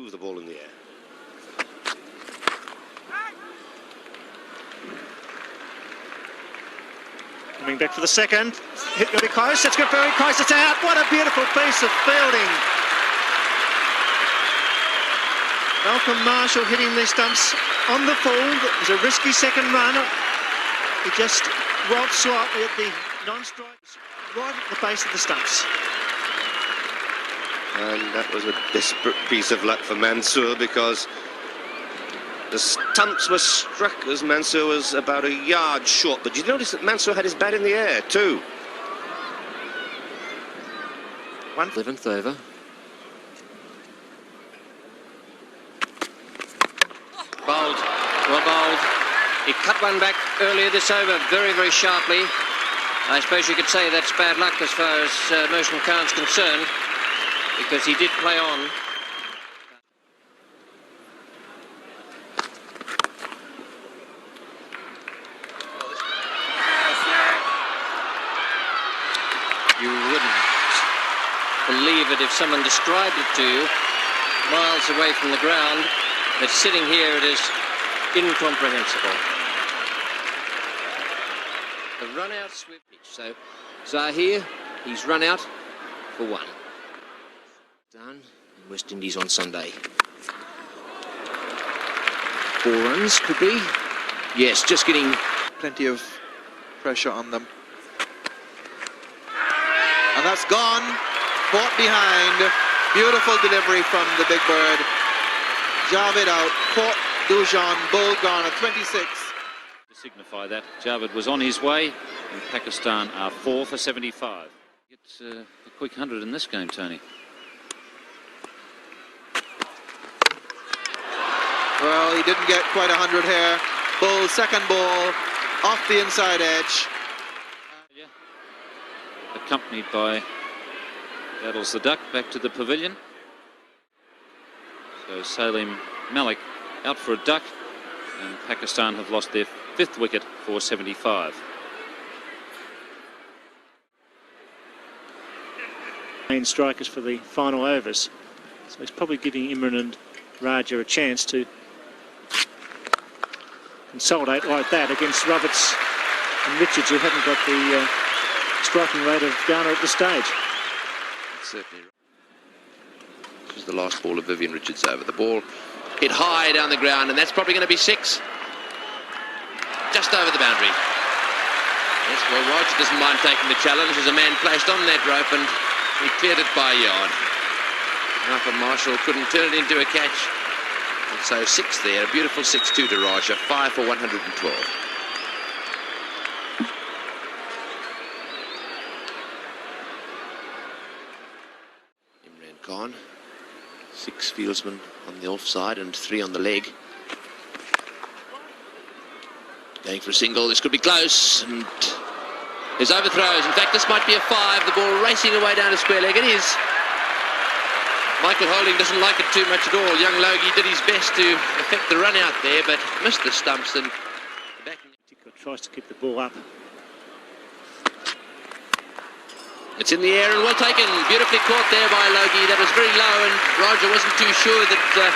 move the ball in the air. Coming back for the second. Hit really close. It's got very close. It's out. What a beautiful piece of fielding. Malcolm Marshall hitting these stumps on the full. It was a risky second run. He just rolled slightly at the non-strike, right at the base of the stumps. And that was a desperate piece of luck for Mansour, because the stumps were struck as Mansour was about a yard short. But you notice that Mansour had his bat in the air too. 11th over. Bowled, well bowled. He cut one back earlier this over very, very sharply. I suppose you could say that's bad luck as far as Mershon Khan's concerned, because he did play on. You wouldn't believe it if someone described it to you miles away from the ground, but sitting here it is incomprehensible. The run out sweep pitch. So Zahir, he's run out for one. Down in West Indies on Sunday. 4 runs could be. Yes, just getting plenty of pressure on them. And that's gone. Caught behind. Beautiful delivery from the big bird. Javed out. Caught Dujan. Bull gone at 26. To signify that Javed was on his way, and Pakistan are 4 for 75. It's a quick 100 in this game, Tony. Well, he didn't get quite 100 here. Bull, second ball, off the inside edge. Yeah. Accompanied by Battles the Duck back to the pavilion. So Salim Malik out for a duck, and Pakistan have lost their 5th wicket for 75. Main strikers for the final overs. So he's probably giving Imran and Raja a chance to consolidate like that against Roberts and Richards, who haven't got the striking rate of Garner at this stage. Certainly. This is the last ball of Vivian Richards over. The ball hit high down the ground, and that's probably going to be 6. Just over the boundary. Yes, well, Roger doesn't mind taking the challenge. There's a man placed on that rope, and he cleared it by a yard. Malcolm Marshall couldn't turn it into a catch. And so 6 there, a beautiful 6-2 to Raja, 5 for 112. Imran Khan, 6 fieldsmen on the offside and 3 on the leg. Going for a single, this could be close, and there's overthrows. In fact, this might be a 5, the ball racing away down to square leg. It is. Michael Holding doesn't like it too much at all. Young Logie did his best to affect the run out there, but missed the stumps, and the backing tries to keep the ball up. It's in the air and well taken. Beautifully caught there by Logie. That was very low, and Roger wasn't too sure that the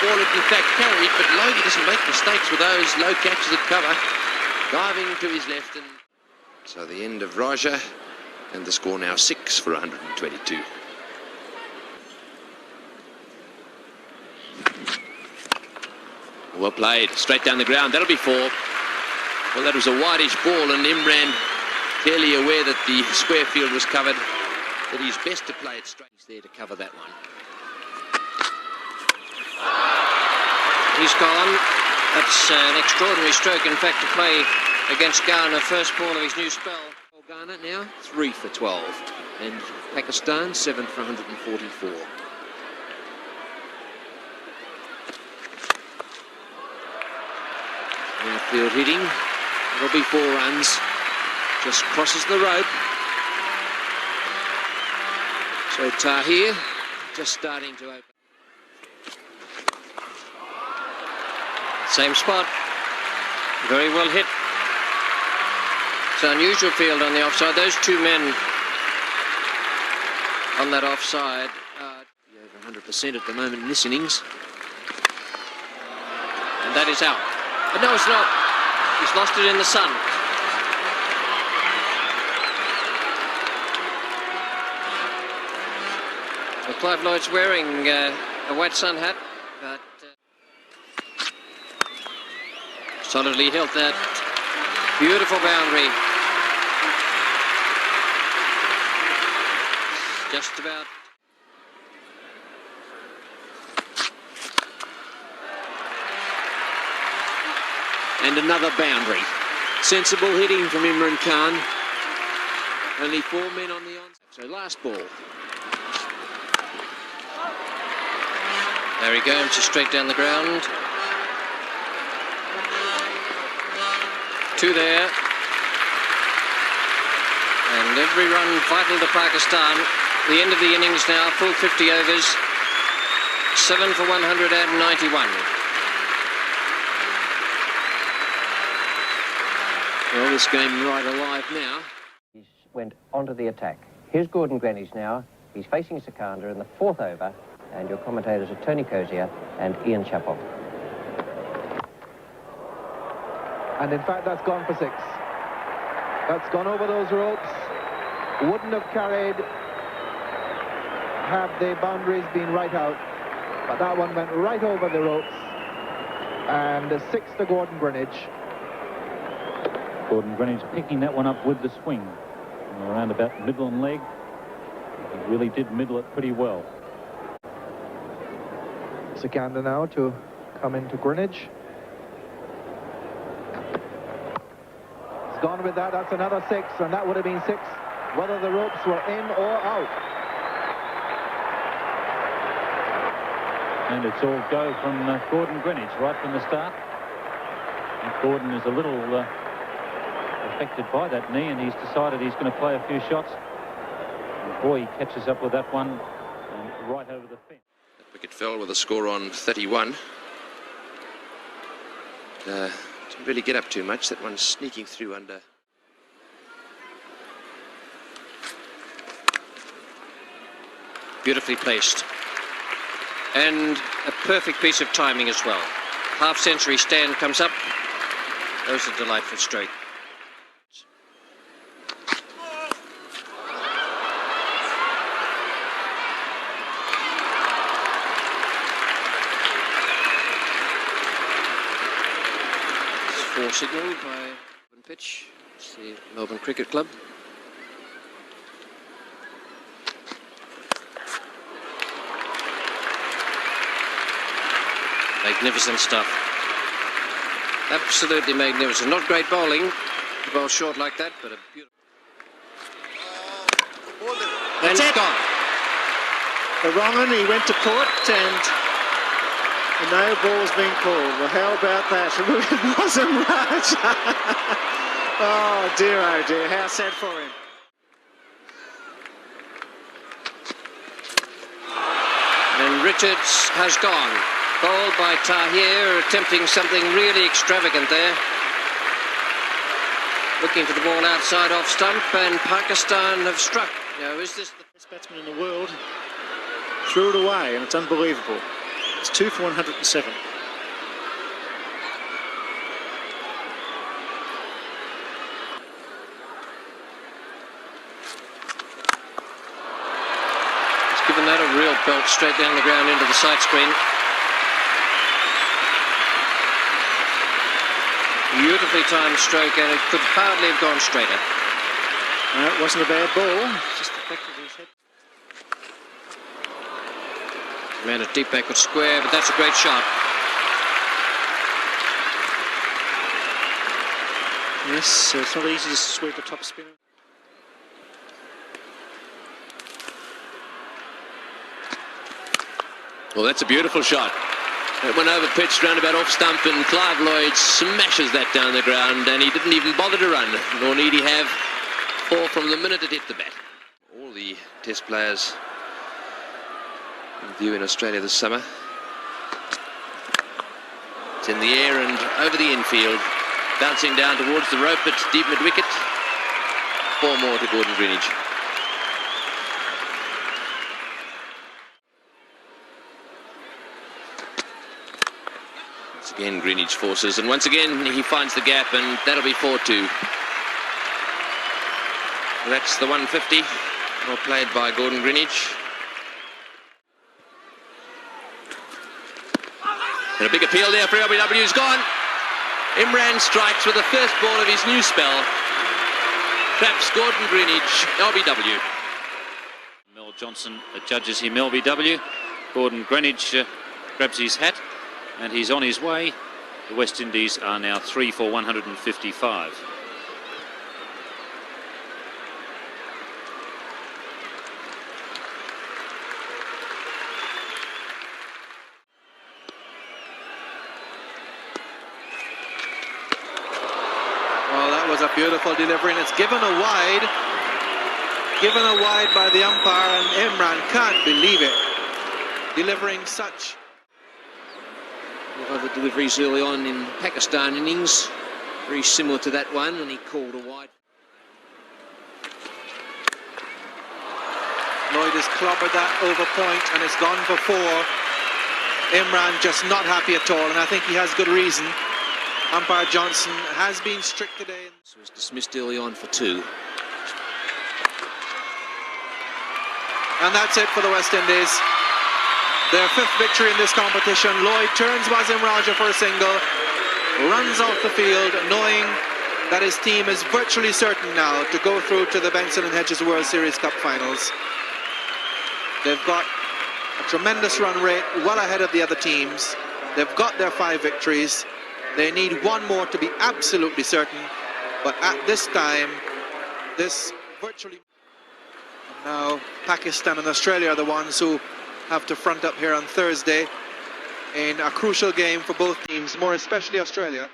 ball had in fact carried, but Logie doesn't make mistakes with those low catches at cover. Diving to his left, and so the end of Raja, and the score now 6 for 122. Well played, straight down the ground. That'll be 4. Well, that was a wideish ball, and Imran, clearly aware that the square field was covered, that he's best to play it straight. He's there to cover that one. He's gone. That's an extraordinary stroke, in fact, to play against Garner, first ball of his new spell. Garner now 3 for 12, and Pakistan 7 for 144. Outfield hitting. It'll be 4 runs. Just crosses the rope. So Tahir just starting to open. Same spot. Very well hit. It's an unusual field on the offside. Those 2 men on that offside are over 100% at the moment in this innings. And that is out. But no, it's not. He's lost it in the sun. Well, Clive Lloyd's wearing a white sun hat, but solidly held that. Beautiful boundary. Just about. And another boundary. Sensible hitting from Imran Khan. Only 4 men on the onside. So last ball. There he goes, just straight down the ground. 2 there. And every run vital to Pakistan. The end of the innings now, full 50 overs. 7 for 191. Well, this game right alive now. He went onto the attack. Here's Gordon Greenidge now. He's facing Sikandar in the 4th over. And your commentators are Tony Cozier and Ian Chappell. And in fact, that's gone for 6. That's gone over those ropes. Wouldn't have carried had the boundaries been right out. But that one went right over the ropes. And 6 to Gordon Greenidge. Gordon Greenidge picking that one up with the swing. Around about middle and leg. He really did middle it pretty well. Sikandar now to come into Greenidge. It's gone with that. That's another 6, and that would have been 6 whether the ropes were in or out. And it's all go from Gordon Greenidge right from the start. And Gordon is a little affected by that knee, and he's decided he's going to play a few shots. And boy, he catches up with that one and right over the fence. That wicket fell with a score on 31. Didn't really get up too much. That one sneaking through under. Beautifully placed. And a perfect piece of timing as well. Half-century stand comes up. Those are delightful straight. It's 4 signalled by Melbourne pitch. It's the Melbourne Cricket Club. Magnificent stuff. Absolutely magnificent. Not great bowling to bowl short like that, but a beautiful. And That's it's it. gone. The wrong one, he went to court and no ball's been called. Well, how about that? Wasm Raja. Oh dear, how sad for him. And Richards has gone. Bowled by Tahir, attempting something really extravagant there. Looking for the ball outside off stump, and Pakistan have struck. Now, is this the Best batsman in the world threw it away, and it's unbelievable. It's 2 for 107. He's given that a real belt straight down the ground into the side screen. Beautifully timed stroke, and it could hardly have gone straighter. No, it wasn't a bad ball. It's just affected his head. Man at deep backward square, but that's a great shot. Yes, it's not easy to sweep a top spinner. Well, that's a beautiful shot. It went over pitch, round about off stump, and Clive Lloyd smashes that down the ground, and he didn't even bother to run, nor need he have, 4 from the minute it hit the bat. All the test players in view in Australia this summer. It's in the air and over the infield, bouncing down towards the rope at deep mid-wicket. 4 more to Gordon Greenidge. Once again, Greenwich forces, and once again he finds the gap, and that'll be 4-2. That's the 150, well played by Gordon Greenwich. And a big appeal there for LBW's gone. Imran strikes with the first ball of his new spell. Traps Gordon Greenwich, LBW. Mel Johnson judges him LBW. Gordon Greenwich grabs his hat and he's on his way. The West Indies are now 3 for 155. Well, that was a beautiful delivery, and it's given a wide by the umpire, and Imran can't believe it, delivering such. Other deliveries early on in Pakistan innings, very similar to that one, and he called a wide. Lloyd has clobbered that over point, and it's gone for 4. Imran just not happy at all, and I think he has good reason. Umpire Johnson has been strict today. This was dismissed early on for 2. And that's it for the West Indies. Their 5th victory in this competition. Lloyd turns Wasim Raja for a single, runs off the field knowing that his team is virtually certain now to go through to the Benson & Hedges World Series Cup Finals. They've got a tremendous run rate, well ahead of the other teams. They've got their 5 victories. They need one more to be absolutely certain, but at this time, this virtually... And now Pakistan and Australia are the ones who have to front up here on Thursday in a crucial game for both teams, more especially Australia.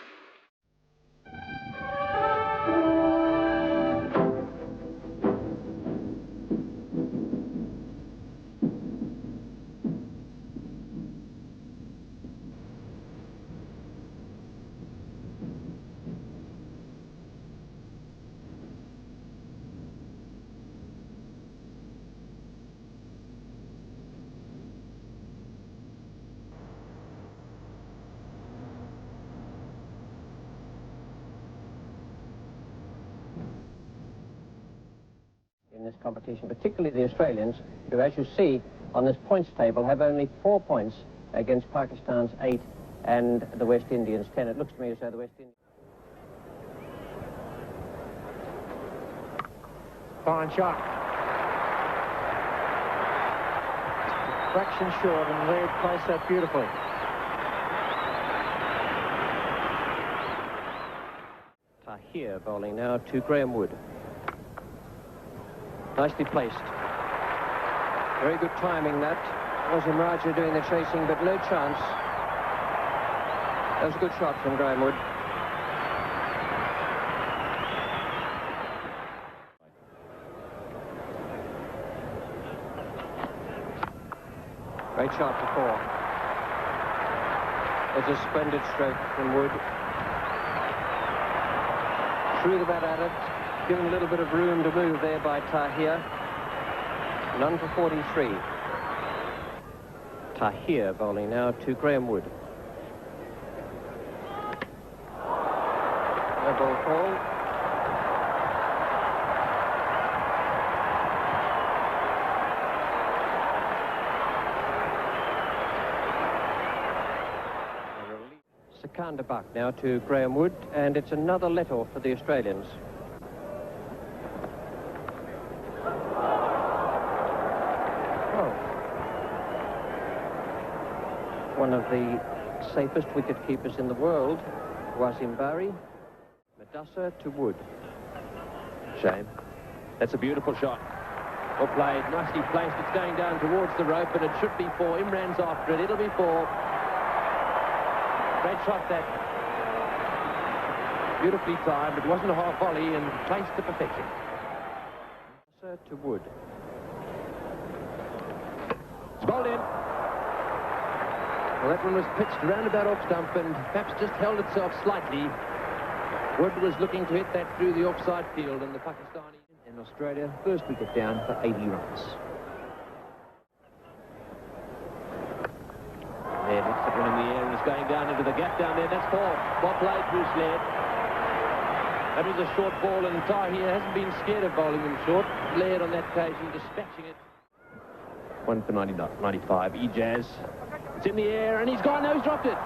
In this competition, particularly the Australians, who, as you see on this points table, have only 4 points against Pakistan's 8 and the West Indians' 10. It looks to me as though the West Indians... Fine shot. Fraction short, and Laird placed that beautifully. Tahir bowling now to Graham Wood. Nicely placed. Very good timing that. Wasim Raja doing the chasing, but no chance. That was a good shot from Graham Wood. Great shot for 4. It's a splendid stroke from Wood. Through the bat at it. Given a little bit of room to move there by Tahir. None for 43. Tahir bowling now to Graham Wood. No ball call. Sikandar Buck now to Graham Wood, and it's another let-off for the Australians. One of the safest wicket-keepers in the world, Wasim Bari. Madassa to Wood. Shame. That's a beautiful shot. Well played, nicely placed. It's going down towards the rope, and it should be 4. Imran's after it. It'll be 4. Great shot that. Beautifully timed. It wasn't a half volley and placed to perfection. Madassa to Wood. It's bowled in. Well, that one was pitched round about off stump and perhaps just held itself slightly. Wood was looking to hit that through the offside field, and the Pakistani in Australia, first wicket down for 80 runs. They're Takes it one in the air and is going down into the gap down there. That's 4. Well played, Bruce Laird. That was a short ball, and Tahir hasn't been scared of bowling them short. Laird on that occasion dispatching it. 1 for 95. Ijaz. It's in the air, and he's gone. No, he's dropped it.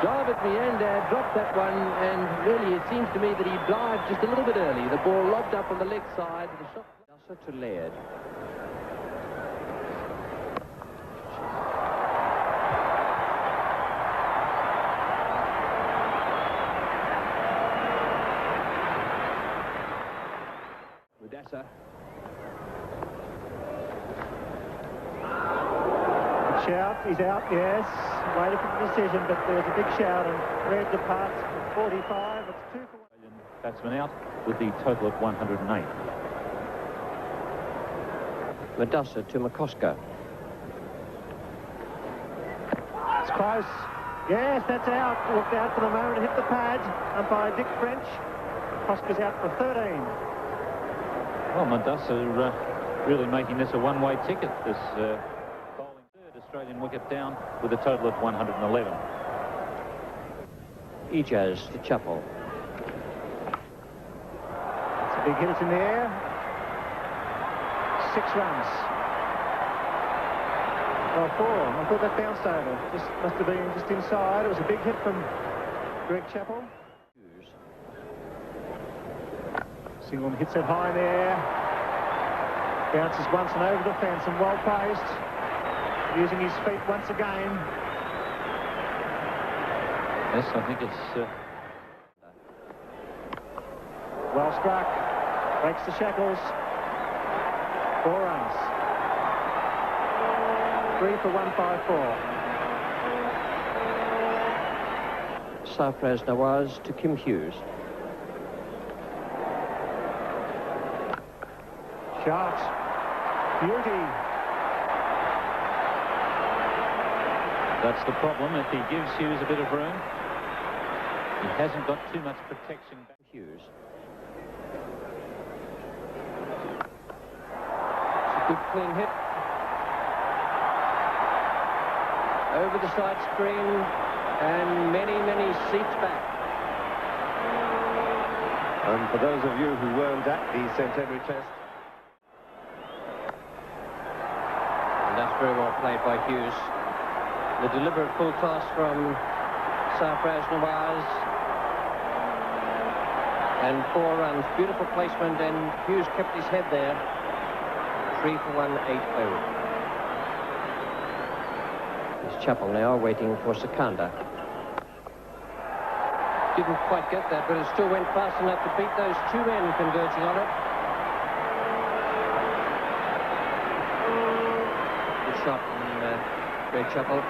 Javed Mianda dropped that one, and really it seems to me that he dived just a little bit early. The ball lobbed up on the leg side. The shot to Laird. Mudassa. Shout, he's out, yes. Waited for the decision, but there was a big shout, and Red departs for 45. It's 2 for 1. Batsman out with the total of 108. Mudassa to McCosker. It's close. Yes, that's out. Looked out for the moment to hit the pad. Umpire Dick French. Cosker's out for 13. Well, Mudassa really making this a one-way ticket, this bowling third Australian wicket down with a total of 111. Ijaz to Chappell. It's a big hit, it's in the air. 6 runs. Oh, 4. I thought that bounced over. Just must have been just inside. It was a big hit from Greg Chappell. Singham hits it high in the air. Bounces once and over the fence and well placed. Using his feet once again. Yes, I think it's... Well struck. Breaks the shackles. 4 runs. 3 for 154. Sarfraz Nawaz to Kim Hughes. Shot. Beauty. That's the problem. If he gives Hughes a bit of room, he hasn't got too much protection back. Hughes. It's a good clean hit. Over the side screen and many, many seats back. And for those of you who weren't at the St Henry Test, and that's very well played by Hughes. The deliberate full toss from Sarfraz Nawaz. And 4 runs. Beautiful placement, and Hughes kept his head there. 3 for 180. It's Chappell now waiting for Sikandar. Didn't quite get that, but it still went fast enough to beat those 2 men converging on it. Good shot from Greg Chappell.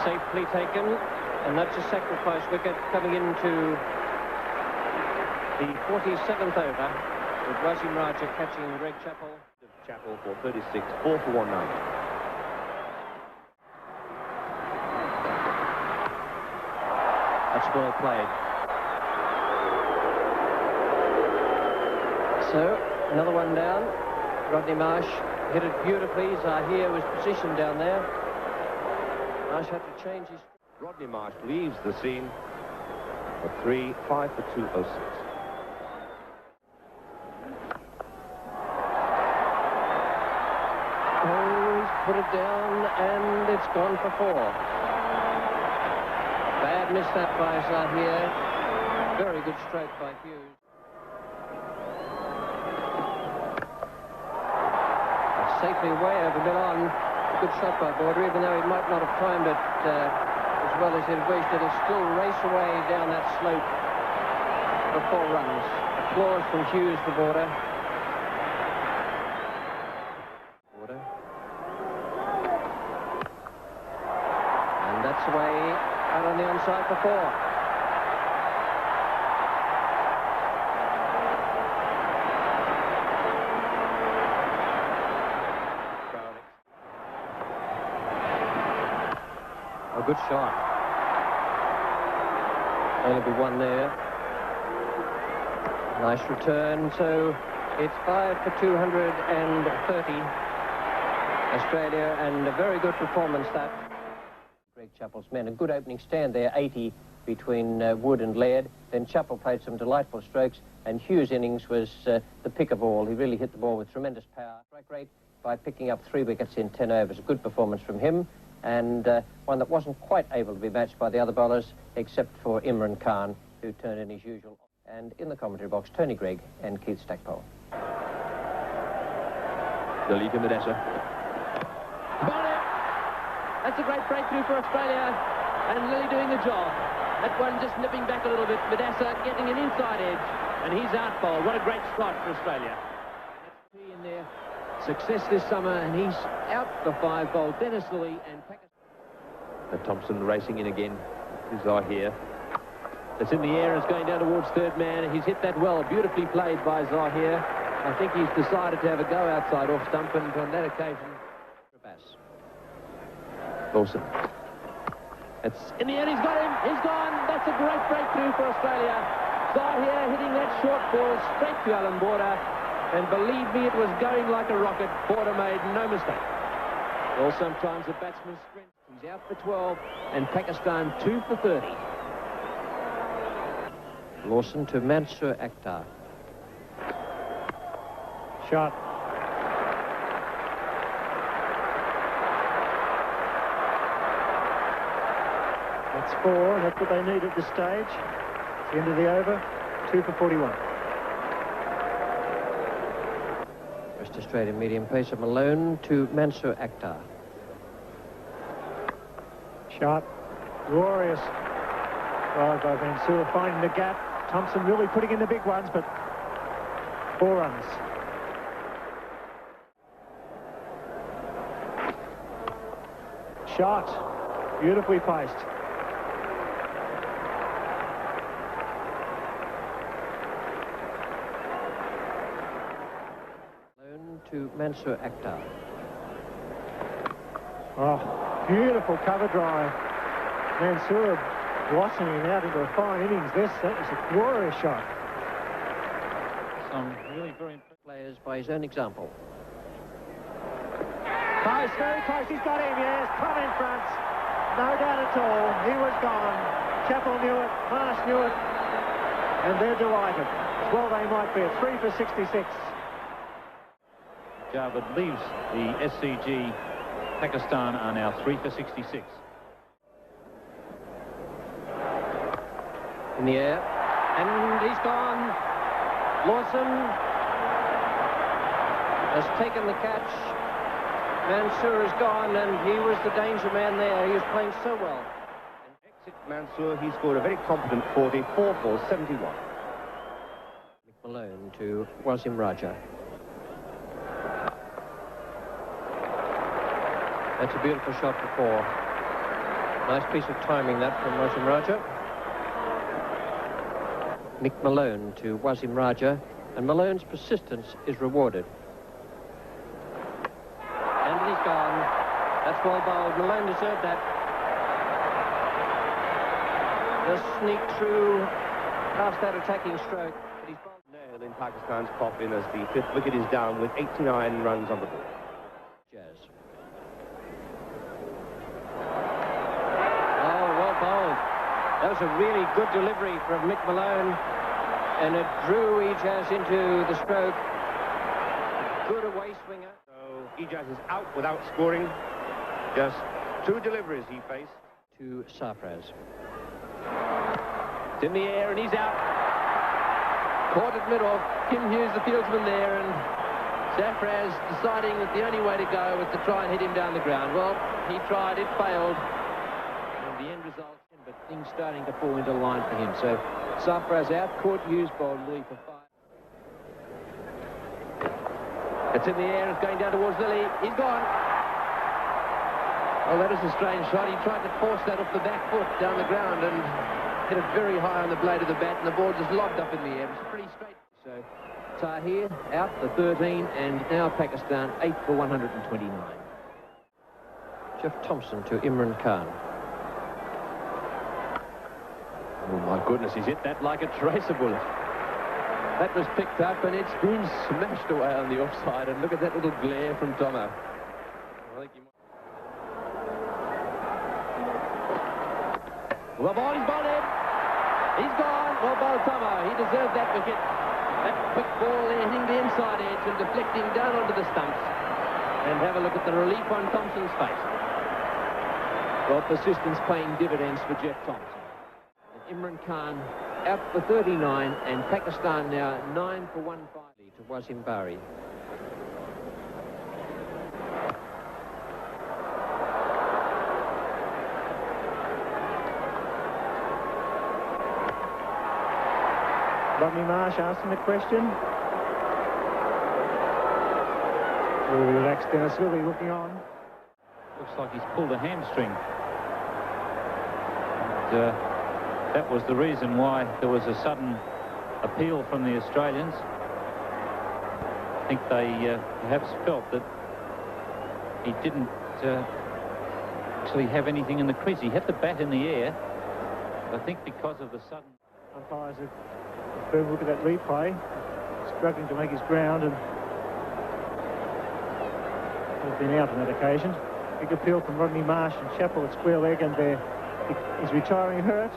Safely taken, and that's a sacrifice wicket coming into the 47th over with Wasim Raja catching Greg Chappell. Chappell for 36, 4 for 190. That's well played. So, another one down. Rodney Marsh hit it beautifully. Zahir was positioned down there. Marsh had to change his... Rodney Marsh leaves the scene for 3, 5 for 206. Put it down, and it's gone for 4. Bad miss that by Zahir. Very good stroke by Hughes. Safely away over Milan. Good shot by Border, even though he might not have timed it as well as he'd wished. It'll still race away down that slope for 4 runs. Applause from Hughes for Border. That's away out on the onside for 4. A good shot. Only be 1 there. Nice return, so it's 5 for 230. Australia, and a very good performance that. Greg Chappell's men, a good opening stand there, 80 between Wood and Laird. Then Chappell played some delightful strokes, and Hughes' innings was the pick of all. He really hit the ball with tremendous power. Strike rate by picking up 3 wickets in 10 overs. A good performance from him, and one that wasn't quite able to be matched by the other bowlers, except for Imran Khan, who turned in his usual. And in the commentary box, Tony Greig and Keith Stackpole. Lily to Madessa. Got it! That's a great breakthrough for Australia, and Lily doing the job. That one just nipping back a little bit. Madessa getting an inside edge, and he's out bowled. What a great start for Australia. In there, success this summer, and he's out the 5 bowled. Dennis Lilly and Pakistan. Thompson racing in again. Zahir. It's in the air, it's going down towards third man. He's hit that well, beautifully played by Zahir. I think he's decided to have a go outside off stump, and on that occasion, Lawson. It's in the end, he's got him, he's gone. That's a great breakthrough for Australia. Zahir hitting that short ball straight to Alan Border, and believe me, it was going like a rocket. Border made no mistake. Well, sometimes a batsman's strength. He's out for 12, and Pakistan 2 for 30. Lawson to Mansour Akhtar. Shot. That's 4, and that's what they need at this stage. It's the end of the over, 2 for 41. West Australian medium pacer Malone to Mansour Akhtar. Shot. Glorious. Drive by Mansour, finding the gap. Thompson really putting in the big ones, but 4 runs. Shot. Beautifully placed. Malone to Mansour Akhtar. Oh, beautiful cover drive. Mansour blossoming out into a fine innings. That was a glorious shot. Some really very impressive players by his own example. Close, very close. He's got him, yes. Come in front. No doubt at all. He was gone. Chappell knew it. Marsh knew it. And they're delighted. Well, they might be at 3 for 66. Javed leaves the SCG. Pakistan are now 3 for 66. In the air, and he's gone. Lawson has taken the catch. Mansour is gone, and he was the danger man there. He was playing so well. Exit Mansour, he scored a very competent 44 for 71. Malone to Wasim Raja. That's a beautiful shot for 4. Nice piece of timing that from Wasim Raja. Mick Malone to Wasim Raja, and Malone's persistence is rewarded. And he's gone. That's well bowled. Malone deserved that. Just sneaked through past that attacking stroke, but he's bowled. Nail in Pakistan's coffin as the 5th wicket is down with 89 runs on the board. Jazz. Oh, well bowled. That was a really good delivery from Mick Malone, and it drew Ijaz into the stroke. Good away swinger. So Ijaz is out without scoring. Just 2 deliveries he faced. To Sarfraz. It's in the air, and he's out. Caught at mid-off. Kim Hughes, the fieldsman there, and Sarfraz deciding that the only way to go was to try and hit him down the ground. Well, he tried, it failed. And the end result, but things starting to fall into line for him. So Sarfraz out, caught Hughes bowled Lilly for 5. It's in the air, it's going down towards Lilly. He's gone. Well, that is a strange shot. He tried to force that off the back foot down the ground and hit it very high on the blade of the bat, and the ball just lobbed up in the air. It was pretty straight. So Tahir out for 13, and now Pakistan 8 for 129. Jeff Thompson to Imran Khan. Oh, my goodness, he's hit that like a tracer bullet. That was picked up and it's been smashed away on the offside. And look at that little glare from Tomo. I think well, ball is bowled. He's gone. Well bowled, Tomo. He deserved that wicket. That quick ball there hitting the inside edge and deflecting down onto the stumps. And have a look at the relief on Thompson's face. Well, persistence paying dividends for Jeff Thompson. And Imran Khan out for 39, and Pakistan now 9 for 150 to Wasim Bari. Rodney Marsh asking the question. Very relaxed, Dennis Lilly looking on. Looks like he's pulled a hamstring. And, that was the reason why there was a sudden appeal from the Australians. I think they perhaps felt that he didn't actually have anything in the crease. He had the bat in the air. I think because of the sudden... Umpires have look at that replay, struggling to make his ground, and has been out on that occasion. Big appeal from Rodney Marsh and Chappell at square leg, and he's retiring hurt.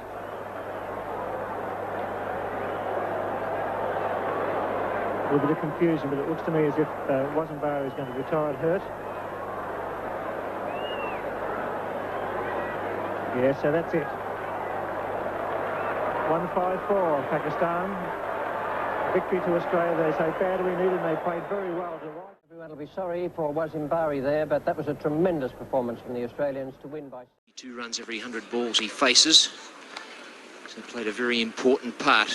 A little bit of confusion, but it looks to me as if Wasim Bari is going to retire at hurt. Yeah, so that's it. 154, Pakistan. Victory to Australia, they say badly needed, and they played very well to right. Everyone will be sorry for Wasim Bari there, but that was a tremendous performance from the Australians to win by... 2 runs every 100 balls he faces. So played a very important part,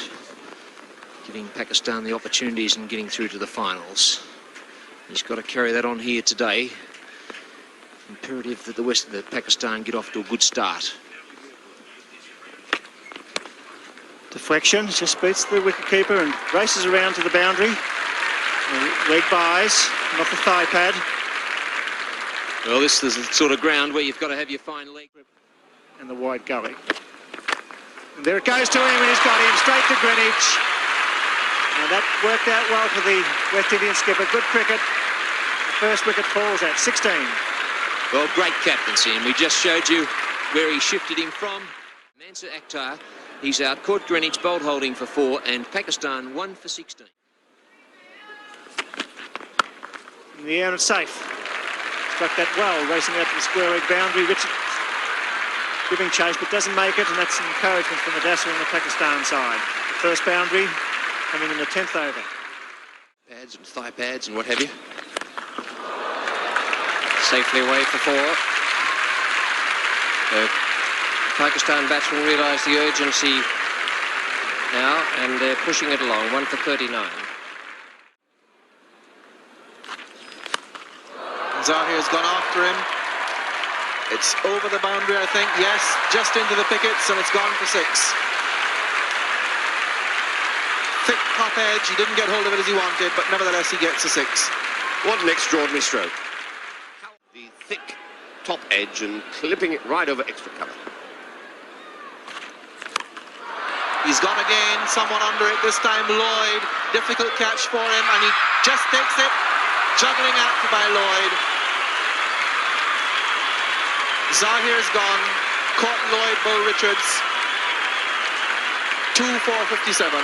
giving Pakistan the opportunities and getting through to the finals. He's got to carry that on here today. Imperative that Pakistan get off to a good start. Deflection, just beats the wicketkeeper and races around to the boundary. Leg buys, not the thigh pad. Well, this is the sort of ground where you've got to have your fine leg. And the wide gully. And there it goes to him, and he's got him straight to Greenwich. And that worked out well for the West Indian skipper. Good cricket. The first wicket falls at 16. Well, great captaincy, and we just showed you where he shifted him from. Mansur Akhtar, he's out. Caught Greenwich, bowled holding for 4, and Pakistan 1 for 16. In the air and safe. Struck that well, racing out to the square leg boundary. Richard giving chase, but doesn't make it, and that's an encouragement from the dasser on the Pakistan side. The first boundary coming in the 10th over. Pads and thigh pads and what have you. Safely away for 4. Pakistan batsmen realise the urgency now, and they're pushing it along. 1 for 39. Zahir's gone after him. It's over the boundary, I think. Yes, just into the pickets, and it's gone for 6. Thick top edge. He didn't get hold of it as he wanted, but nevertheless he gets a 6. What an extraordinary stroke. The thick top edge and clipping it right over extra cover. He's gone again, someone under it, this time Lloyd. Difficult catch for him, and he just takes it. Juggling out by Lloyd. Zahir's gone. Caught Lloyd, Bo Richards. 2 for 57.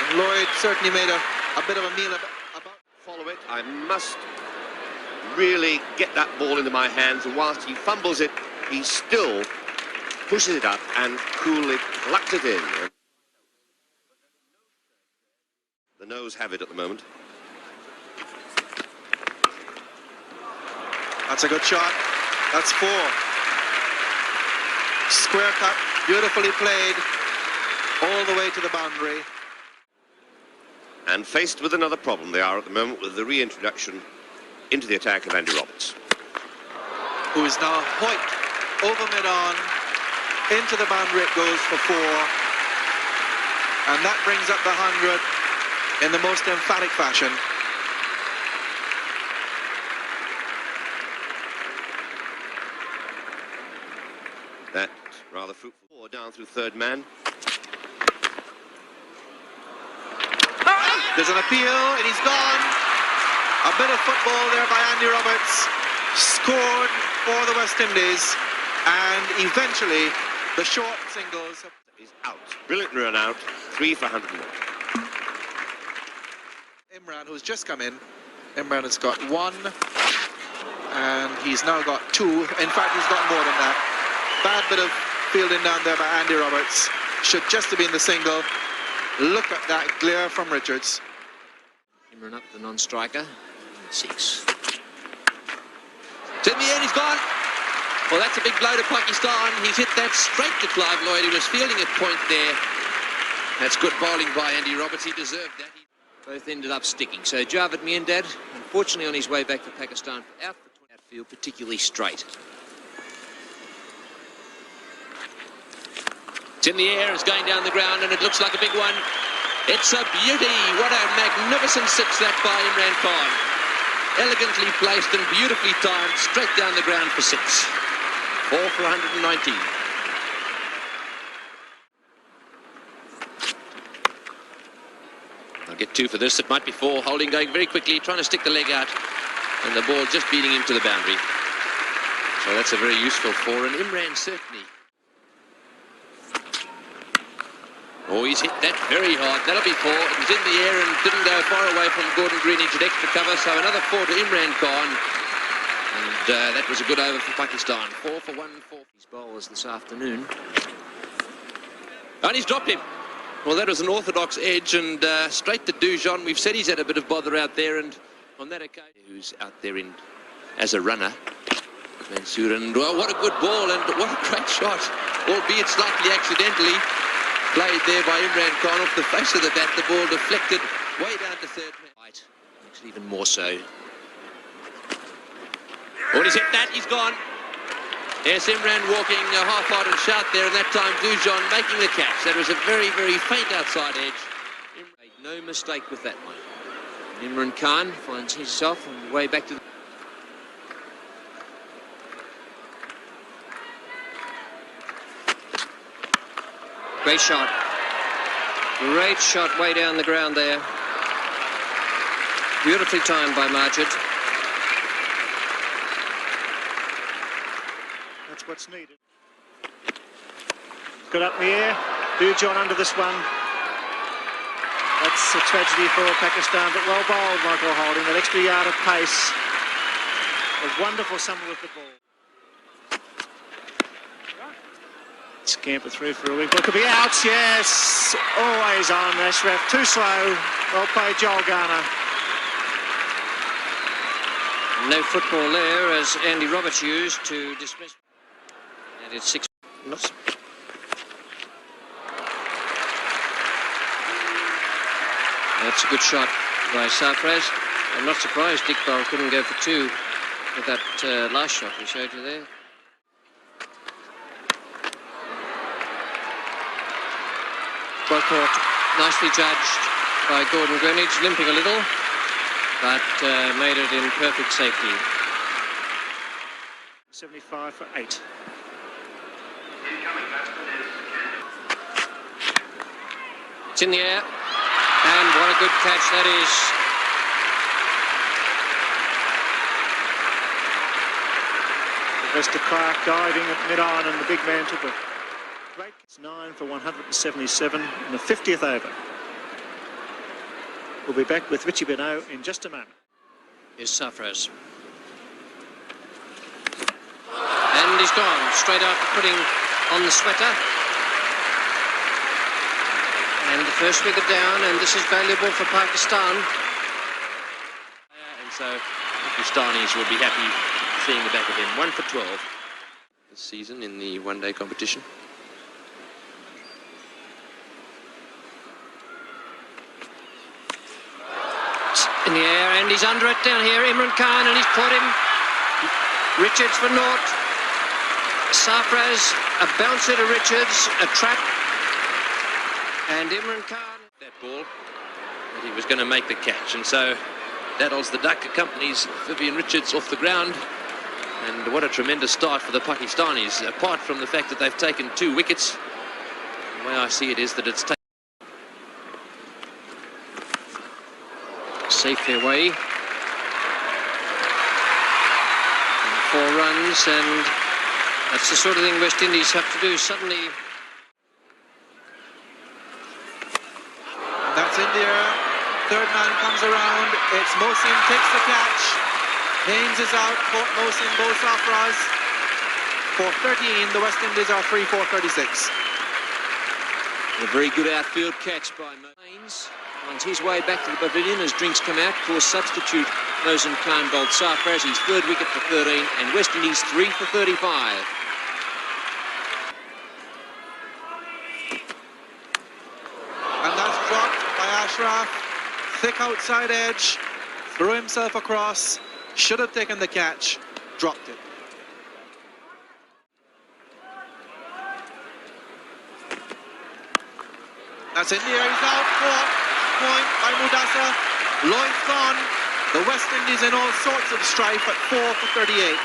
And Lloyd certainly made a bit of a meal about. Follow it. I must really get that ball into my hands, and whilst he fumbles it, he still pushes it up and coolly plucked it in. The nose have it at the moment. That's a good shot. That's 4. Square cut, beautifully played, all the way to the boundary. And faced with another problem they are at the moment with the reintroduction into the attack of Andy Roberts. Who is now Hoyt over mid-on, into the boundary it goes for 4. And that brings up the 100 in the most emphatic fashion. That rather fruitful ball down through third man. There's an appeal, and he's gone. A bit of football there by Andy Roberts. Scored for the West Indies, and eventually the short singles. He's out. Brilliant run out. 3 for 101. Imran, who's just come in. Imran has got 1, and he's now got 2. In fact, he's got more than that. Bad bit of fielding down there by Andy Roberts. Should just have been the single. Look at that glare from Richards. Imran up, the non-striker. 6. To the end, he's gone. Well, that's a big blow to Pakistan. He's hit that straight to Clive Lloyd, who was fielding at point there. That's good bowling by Andy Roberts. He deserved that. Both ended up sticking. So Javed Miandad, unfortunately on his way back to Pakistan, out for 20 outfield, particularly straight. It's in the air, it's going down the ground, and it looks like a big one. It's a beauty. What a magnificent 6 that by Imran Khan. Elegantly placed and beautifully timed, straight down the ground for 6. 4 for 119. I'll get 2 for this. It might be 4. Holding going very quickly, trying to stick the leg out, and the ball just beating him to the boundary. So that's a very useful 4, and Imran certainly. Oh, he's hit that very hard. That'll be 4. It was in the air and didn't go far away from Gordon Greenidge at extra cover. So another 4 to Imran Khan. And that was a good over for Pakistan. 4 for 1-4. His bowlers this afternoon. And he's dropped him. Well, that was an orthodox edge and straight to Dujon. We've said he's had a bit of bother out there, and on that occasion, who's out there in as a runner, Mansour. And well, what a good ball and what a great shot, albeit slightly accidentally. Played there by Imran Khan off the face of the bat. The ball deflected way down to third man. Right, actually even more so. Oh, he's hit that, he's gone. Yes, Imran walking a half-hearted shout there, and that time Dujon making the catch. That was a very, very faint outside edge. Imran made no mistake with that one. And Imran Khan finds himself on the way back to the... Great shot. Great shot way down the ground there. Beautifully timed by Majid. That's what's needed. Good up in the air. Dujon under this one. That's a tragedy for Pakistan, but well bowled, Michael Holding. That extra yard of pace. A wonderful summer with the ball. Scamper through for a week. It could be out, yes. Always on, Ashraf. Too slow. Well played, Joel Garner. No football there as Andy Roberts used to dismiss. And it's 6. That's a good shot by Sarfraz. I'm not surprised Iqbal couldn't go for 2 with that last shot we showed you there. Well caught, nicely judged by Gordon Greenidge, limping a little, but made it in perfect safety. 75 for 8. It's in the air, and what a good catch that is. Sylvester Clark diving at mid-on, and the big man took it. Great. It's 9 for 177 in the 50th over. We'll be back with Richie Benaud in just a moment. Here's Sarfraz. And he's gone, straight after putting on the sweater. And the first wicket down, and this is valuable for Pakistan. And so Pakistanis will be happy seeing the back of him. 1 for 12 this season in the one-day competition. In the air, and he's under it down here. Imran Khan, and he's caught him. Richards for naught. Sarfraz, a bouncer to Richards, a trap. And Imran Khan. That ball, but he was going to make the catch, and so Daddles the Duck accompanies Vivian Richards off the ground. And what a tremendous start for the Pakistanis, apart from the fact that they've taken 2 wickets. The way I see it is that it's taken. safe their way. And 4 runs, and that's the sort of thing West Indies have to do suddenly. That's India. Third man comes around. It's Mohsin takes the catch. Haynes is out. Mohsin, both Safraz. For 13, the West Indies are 3 for 36. A very good outfield catch by Haynes. Finds his way back to the pavilion as drinks come out. Of course, substitute Mohsin Khan bowled Safraz, his 3rd wicket for 13, and West Indies 3 for 35. And that's dropped by Ashraf. Thick outside edge. Threw himself across. Should have taken the catch. Dropped it. That's India. He's out. Point by Mudasa. Lloyd's gone. The West Indies in all sorts of strife at 4 for 38.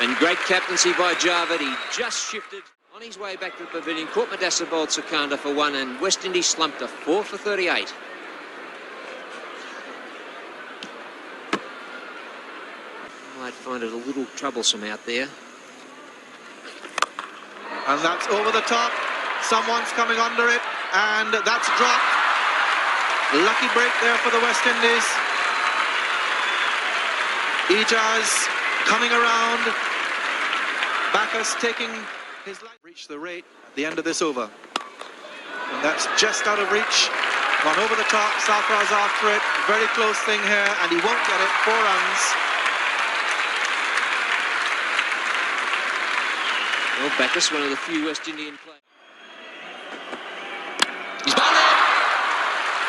And great captaincy by Javed. He just shifted on his way back to the pavilion. Caught Madassa bowled Sikandar for 1, and West Indies slumped a 4 for 38. Might find it a little troublesome out there. And that's over the top. Someone's coming under it, and that's dropped. Lucky break there for the West Indies. Ijaz coming around. Backus taking his life. Reach the rate at the end of this over. And that's just out of reach. Gone over the top. Safraz after it. Very close thing here, and he won't get it. 4 runs. Well, Backus, one of the few West Indian players. He's bowled it.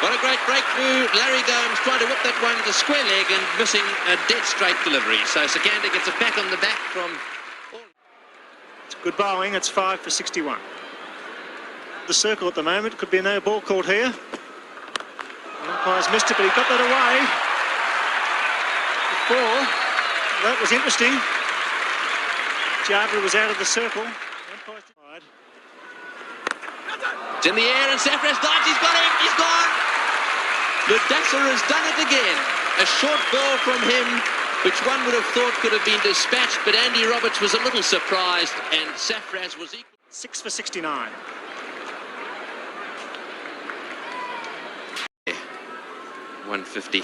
What a great breakthrough. Larry Gomes trying to whip that one to square leg and missing a dead straight delivery. So Sikandar gets it back on the back from... It's good bowling. It's 5 for 61. The circle at the moment. Could be a no ball called here. The umpire's missed it, but he got that away. 4. That was interesting. Javed was out of the circle. It's in the air, and Safraz dives. He's got him. He's gone. Mudassa has done it again. A short ball from him, which one would have thought could have been dispatched, but Andy Roberts was a little surprised, and Safraz was equal. 6 for 69. 150.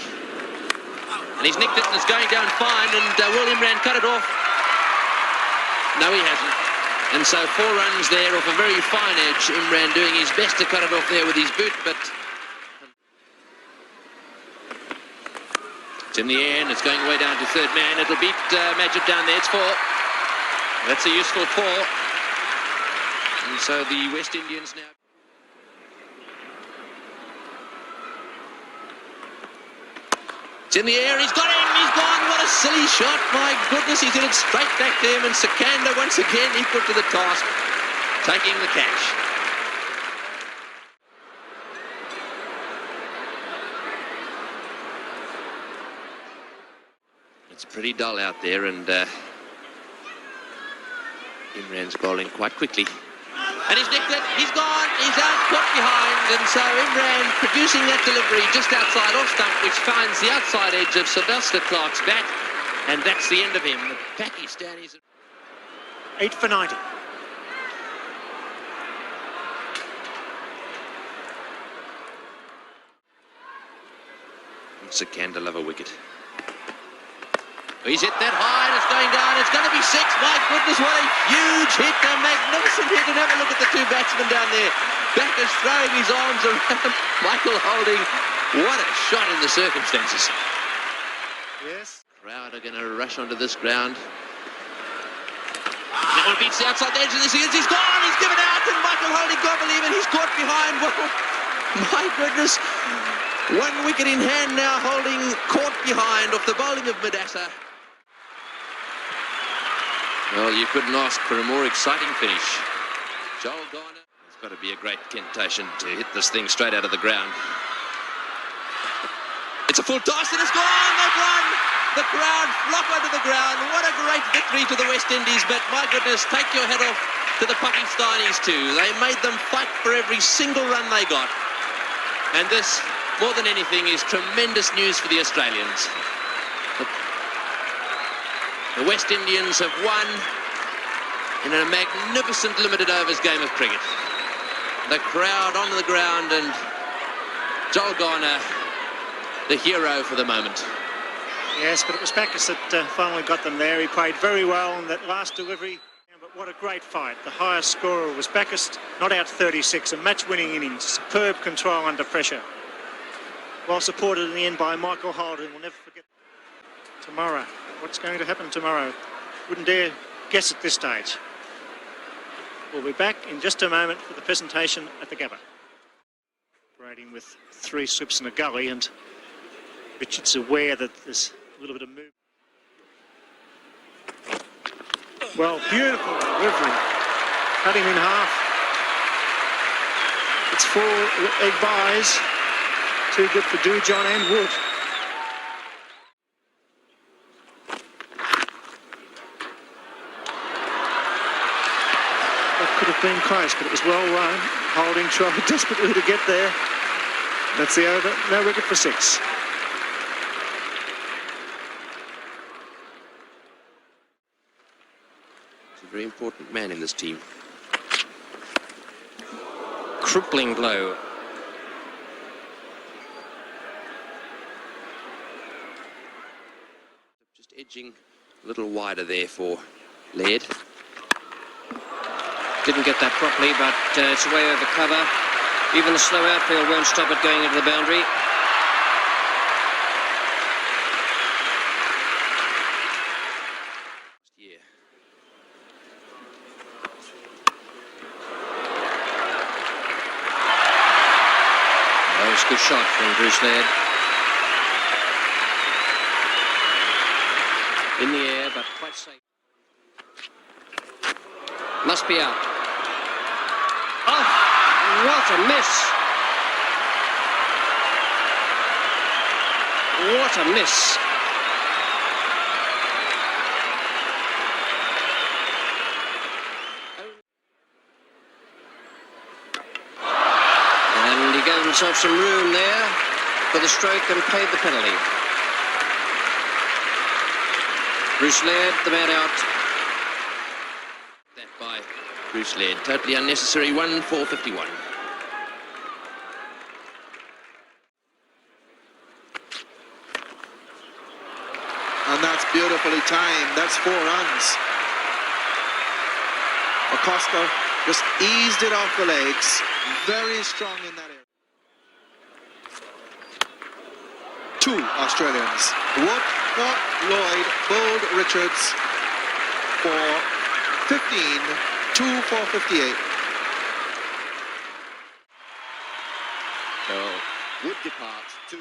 And he's nicked it, and it's going down fine, and Will Imran cut it off? No, he hasn't. And so 4 runs there off a very fine edge. Imran doing his best to cut it off there with his boot, but it's in the air and it's going way down to 3rd man. It'll beat Majid down there. It's 4. That's a useful 4. And so the West Indians now. It's in the air, he's got him, he's gone, what a silly shot, my goodness, he's hit it straight back to him, and Sikandar once again equal to the task, taking the catch. It's pretty dull out there, and Imran's bowling quite quickly. And he's nicked it, he's gone, he's out, caught behind, and so Imran producing that delivery just outside off stump, which finds the outside edge of Sylvester Clarke's bat, and that's the end of him. The Pakistanis... 8 for 90. Sikandar love a wicket. He's hit that high, and it's going down. It's going to be 6. My goodness, what a huge hit. A magnificent hit. And have a look at the 2 batsmen down there. Backus throwing his arms around Michael Holding. What a shot in the circumstances. Yes. Crowd are going to rush onto this ground. Now it beats the outside edge, and he's gone. He's given out, and Michael Holding can't believe it. He's caught behind. Well, my goodness. 1 wicket in hand now. Holding caught behind off the bowling of Madassa. Well, you couldn't ask for a more exciting finish. Joel Garner. It's got to be a great temptation to hit this thing straight out of the ground. It's a full toss and it's gone. They've won. The crowd flock onto the ground. What a great victory to the West Indies. But my goodness, take your head off to the Pakistanis too. They made them fight for every single run they got. And this more than anything, is tremendous news for the Australians. The West Indians have won in a magnificent limited overs game of cricket. The crowd on the ground, and Joel Garner, the hero for the moment. Yes, but it was Backus that finally got them there. He played very well in that last delivery. But what a great fight. The highest scorer was Backus, not out 36, a match-winning innings, superb control under pressure. Well supported in the end by Michael Holden. We'll never forget tomorrow. What's going to happen tomorrow? Wouldn't dare guess at this stage. We'll be back in just a moment for the presentation at the Gabba. Operating with 3 slips and a gully, and Richard's aware that there's a little bit of movement. Well, beautiful delivery. Cut him in half. It's 4 egg buys. Too good for Dujon and Wood. That could have been close, but it was well run. Holding tried desperately to get there. That's the over. No wicket for 6. Very important man in this team. Crippling blow. Just edging a little wider there for Laird. Didn't get that properly, but it's away over cover. Even the slow outfield won't stop it going into the boundary. Good shot from Bruce Laird. In the air, but quite safe. Must be out. Oh, what a miss. What a miss. Gave himself some room there for the stroke and paid the penalty. Bruce Laird, the man out. That by Bruce Laird. Totally unnecessary. 1-4-51. And that's beautifully timed. That's 4 runs. Acosta just eased it off the legs. Very strong in that area. 2 Australians. Wood, Lloyd, bowled Richards for 15, 2 for 58. So Wood departs 2-4.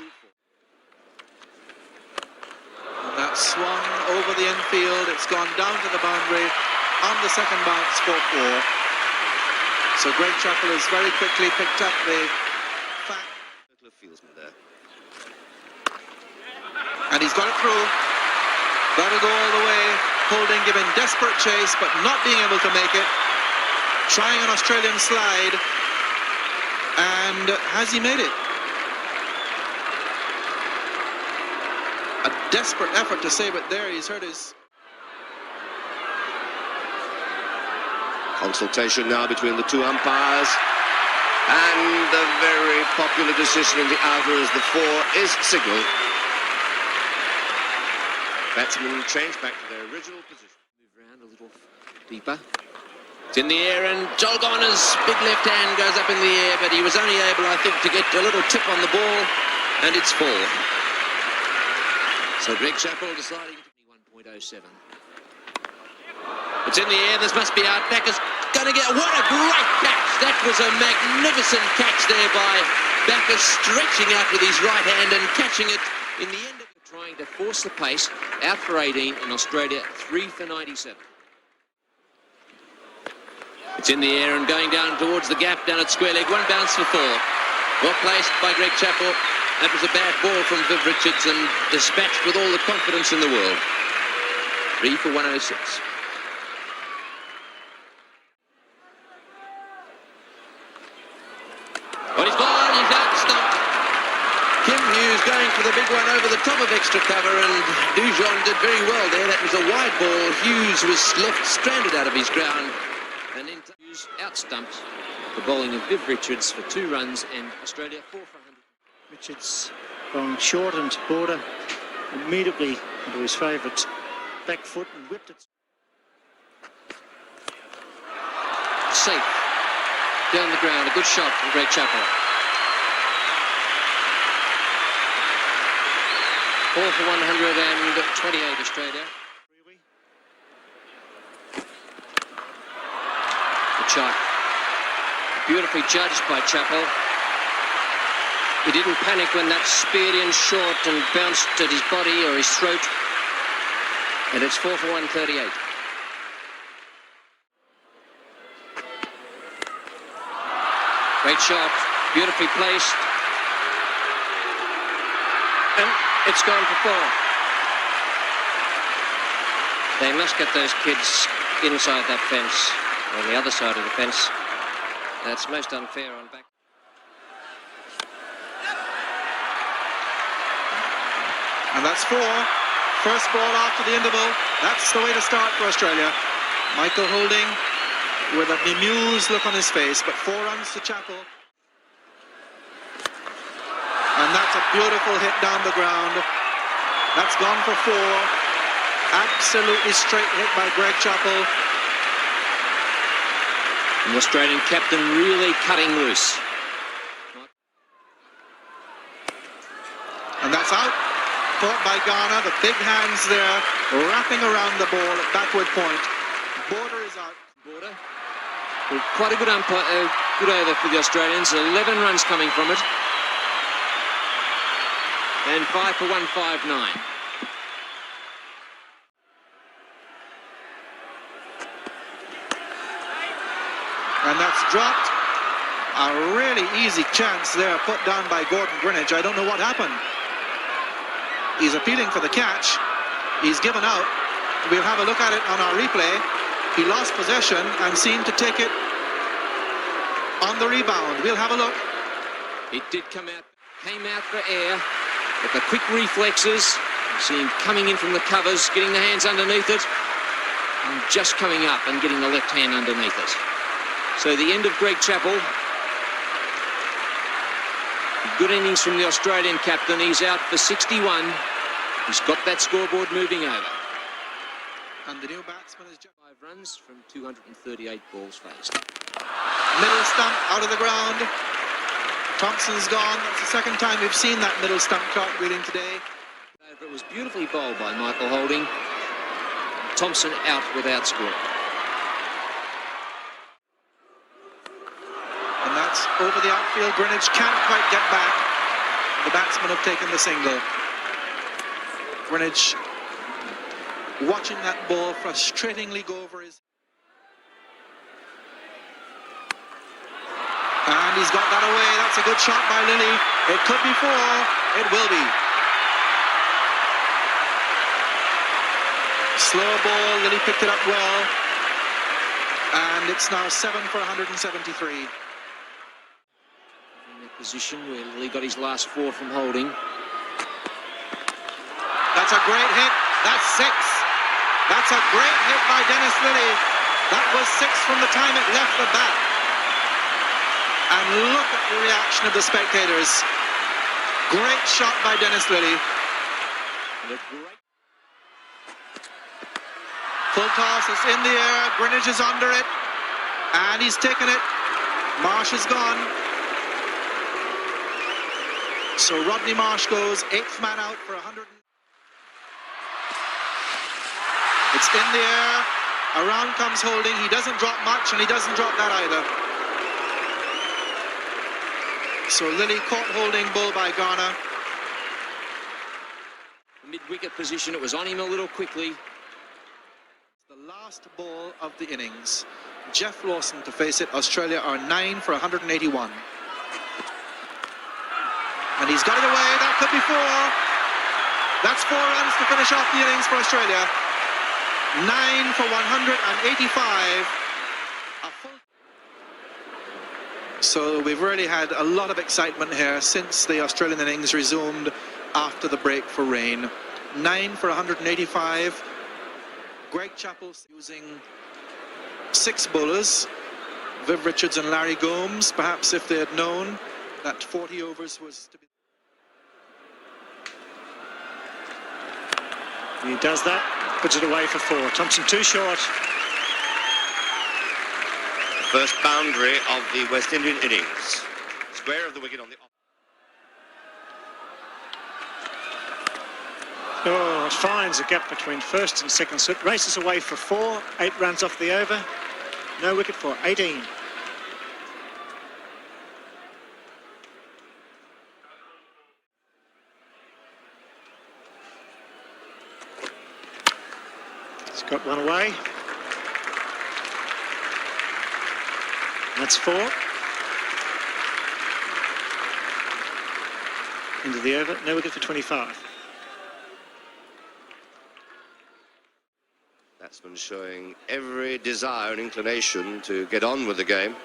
And that swung over the infield. It's gone down to the boundary on the second bounce 4-4. So Greg Chappell has very quickly picked up the fact. Fieldsman there. And he's got it through. That'll go all the way. Holding giving desperate chase, but not being able to make it. Trying an Australian slide. And has he made it? A desperate effort to save it there. He's hurt his... Consultation now between the 2 umpires. And the very popular decision in the outer as the 4 is signalled. Batsmen change back to their original position. Move around a little deeper. It's in the air, and Joel Garner's big left hand goes up in the air, but he was only able, I think, to get a little tip on the ball, and it's 4. So Greg Chappell deciding to be 1.07. It's in the air, this must be out. Backus going to get, what a great catch. That was a magnificent catch there by Backus, stretching out with his right hand and catching it in the end of it. Trying to force the pace, out for 18 in Australia, 3 for 97. It's in the air and going down towards the gap down at square leg. 1 bounce for 4. Well placed by Greg Chappell. That was a bad ball from Viv Richards and dispatched with all the confidence in the world. 3 for 106. Well, he's gone. He's out stumped. Hughes going for the big one over the top of extra cover, and Dujon did very well there. That was a wide ball. Hughes was left stranded out of his ground, and then Hughes outstumps the bowling of Viv Richards for 2 runs, and Australia 4 for 100. Richards going short and Border immediately into his favourite back foot and whipped it. Safe. Down the ground, a good shot from Greg Chappell. 4 for 128 Australia. Good shot. Beautifully judged by Chappell. He didn't panic when that speared in short and bounced at his body or his throat. And it's 4 for 138. Great shot, beautifully placed. And it's gone for 4. They must get those kids inside that fence, on the other side of the fence. That's most unfair on back. And that's 4. First ball after the interval. That's the way to start for Australia. Michael Holding with a bemused look on his face, but 4 runs to Chappell. And that's a beautiful hit down the ground. That's gone for 4. Absolutely straight hit by Greg Chappell. And the Australian captain really cutting loose. And that's out. Caught by Garner. The big hands there, wrapping around the ball at backward point. Border is out. Border. Well, quite a good umpire, good over for the Australians. 11 runs coming from it. And 5 for 159. And that's dropped. A really easy chance there put down by Gordon Greenidge. I don't know what happened. He's appealing for the catch. He's given out. We'll have a look at it on our replay. He lost possession and seemed to take it on the rebound. We'll have a look. It did came out for air, but the quick reflexes, you see him coming in from the covers, getting the hands underneath it, and just coming up and getting the left hand underneath it. So the end of Greg Chappell. Good innings from the Australian captain. He's out for 61. He's got that scoreboard moving over. And the new batsman is 5 runs from 238 balls faced. Middle stump out of the ground. Thompson's gone. That's the second time we've seen that middle stump cartwheeling today. It was beautifully bowled by Michael Holding. Thompson out without scoring. And that's over the outfield. Greenidge can't quite get back. The batsmen have taken the single. Greenidge watching that ball frustratingly go over his... And he's got that away. That's a good shot by Lilly. It could be 4. It will be. Slow ball. Lilly picked it up well. And it's now 7 for 173. In that position where Lilly got his last 4 from Holding. That's a great hit. That's 6. That's a great hit by Dennis Lilly. That was 6 from the time it left the bat. And look at the reaction of the spectators. Great shot by Dennis Lilly. Full toss, it's in the air. Greenidge is under it. And he's taken it. Marsh is gone. So Rodney Marsh goes 8th man out for 100. It's in the air. Around comes Holding. He doesn't drop much, and he doesn't drop that either. So Lilly caught Holding, ball by Garner. Mid-wicket position, it was on him a little quickly. The last ball of the innings. Jeff Lawson to face it. Australia are 9 for 181. And he's got it away. That could be 4. That's 4 runs to finish off the innings for Australia. 9 for 185. So we've really had a lot of excitement here since the Australian innings resumed after the break for rain. 9 for 185. Greg Chappell's using 6 bowlers. Viv Richards and Larry Gomes, perhaps if they had known that 40 overs was to be. He does that, puts it away for 4. Thompson too short. First boundary of the West Indian innings. Square of the wicket on the off. Oh, it finds a gap between first and second slip. Races away for 4. 8 runs off the over. No wicket for 18. He's got one away. That's 4. Into the over. No wicket for 25. Batsman showing every desire and inclination to get on with the game,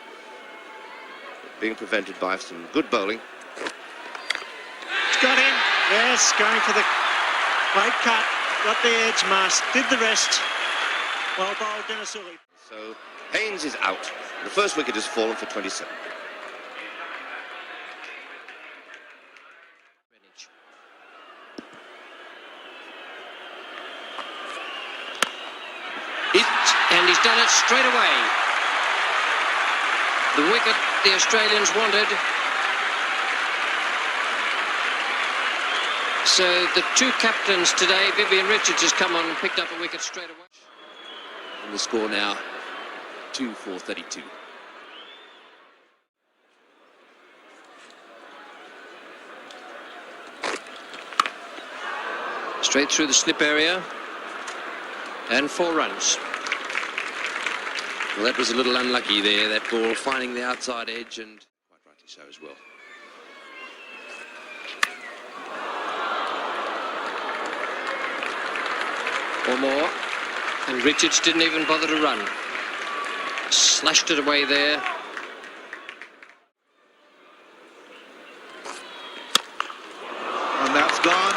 being prevented by some good bowling. It's got in. Yes, going for the great cut. Got the edge, Mast. Did the rest. Well bowled, Dennis Ulley. So Haynes is out. The first wicket has fallen for 27. And he's done it straight away. The wicket the Australians wanted. So the 2 captains today, Vivian Richards has come on and picked up a wicket straight away. And the score now 2 for 32. Straight through the slip area. And 4 runs. Well, that was a little unlucky there, that ball finding the outside edge, and quite rightly so as well. Or more. And Richards didn't even bother to run. Slashed it away there. And that's gone.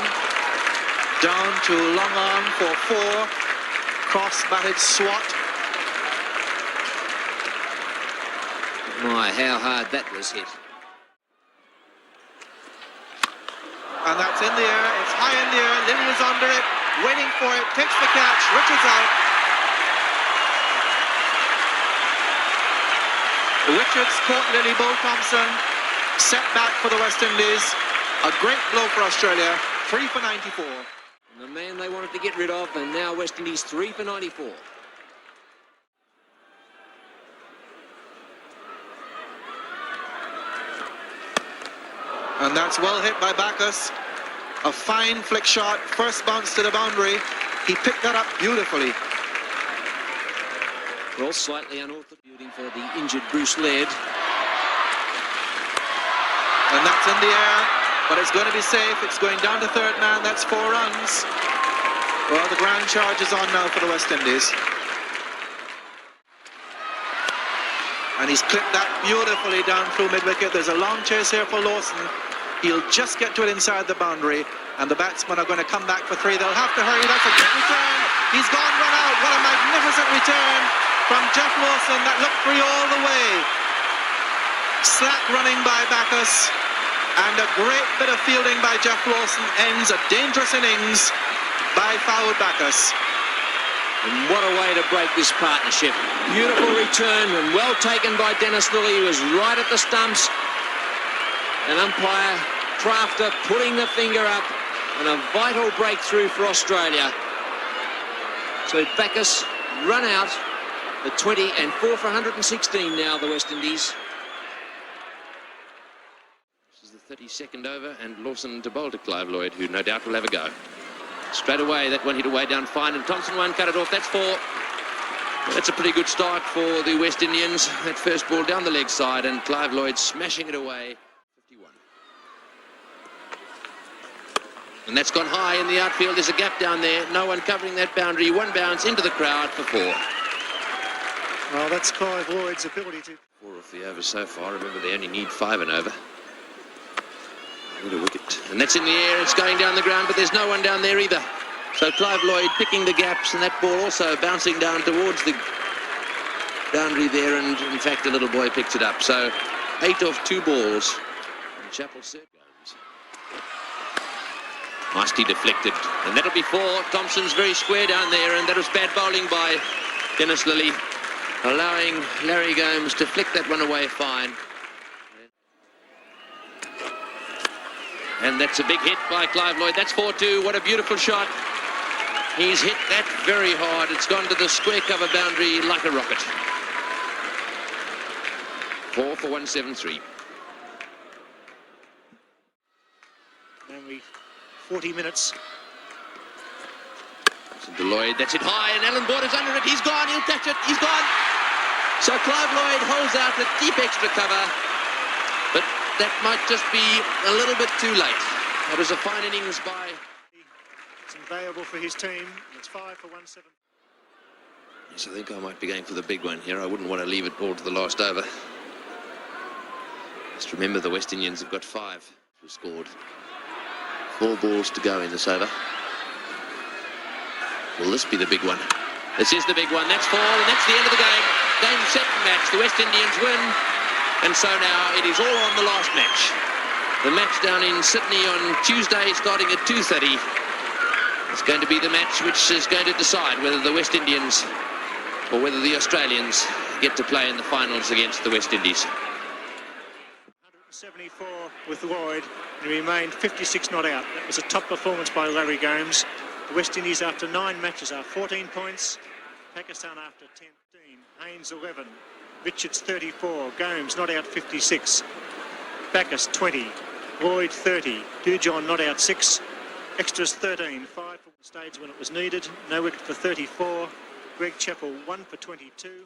Down to long on for 4. Cross-batted swat. My, how hard that was hit. And that's in the air. It's high in the air. Lilly is under it, waiting for it. Takes the catch. Richards out. Richards caught Lilly. Bo Thompson set back for the West Indies. A great blow for Australia. 3 for 94. The man they wanted to get rid of, and now West Indies 3 for 94. And that's well hit by Bacchus. A fine flick shot, first bounce to the boundary. He picked that up beautifully. Well, slightly unorthodox for the injured Bruce Laird. And that's in the air, but it's going to be safe. It's going down to third man. That's 4 runs. Well, the grand charge is on now for the West Indies. And he's clipped that beautifully down through mid-wicket. There's a long chase here for Lawson. He'll just get to it inside the boundary, and the batsmen are going to come back for 3. They'll have to hurry. That's a great return. He's gone run out. What a magnificent return from Jeff Lawson. That looked free all the way. Slack running by Bacchus, and a great bit of fielding by Jeff Lawson ends a dangerous innings by Fouad Bacchus. And what a way to break this partnership. Beautiful return and well taken by Dennis Lilly. He was right at the stumps. And umpire Crafter putting the finger up, and a vital breakthrough for Australia. So Bacchus run out at 20 and 4 for 116 now, the West Indies. This is the 32nd over, and Lawson to bowl to Clive Lloyd, who no doubt will have a go. Straight away, that one hit away down fine, and Thompson one cut it off. That's 4. Well, that's a pretty good start for the West Indians. That first ball down the leg side, and Clive Lloyd smashing it away. 51. And that's gone high in the outfield. There's a gap down there. No one covering that boundary. One bounce into the crowd for 4. Well, that's Clive Lloyd's ability to... 4 off the over so far. Remember, they only need 5 and over. What a wicket. And that's in the air. It's going down the ground, but there's no one down there either. So Clive Lloyd picking the gaps, and that ball also bouncing down towards the boundary there, and in fact, a little boy picked it up. So 8 off 2 balls. And Chappell said... Nicely deflected, and that'll be 4. Thompson's very square down there, and that was bad bowling by Dennis Lilly, allowing Larry Gomes to flick that one away fine. And that's a big hit by Clive Lloyd. That's 4-2. What a beautiful shot. He's hit that very hard. It's gone to the square cover boundary like a rocket. 4 for 173. Only 40 minutes. To Lloyd, that's it high, and Alan Border's under it. He's gone, he'll catch it, he's gone. So Clive Lloyd holds out a deep extra cover, but that might just be a little bit too late. That was a fine innings by... It's invaluable for his team. It's 5 for 170. Yes, I think I might be going for the big one here. I wouldn't want to leave it all to the last over. Just remember, the West Indians have got 5 who scored. 4 balls to go in this over. Will this be the big one? This is the big one. That's 4, and that's the end of the game. Game, set, and match. The West Indians win, and so now it is all on the last match. The match down in Sydney on Tuesday, starting at 2:30. It's going to be the match which is going to decide whether the West Indians or whether the Australians get to play in the finals against the West Indies. 174 with Lloyd, and he remained 56 not out. That was a top performance by Larry Gomes. The West Indies after 9 matches are 14 points. Pakistan after 10. Haynes 11. Richards 34. Gomes not out 56. Backus 20. Lloyd 30. Dujon not out 6. Extras 13. 5 for the stage when it was needed. No wicket for 34. Greg Chappell 1 for 22.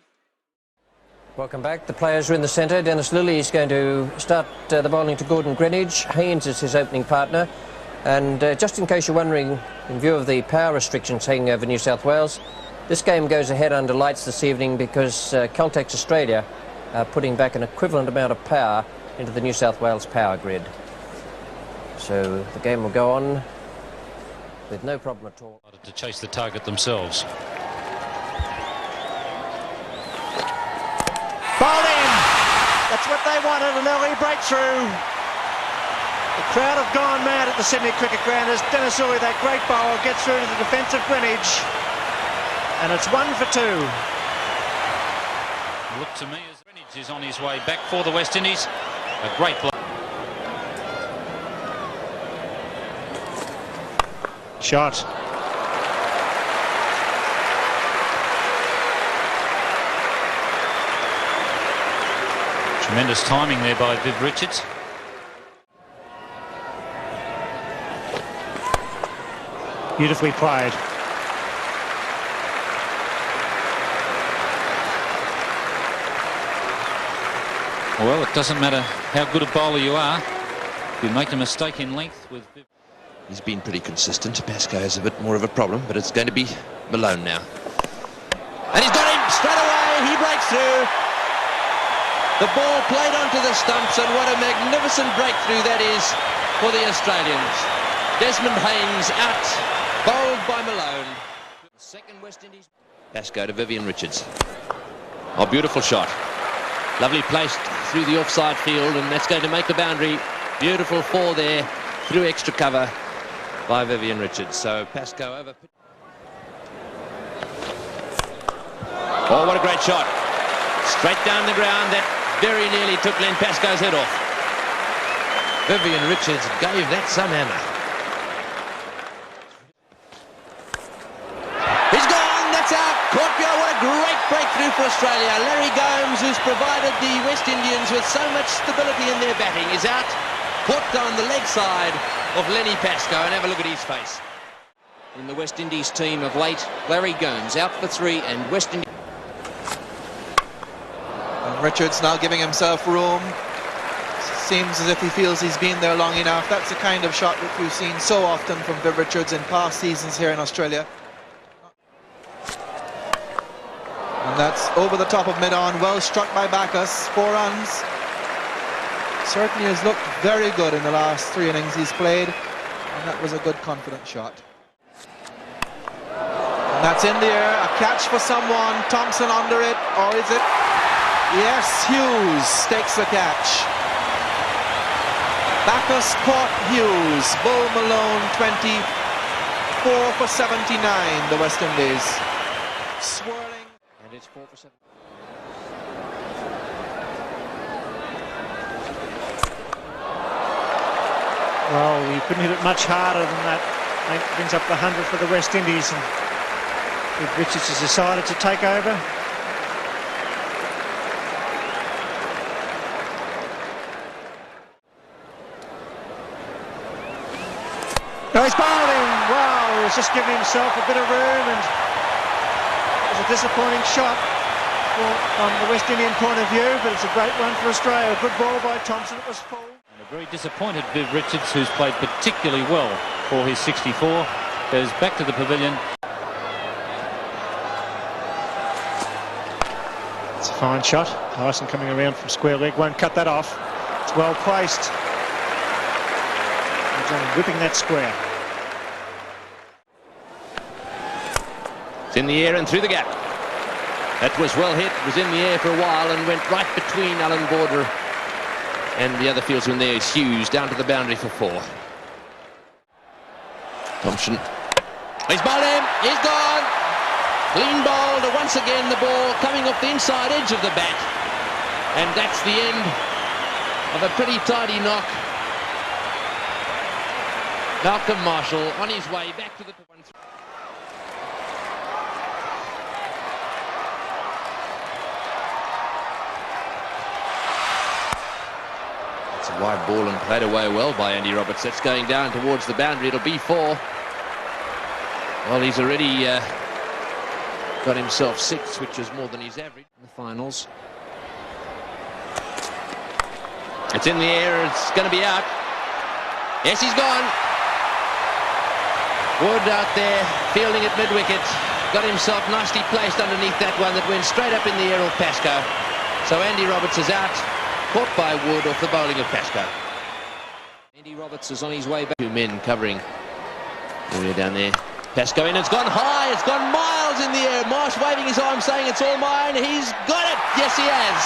Welcome back. The players are in the centre. Dennis Lilly is going to start the bowling to Gordon Greenidge. Haynes is his opening partner. And just in case you're wondering, in view of the power restrictions hanging over New South Wales, this game goes ahead under lights this evening because Caltex Australia are putting back an equivalent amount of power into the New South Wales power grid. So the game will go on with no problem at all. To chase the target themselves. Bowled in! That's what they wanted, an early breakthrough. The crowd have gone mad at the Sydney Cricket Ground as Dennis Lilly, that great bowler, gets through to the defence of Greenidge. And it's 1 for 2. Look to me as Greenidge is on his way back for the West Indies. A great blow. Shot. Tremendous timing there by Viv Richards. Beautifully played. Well, it doesn't matter how good a bowler you are. If you make a mistake in length with Viv. He's been pretty consistent. Pascoe has a bit more of a problem, but it's going to be Malone now. And he's got him straight away. He breaks through. The ball played onto the stumps, and what a magnificent breakthrough that is for the Australians. Desmond Haynes out, bowled by Malone. The second West Indies. Pascoe to Vivian Richards. Oh, beautiful shot. Lovely placed through the offside field, and that's going to make the boundary. Beautiful 4 there through extra cover by Vivian Richards. So Pascoe over. Oh, what a great shot. Straight down the ground. That very nearly took Len Pascoe's head off. Vivian Richards gave that some hammer. He's gone. That's out. Courtfield, what a great breakthrough for Australia. Larry Gomes, who's provided the West Indians with so much stability in their batting, is out. Caught on the leg side of Lenny Pascoe, and have a look at his face. In the West Indies team of late, Larry Gomes out for 3, and West Indies. And Richards now giving himself room. Seems as if he feels he's been there long enough. That's the kind of shot which we've seen so often from Viv Richards in past seasons here in Australia. And That's over the top of mid-on. Well struck by Bacchus. 4 runs. Certainly has looked very good in the last 3 innings he's played. And that was a good confident shot. And that's in the air. A catch for someone. Thompson under it. Or is it? Yes, Hughes takes the catch. Bacchus caught Hughes. Bull Malone 24 for 79, the West Indies. Swirling. And it's 4 for 7. Well, he couldn't hit it much harder than that. It brings up the 100 for the West Indies. And Viv Richards has decided to take over. Oh, he's bowling! Wow, he's just giving himself a bit of room, and it was a disappointing shot from the West Indian point of view, but it's a great one for Australia. A good ball by Thompson. It was full. And a very disappointed Viv Richards, who's played particularly well for his 64, goes back to the pavilion. It's a fine shot. Tyson coming around from square leg, won't cut that off. It's well placed. John whipping that square. It's in the air and through the gap. That was well hit. It was in the air for a while and went right between Alan Border and the other fieldsman there is Hughes, down to the boundary for 4. Thompson. He's bowled him. He's gone. Clean bowled. Once again the ball coming off the inside edge of the bat. And that's the end of a pretty tidy knock. Malcolm Marshall on his way back to the 1-3. It's a wide ball and played away well by Andy Roberts. That's going down towards the boundary. It'll be 4. Well, he's already got himself 6, which is more than his average in the finals. It's in the air. It's going to be out. Yes, he's gone. Wood out there, fielding at mid-wicket. Got himself nicely placed underneath that one that went straight up in the air of Pascoe. So Andy Roberts is out, caught by Wood off the bowling of Pascoe. Andy Roberts is on his way back. 2 men covering area down there. Pascoe in, it's gone high, it's gone miles in the air. Marsh waving his arm saying it's all mine. He's got it, yes he has.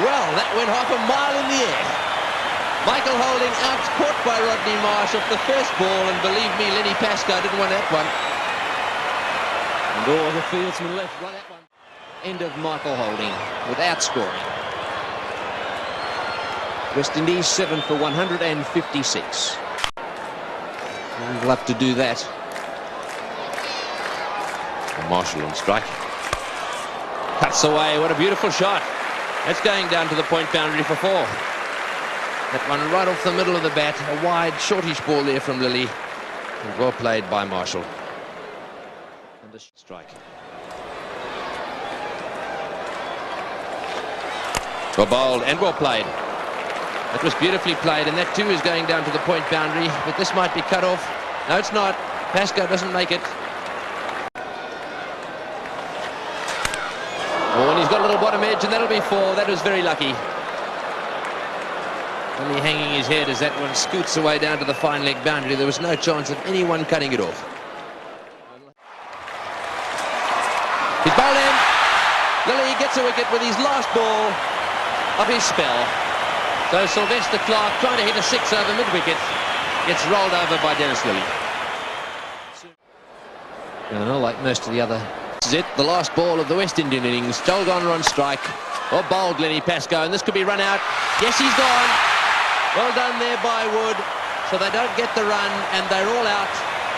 Well, that went half a mile in the air. Michael Holding out, caught by Rodney Marsh off the first ball, and believe me, Lenny Pascoe didn't want that one. And all the fieldsmen left right that one. End of Michael Holding without scoring. West Indies 7 for 156. We'll have to do that. And Marshall on strike. Cuts away, what a beautiful shot. That's going down to the point boundary for 4. That one right off the middle of the bat. A wide, shortish ball there from Lilly. And well played by Marshall. And the strike. Well bowled and well played. That was beautifully played, and that too is going down to the point boundary. But this might be cut off. No, it's not. Pascoe doesn't make it. Oh, and he's got a little bottom edge, and that'll be 4. That was very lucky. Only hanging his head as that one scoots away down to the fine leg boundary. There was no chance of anyone cutting it off. He's bowled in. Lilly gets a wicket with his last ball of his spell. So Sylvester Clark, trying to hit a 6 over mid-wicket, gets rolled over by Dennis Lilly. Like most of the other. This is it, the last ball of the West Indian innings. Joel Garner on strike. Or bowled Lenny Pascoe, and this could be run out. Yes, he's gone. Well done there by Wood. So they don't get the run, and they're all out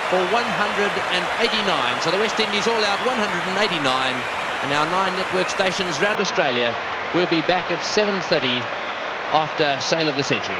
for 189. So the West Indies all out 189. And our 9 network stations round Australia will be back at 7:30 after Sale of the Century.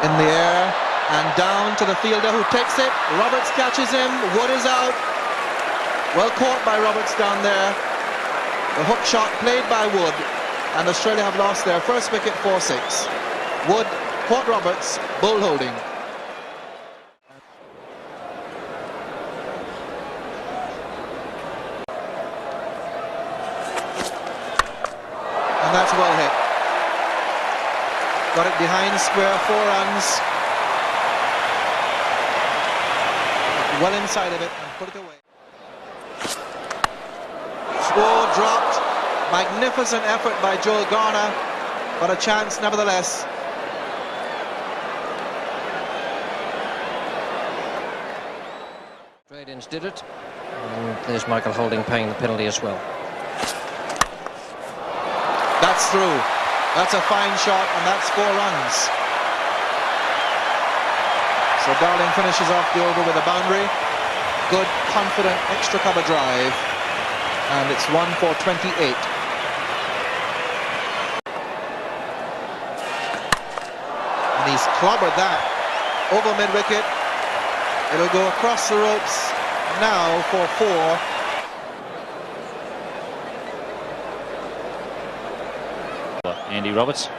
in the air and down to the fielder who takes it. Roberts catches him. Wood is out. Well caught by Roberts down there. The hook shot played by Wood, and Australia have lost their first wicket, 4-6. Wood caught Roberts, bull holding. And that's well hit. Got it behind square, 4 runs. Well inside of it and put it away. Score dropped. Magnificent effort by Joel Garner, but a chance nevertheless. Australians did it. And there's Michael Holding paying the penalty as well. That's through. That's a fine shot, and that's 4 runs. So Darling finishes off the over with a boundary. Good, confident, extra cover drive. And it's 1 for 28. And he's clobbered that over mid-wicket. It'll go across the ropes now for 4. Andy Roberts.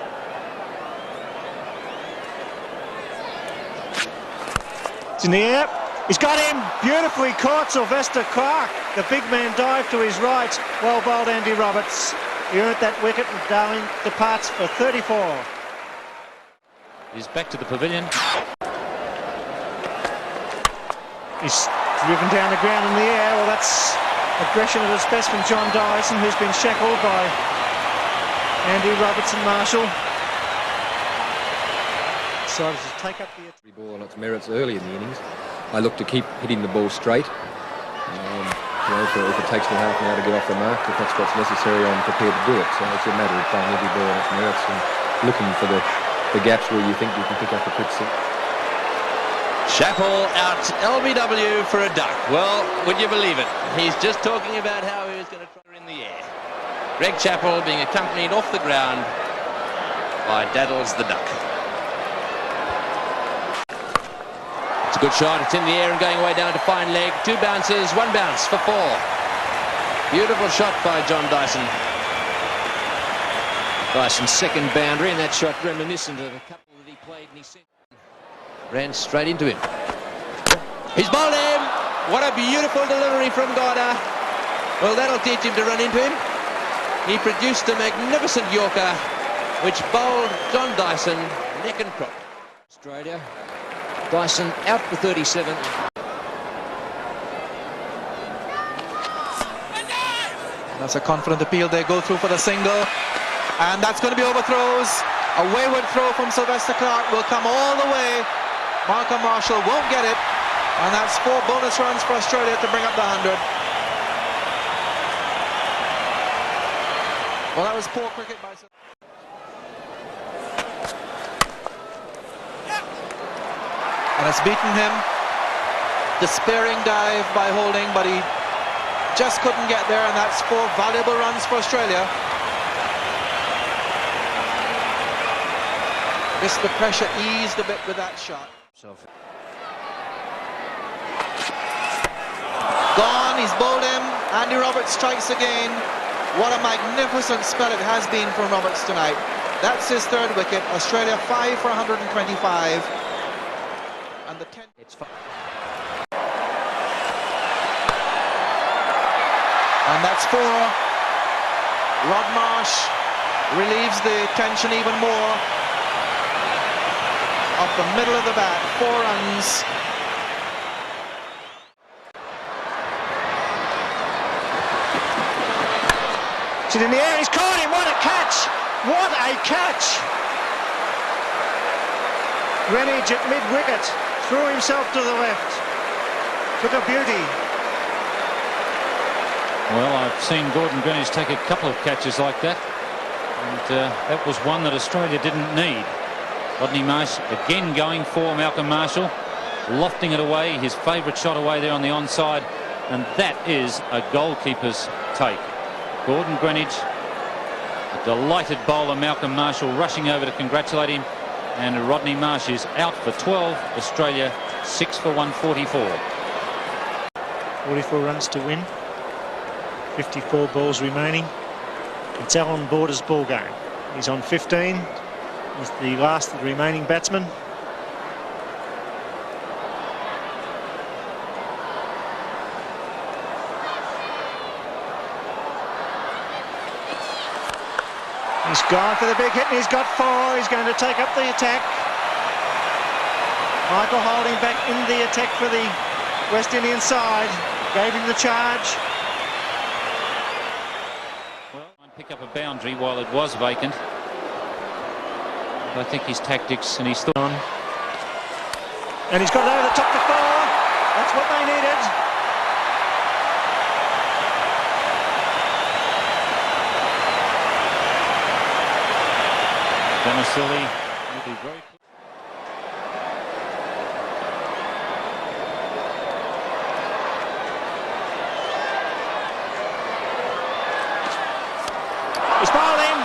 It's in the air. He's got him. Beautifully caught. Sylvester Clark. The big man dived to his right. Well bowled, Andy Roberts. He earned that wicket, and Darling departs for 34. He's back to the pavilion. He's driven down the ground in the air. Well, that's aggression at its best from John Dyson, who's been shackled by Andy Roberts and Marshall. Decided to take up the ball on its merits early in the innings. I look to keep hitting the ball straight. You know, if it takes me half an hour to get off the mark, if that's what's necessary, I'm prepared to do it. So it's a matter of playing every ball on its merits and looking for the gaps where you think you can pick up a quick six. Chappell out LBW for a duck. Well, would you believe it? He's just talking about how he was going to try her in the air. Greg Chappell being accompanied off the ground by Daddles the duck. It's a good shot. It's in the air and going away down to fine leg. 2 bounces, 1 bounce for 4. Beautiful shot by John Dyson. Dyson's second boundary, and that shot reminiscent of a couple that he played, and he sent. Ran straight into him. He's bowled him. What a beautiful delivery from Garner. Well, that'll teach him to run into him. He produced a magnificent Yorker, which bowled John Dyson neck and crop. Australia. Dyson out for 37. That's a confident appeal. They go through for the single, and that's going to be overthrows. A wayward throw from Sylvester Clark will come all the way. Malcolm Marshall won't get it, and that's 4 bonus runs for Australia to bring up the 100. Well, that was poor cricket by Sylvester. And it's beaten him. Despairing dive by Holding, but he just couldn't get there, and that's 4 valuable runs for Australia. Just the pressure eased a bit with that shot. Gone, he's bowled him. Andy Roberts strikes again. What a magnificent spell it has been from Roberts tonight. That's his 3rd wicket. Australia 5 for 125. And the 10. It's 5. And that's 4. Rod Marsh relieves the tension even more. Off the middle of the bat, 4 runs. It's in the air, he's caught him. What a catch! What a catch! Greenwich at mid-wicket, threw himself to the left. Took a beauty. Well, I've seen Gordon Greenwich take a couple of catches like that, and that was one that Australia didn't need. Rodney Marsh again going for Malcolm Marshall, lofting it away, his favourite shot away there on the onside, and that is a goalkeeper's take. Gordon Greenwich, a delighted bowler, Malcolm Marshall rushing over to congratulate him, And Rodney Marsh is out for 12. Australia 6 for 144. 44 runs to win. 54 balls remaining. It's Alan Border's ball game. He's on 15. He's the last of the remaining batsmen. He's gone for the big hit and he's got 4. He's going to take up the attack. Michael Holding back in the attack for the West Indian side. Gave him the charge. Well, pick up a boundary while it was vacant. But I think his tactics and his thought on. And he's got it over the top to 4. That's what they needed. Denisili will be very. He's bowled him.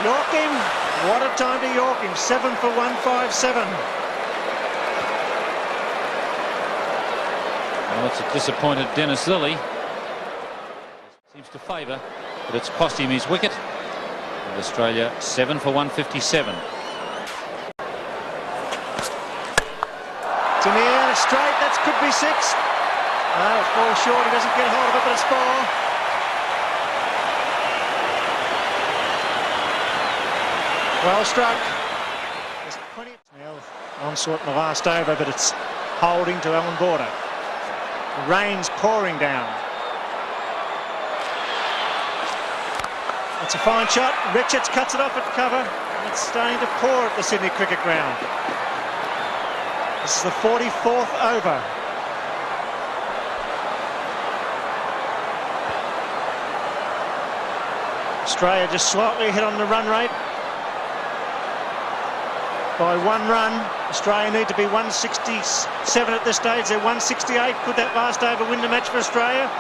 Yorked him. What a time to york him. 7 for 157. Well, it's a disappointed Denisili. Seems to favour, but it's cost him his wicket. And Australia 7 for 157. It's in the air, it's straight. That could be 6. No, it falls short. He doesn't get hold of it, but it's 4. Well struck. There's plenty of onslaught in the last over, but it's Holding to Alan Border. The rain's pouring down. It's a fine shot. Richards cuts it off at cover. It's starting to pour at the Sydney Cricket Ground. This is the 44th over. Australia just slightly ahead on the run rate. By 1 run, Australia need to be 167 at this stage. They're 168. Could that last over win the match for Australia?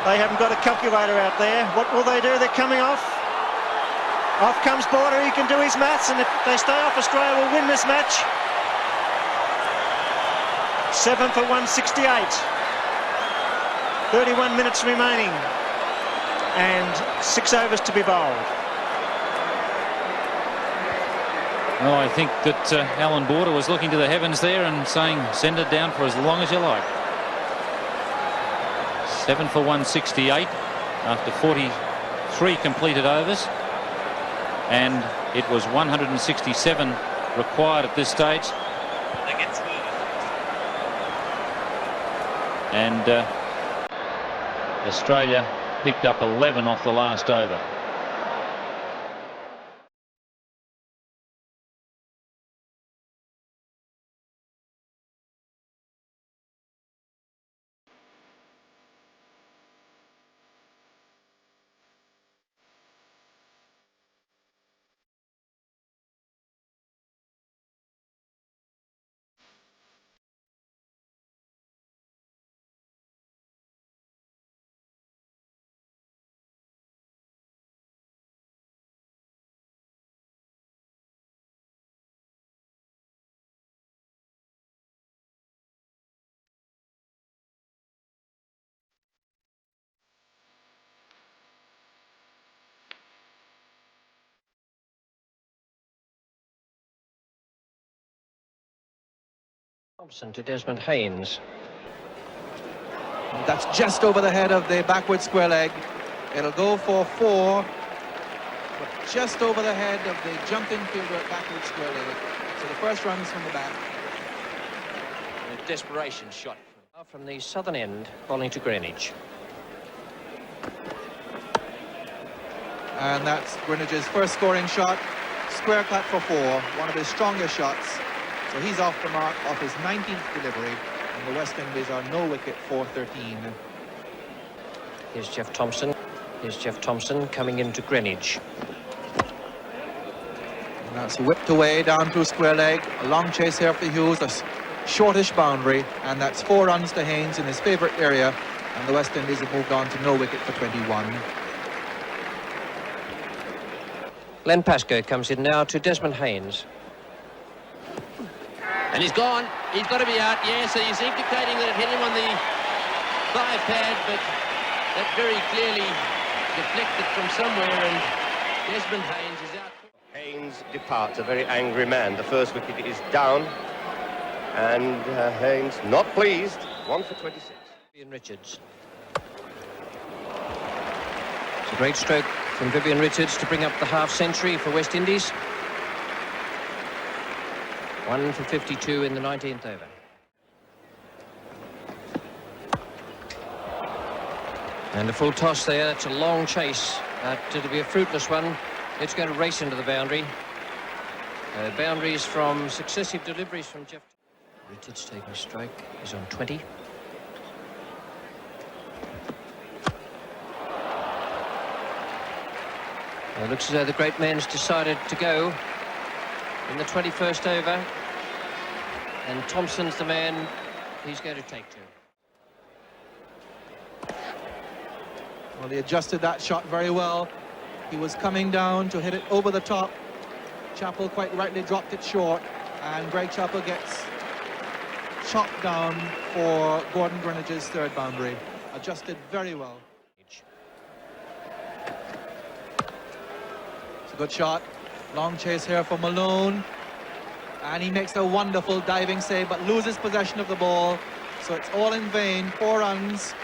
They haven't got a calculator out there. What will they do? They're coming off. Off comes Border. He can do his maths, and if they stay off, Australia will win this match. 7 for 168. 31 minutes remaining. And 6 overs to be bowled. Well, I think that Alan Border was looking to the heavens there and saying, send it down for as long as you like. 7 for 168 after 43 completed overs. And it was 167 required at this stage. And Australia picked up 11 off the last over. Thompson to Desmond Haynes. That's just over the head of the backward square leg. It'll go for 4, but just over the head of the jumping fielder at backward square leg. So the first run is from the back. A desperation shot. From the southern end, bowling to Greenwich. And that's Greenwich's first scoring shot. Square cut for 4, one of his strongest shots. So he's off the mark off his 19th delivery, and the West Indies are no wicket for 13. Here's Jeff Thompson. Here's Jeff Thompson coming into Greenwich. And that's whipped away down through square leg. A long chase here for Hughes, a shortish boundary, and that's 4 runs to Haynes in his favourite area, and the West Indies have moved on to no wicket for 21. Len Pascoe comes in now to Desmond Haynes. And he's gone. He's got to be out. Yeah, so he's indicating that it hit him on the thigh pad, but that very clearly deflected from somewhere, and Desmond Haynes is out. Haynes departs, a very angry man. The first wicket is down, and Haynes not pleased. 1 for 26. Vivian Richards. It's a great stroke from Vivian Richards to bring up the half century for West Indies. 1 for 52 in the 19th over. And a full toss there. That's a long chase. It'll be a fruitless one. It's going to race into the boundary. Boundaries from successive deliveries from Jeff. Richards taking a strike. He's on 20. It looks as though the great man's decided to go in the 21st over. And Thompson's the man he's going to take to. Well, he adjusted that shot very well. He was coming down to hit it over the top. Chappell quite rightly dropped it short, and Greg Chappell gets chopped down for Gordon Greenidge's third boundary. Adjusted very well. It's a good shot. Long chase here for Malone. And he makes a wonderful diving save, but loses possession of the ball. So it's all in vain. 4 runs.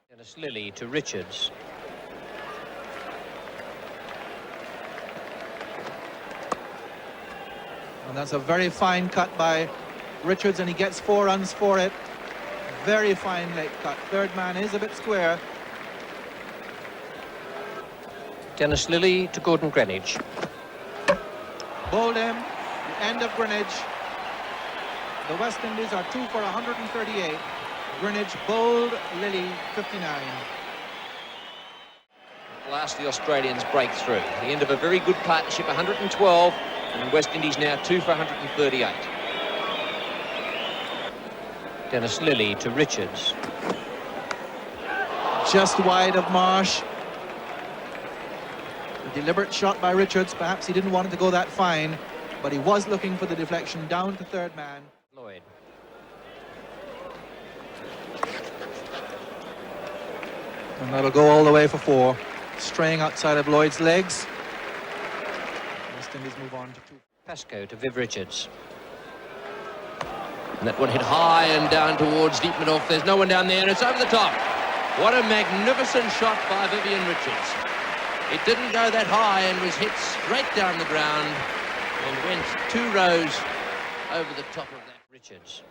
Dennis Lilly to Richards. And that's a very fine cut by Richards, and he gets 4 runs for it. Very fine late cut. Third man is a bit square. Dennis Lilly to Gordon Greenidge. Bowled him. The end of Greenidge. The West Indies are 2 for 138. Greenidge bowled Lilly 59. Last, the Australians break through. The end of a very good partnership, 112, and West Indies now 2 for 138. Dennis Lilly to Richards. Just wide of Marsh. A deliberate shot by Richards. Perhaps he didn't want it to go that fine, but he was looking for the deflection down to third man. Lloyd. And that'll go all the way for 4. Straying outside of Lloyd's legs. West Indies move on to 2. Pascoe to Viv Richards. And that one hit high and down towards deep mid-off. There's no one down there, and it's over the top. What a magnificent shot by Vivian Richards. It didn't go that high and was hit straight down the ground and went 2 rows over the top of that. Richards.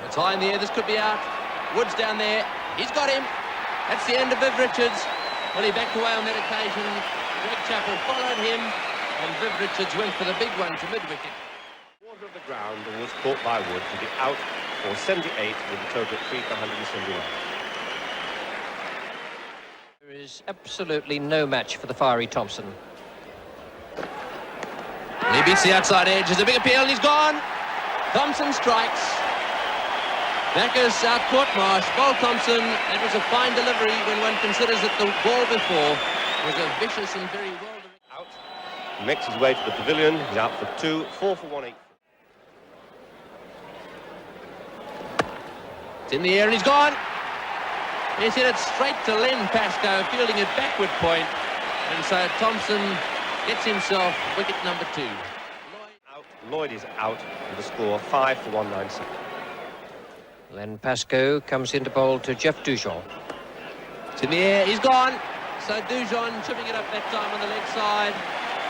It's high in the air. This could be out. Woods down there. He's got him. That's the end of Viv Richards. Well, he backed away on that occasion. Greg Chappell followed him, and Viv Richards went for the big one to mid-wicket. Quarter of the ground and was caught by Wood to be out for 78 with a total of 3 for 179. There is absolutely no match for the fiery Thompson. And he beats the outside edge. There's a big appeal, and he's gone. Thompson strikes. Backers out-caught Marsh. Bowl Thompson. That was a fine delivery when one considers that the ball before was a vicious and very well out. He makes his way to the pavilion. He's out for 2, 4 for 180. It's in the air and he's gone. He's hit it straight to Len Pascoe, fielding it backward point. And so Thompson gets himself wicket number 2. Lloyd is out with the score 5 for 196. Len Pascoe comes into bowl to Jeff Dujon. It's in the air, he's gone. So Dujon chipping it up that time on the leg side.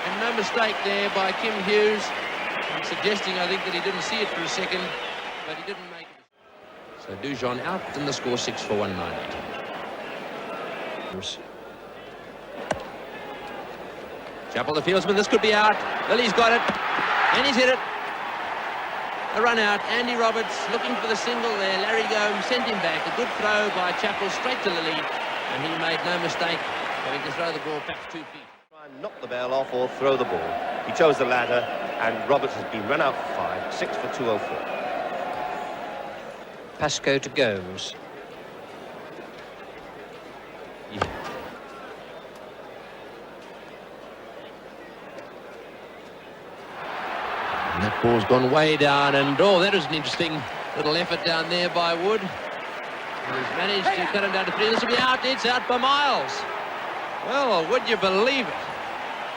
And no mistake there by Kim Hughes. I'm suggesting, I think, that he didn't see it for a second, but he didn't make it. So Dujon out and the score 6 for 198. Chappell, the fieldsman, this could be out. Lilly's got it, and he's hit it. A run out. Andy Roberts looking for the single there. Larry Gomes sent him back. A good throw by Chappell straight to Lilly, and he made no mistake having to throw the ball back 2 feet. Try and knock the ball off or throw the ball. He chose the latter, and Roberts has been run out for 5, 6 for 204. Pascoe to Gomes. Ball's gone way down, and oh, that was an interesting little effort down there by Wood. He's managed to cut him down to 3. This will be out. It's out by Miles. Well, would you believe it?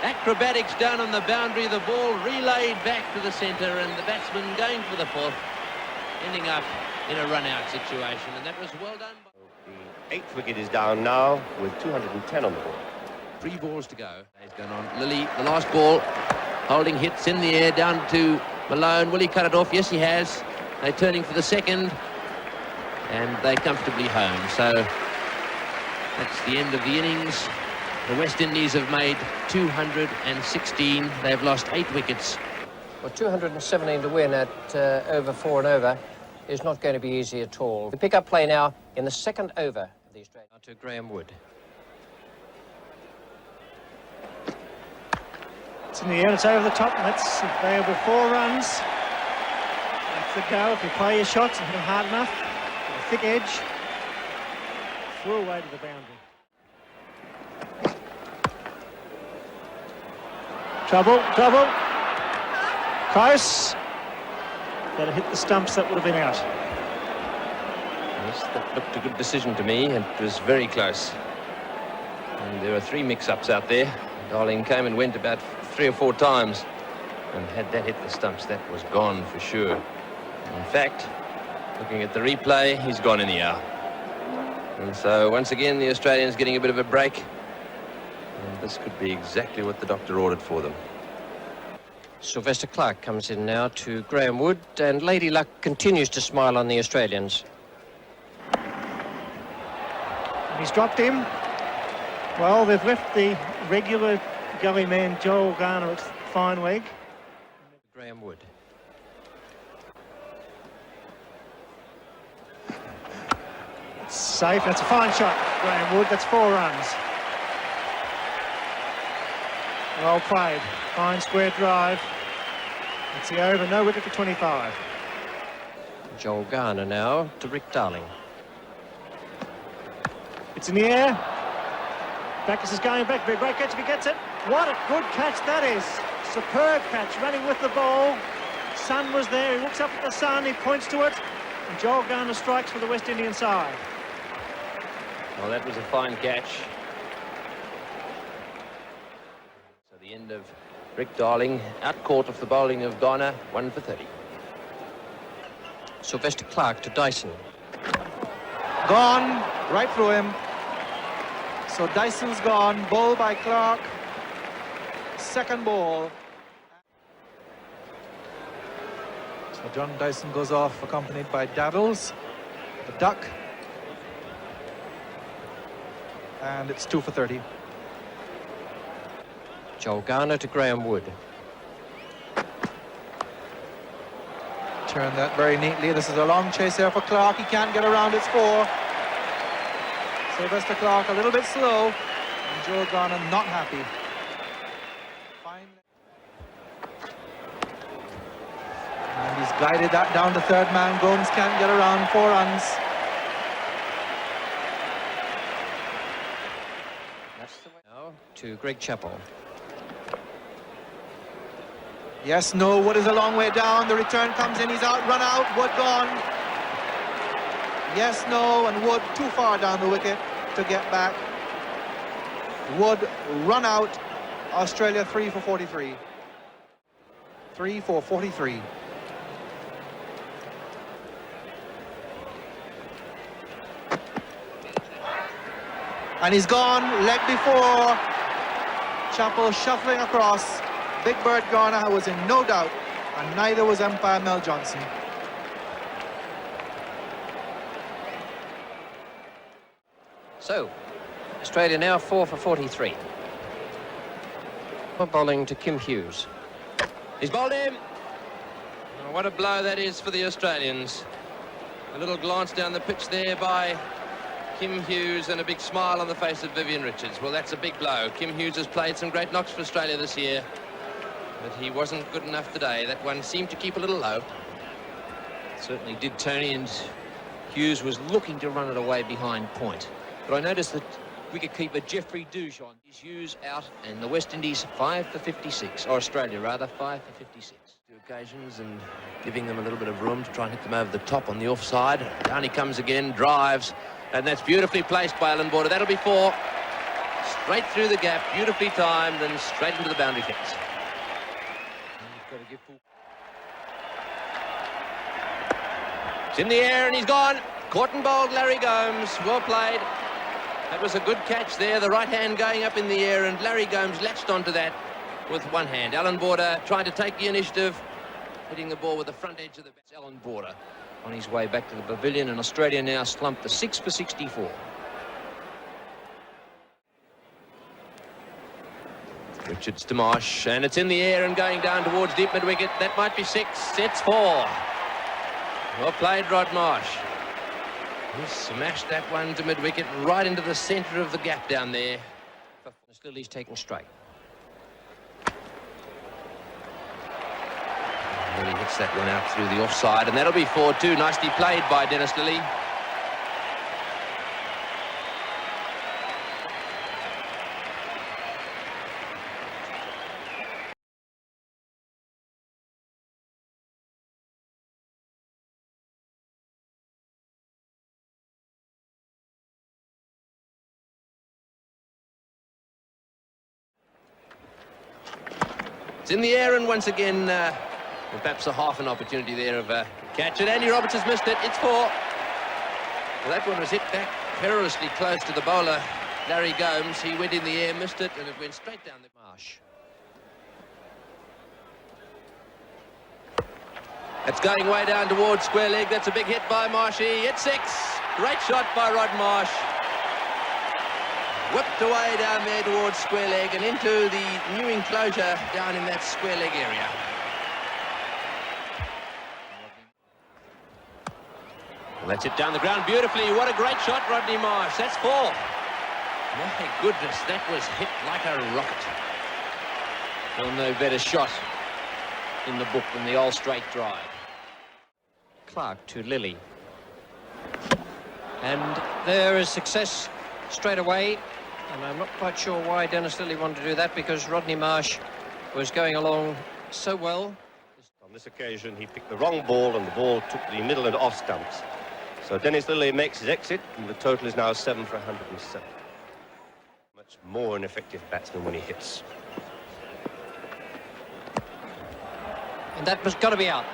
Acrobatics down on the boundary, the ball relayed back to the centre, and the batsman going for the fourth, ending up in a run-out situation, and that was well done. The 8th wicket is down now with 210 on the board. 3 balls to go. He's gone on. Lilly, the last ball, holding hits in the air down to Malone. Will he cut it off? Yes, he has. They're turning for the second, and they're comfortably home. So that's the end of the innings. The West Indies have made 216. They've lost 8 wickets. Well, 217 to win at over 4 and over is not going to be easy at all. We pick up play now in the second over of the Australian. To Graham Wood. It's in the air, it's over the top, and that's available 4 runs. That's the go. If you play your shots and hit them hard enough, with a thick edge, through away to the boundary. Trouble. Close. Got to hit the stumps, that would have been out. Yes, that looked a good decision to me. It was very close. And there were 3 mix-ups out there. Darling came and went about 3 or 4 times. And had that hit the stumps, that was gone for sure. In fact, looking at the replay, he's gone anyhow. And so once again, the Australians getting a bit of a break. And this could be exactly what the doctor ordered for them. Sylvester Clarke comes in now to Graham Wood, and Lady Luck continues to smile on the Australians. And he's dropped him. Well, they've left the regular gully man Joel Garner at fine leg. Graham Wood. It's safe. That's a fine shot, Graham Wood. That's 4 runs. Well played. Fine square drive. It's the over. No wicket for 25. Joel Garner now to Rick Darling. It's in the air. Backus is going back. Big break catch if he gets it. What a good catch that is. Superb catch, running with the ball. Sun was there. He looks up at the sun. He points to it. And Joel Garner strikes for the West Indian side. Well, that was a fine catch. So the end of Rick Darling, out caught off the bowling of Garner, 1 for 30. Sylvester Clarke to Dyson. Gone, right through him. So Dyson's gone, ball by Clarke. Second ball. So John Dyson goes off, accompanied by Daddles, the duck. And it's 2 for 30. Joel Garner to Graham Wood. Turn that very neatly. This is a long chase there for Clarke. He can't get around. It's 4. Sylvester Clarke a little bit slow. And Joel Garner not happy. Fine. And he's guided that down to third man. Gomes can't get around. 4 runs. That's the way now to Greg Chappell. Yes, no, Wood is a long way down. The return comes in, he's out, run out, Wood gone. Yes, no, and Wood too far down the wicket to get back. Wood run out. Australia 3 for 43. 3 for 43. And he's gone, leg before. Chappell shuffling across. Big Bird Garner was in no doubt, and neither was umpire Mel Johnson. So, Australia now 4 for 43. Bowling to Kim Hughes. He's bowled him. Oh, what a blow that is for the Australians. A little glance down the pitch there by Kim Hughes, and a big smile on the face of Vivian Richards. Well, that's a big blow. Kim Hughes has played some great knocks for Australia this year, but he wasn't good enough today. That one seemed to keep a little low. Certainly did, Tony, and Hughes was looking to run it away behind point. But I noticed that wicketkeeper Jeffrey Dujon is Hughes out, and the West Indies 5 for 56, or Australia rather, 5 for 56. Two occasions and giving them a little bit of room to try and hit them over the top on the offside. Down he comes again, drives, and that's beautifully placed by Allan Border. That'll be 4. Straight through the gap, beautifully timed, and straight into the boundary fence. It's in the air and he's gone. Caught and bowled Larry Gomes. Well played. That was a good catch there. The right hand going up in the air, and Larry Gomes latched onto that with one hand. Allan Border trying to take the initiative, hitting the ball with the front edge of the bat. Allan Border on his way back to the pavilion, and Australia now slumped to 6 for 64. Richards to Marsh, and it's in the air and going down towards deep mid-wicket. That might be 6. It's 4. Well played, Rod Marsh. He smashed that one to mid-wicket, right into the centre of the gap down there. Still he's taken straight. And he hits that one out through the offside, and that'll be 4-2. Nicely played by Dennis Lillee. It's in the air, and once again, perhaps a half an opportunity there of a catch. And Andy Roberts has missed it. It's 4. Well, that one was hit back perilously close to the bowler, Larry Gomes. He went in the air, missed it, and it went straight down the Marsh. It's going way down towards square leg. That's a big hit by Marshy. It's 6. Great shot by Rod Marsh. Whipped away down there towards square leg and into the new enclosure down in that square leg area. Well, that's it down the ground beautifully. What a great shot, Rodney Marsh. That's 4. My goodness, that was hit like a rocket. Well, no better shot in the book than the old straight drive. Clark to Lillee. And there is success straight away. And I'm not quite sure why Dennis Lillee wanted to do that, because Rodney Marsh was going along so well. On this occasion, he picked the wrong ball, and the ball took the middle and off stumps. So Dennis Lillee makes his exit, and the total is now 7 for 107. Much more an effective batsman when he hits. And that was got to be out.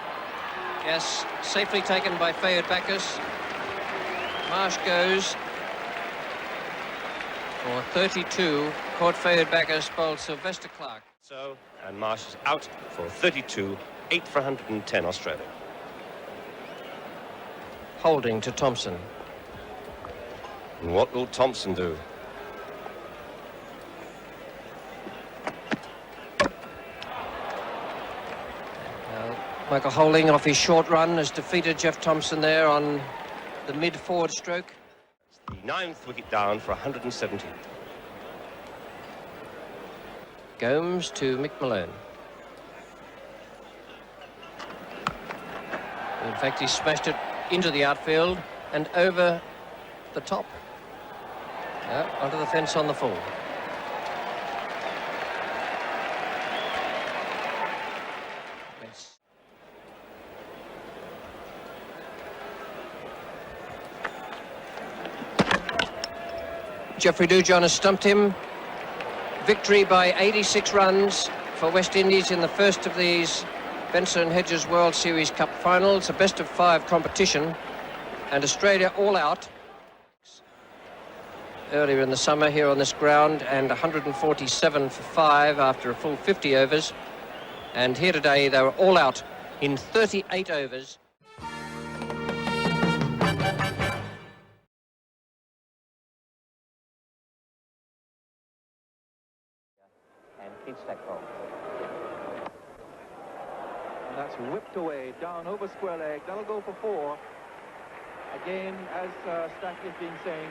Yes, safely taken by Fayed Bacchus. Marsh goes for 32. Caught Fayed Bacchus, bowled Sylvester Clark. So, and Marsh is out for 32, 8 for 110 Australia. Holding to Thompson. And what will Thompson do? Michael Holding off his short run has defeated Jeff Thompson there on the mid-forward stroke. It's the 9th wicket down for 117. Gomes to Mick Malone. In fact, he smashed it into the outfield and over the top. Onto the fence on the full. Geoffrey Dujon has stumped him. Victory by 86 runs for West Indies in the first of these Benson Hedges World Series Cup finals, a best-of-5 competition, and Australia all out earlier in the summer here on this ground, and 147 for 5 after a full 50 overs, and here today they were all out in 38 overs. And that's whipped away down over square leg. That'll go for 4. Again, as Stacky has been saying,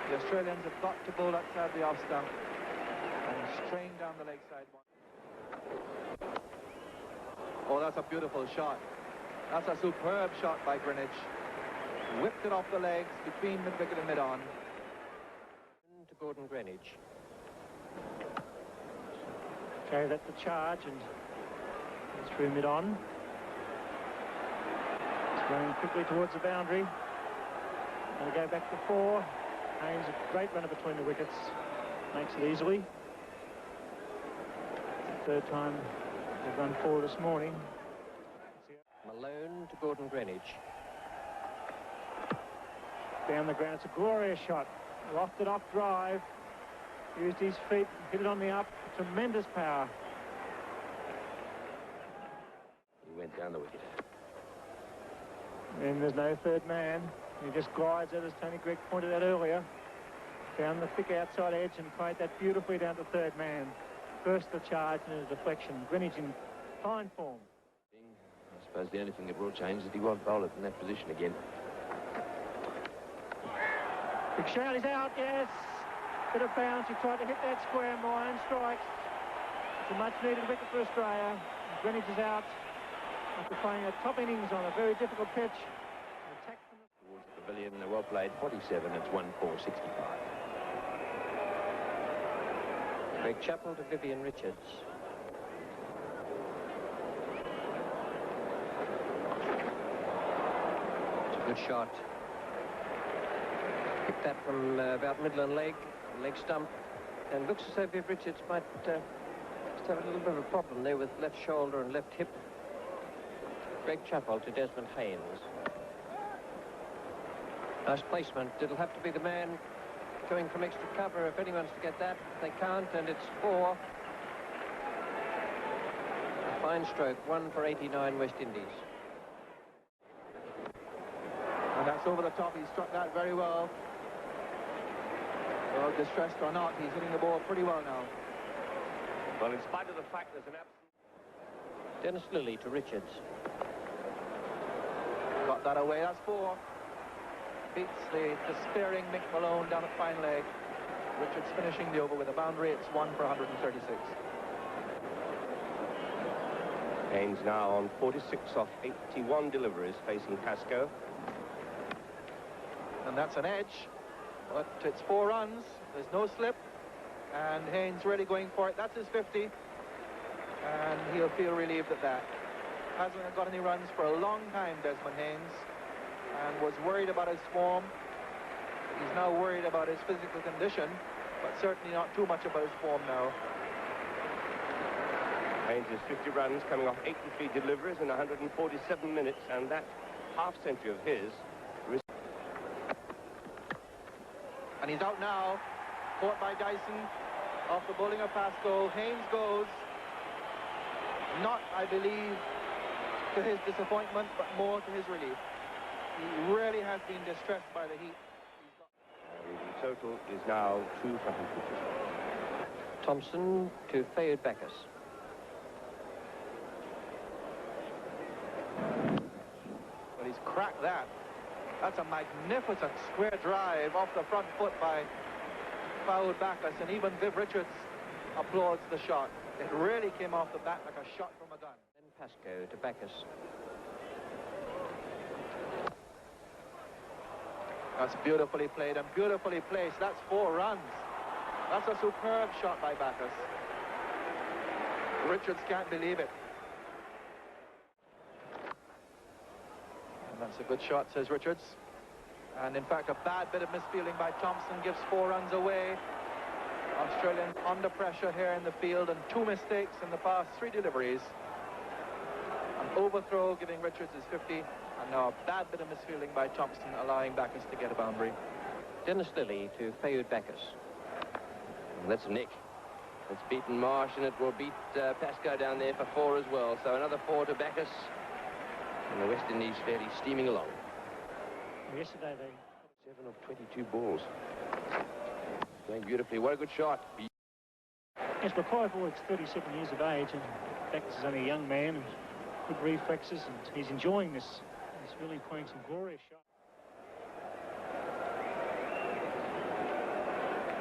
the Australians have got to bowl outside the off stump and strain down the leg side one. Oh, that's a beautiful shot. That's a superb shot by Greenwich. Whipped it off the legs between mid-wicket and mid-on. To Gordon Greenwich. Carried at the charge, and It's through mid-on. It's running quickly towards the boundary. Going to go back to 4. Haynes, a great runner between the wickets. Makes it easily. It's the third time they've run 4 this morning. Malone to Gordon Greenwich. Down the ground, it's a glorious shot. Lofted off drive. Used his feet, hit it on the up. Tremendous power. He went down the wicket. And there's no third man. He just glides out, as Tony Greig pointed out earlier. Found the thick outside edge and played that beautifully down to third man. First the charge and a deflection. Greenwich in fine form. I suppose the only thing that will change is that he won't bowl it in that position again. Big shout, he's out, yes. Bit of bounce, he tried to hit that square mile and strikes. It's a much needed wicket for Australia. Greenwich is out after playing a top innings on a very difficult pitch. Towards the pavilion, they're well played. 47, it's 1-4-65. Greg Chappell to Vivian Richards. It's a good shot. Picked that from about Midland leg stump, and looks as though Viv Richards might just have a little bit of a problem there with left shoulder and left hip. Greg Chappell to Desmond Haynes. Nice placement. It'll have to be the man going from extra cover if anyone's to get that. They can't, and it's 4. A fine stroke, 1 for 89 West Indies. And that's over the top. He struck that very well. Well, distressed or not, he's hitting the ball pretty well now. Well, in spite of the fact there's an absence. Dennis Lilly to Richards. Got that away. That's 4. Beats the despairing Mick Malone down at fine leg. Richards finishing the over with a boundary. It's 1 for 136. Haynes now on 46 off 81 deliveries facing Pascoe. And that's an edge. But it's 4 runs. There's no slip. And Haynes really going for it. That's his 50. And he'll feel relieved at that. Hasn't got any runs for a long time, Desmond Haynes. And was worried about his form. He's now worried about his physical condition, but certainly not too much about his form now. Haynes is 50 runs, coming off 83 deliveries in 147 minutes, and that half-century of his. And he's out now, caught by Dyson, off the bowling of Pascoe. Haynes goes, not, I believe, to his disappointment, but more to his relief. He really has been distressed by the heat. The total is now 2 for 150. Thompson to Fayed Backus. Well, he's cracked that. That's a magnificent square drive off the front foot by Fayed Backus, and even Viv Richards applauds the shot. It really came off the bat like a shot from a gun. Then Pascoe to Backus. That's beautifully played and beautifully placed. That's 4 runs. That's a superb shot by Backus. Richards can't believe it. And that's a good shot, says Richards. And in fact, a bad bit of misfielding by Thompson gives 4 runs away. Australians under pressure here in the field, and 2 mistakes in the past 3 deliveries. An overthrow giving Richards his 50. And now a bad bit of misfielding by Thompson, allowing Backus to get a boundary. Dennis Lilly to Fayed Backus. That's Nick. It's beaten Marsh, and it will beat Pascoe down there for 4 as well. So another 4 to Backus. And the West Indies fairly steaming along. Yesterday they... 7 of 22 balls. Playing beautifully. What a good shot. Yes, but Clive Boyd's 37 years of age, and Backus is only a young man with good reflexes, and he's enjoying this. He's really playing some glorious shots.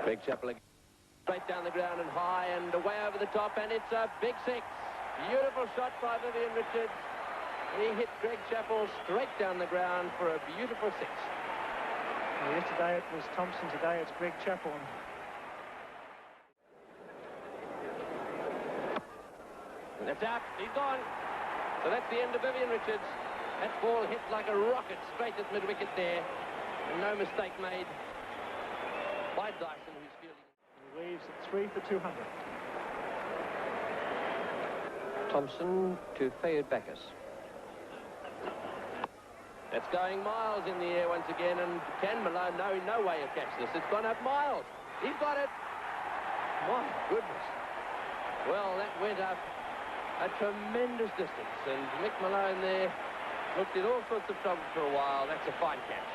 Greg Chappell straight down the ground and high and away over the top, and it's a big 6. Beautiful shot by Vivian Richards. He hit Greg Chappell straight down the ground for a beautiful 6. Well, yesterday it was Thompson, today it's Greg Chappell. That's out. He's gone. So that's the end of Vivian Richards. That ball hit like a rocket straight at mid-wicket there. And no mistake made by Dyson, who's fielding. He leaves at 3 for 200. Thompson to Fayed Backus. That's going miles in the air once again, and Can Malone, no way to catch this. It's gone up miles. He's got it. My goodness. Well, that went up a tremendous distance, and Mick Malone there looked in all sorts of trouble for a while. That's a fine catch.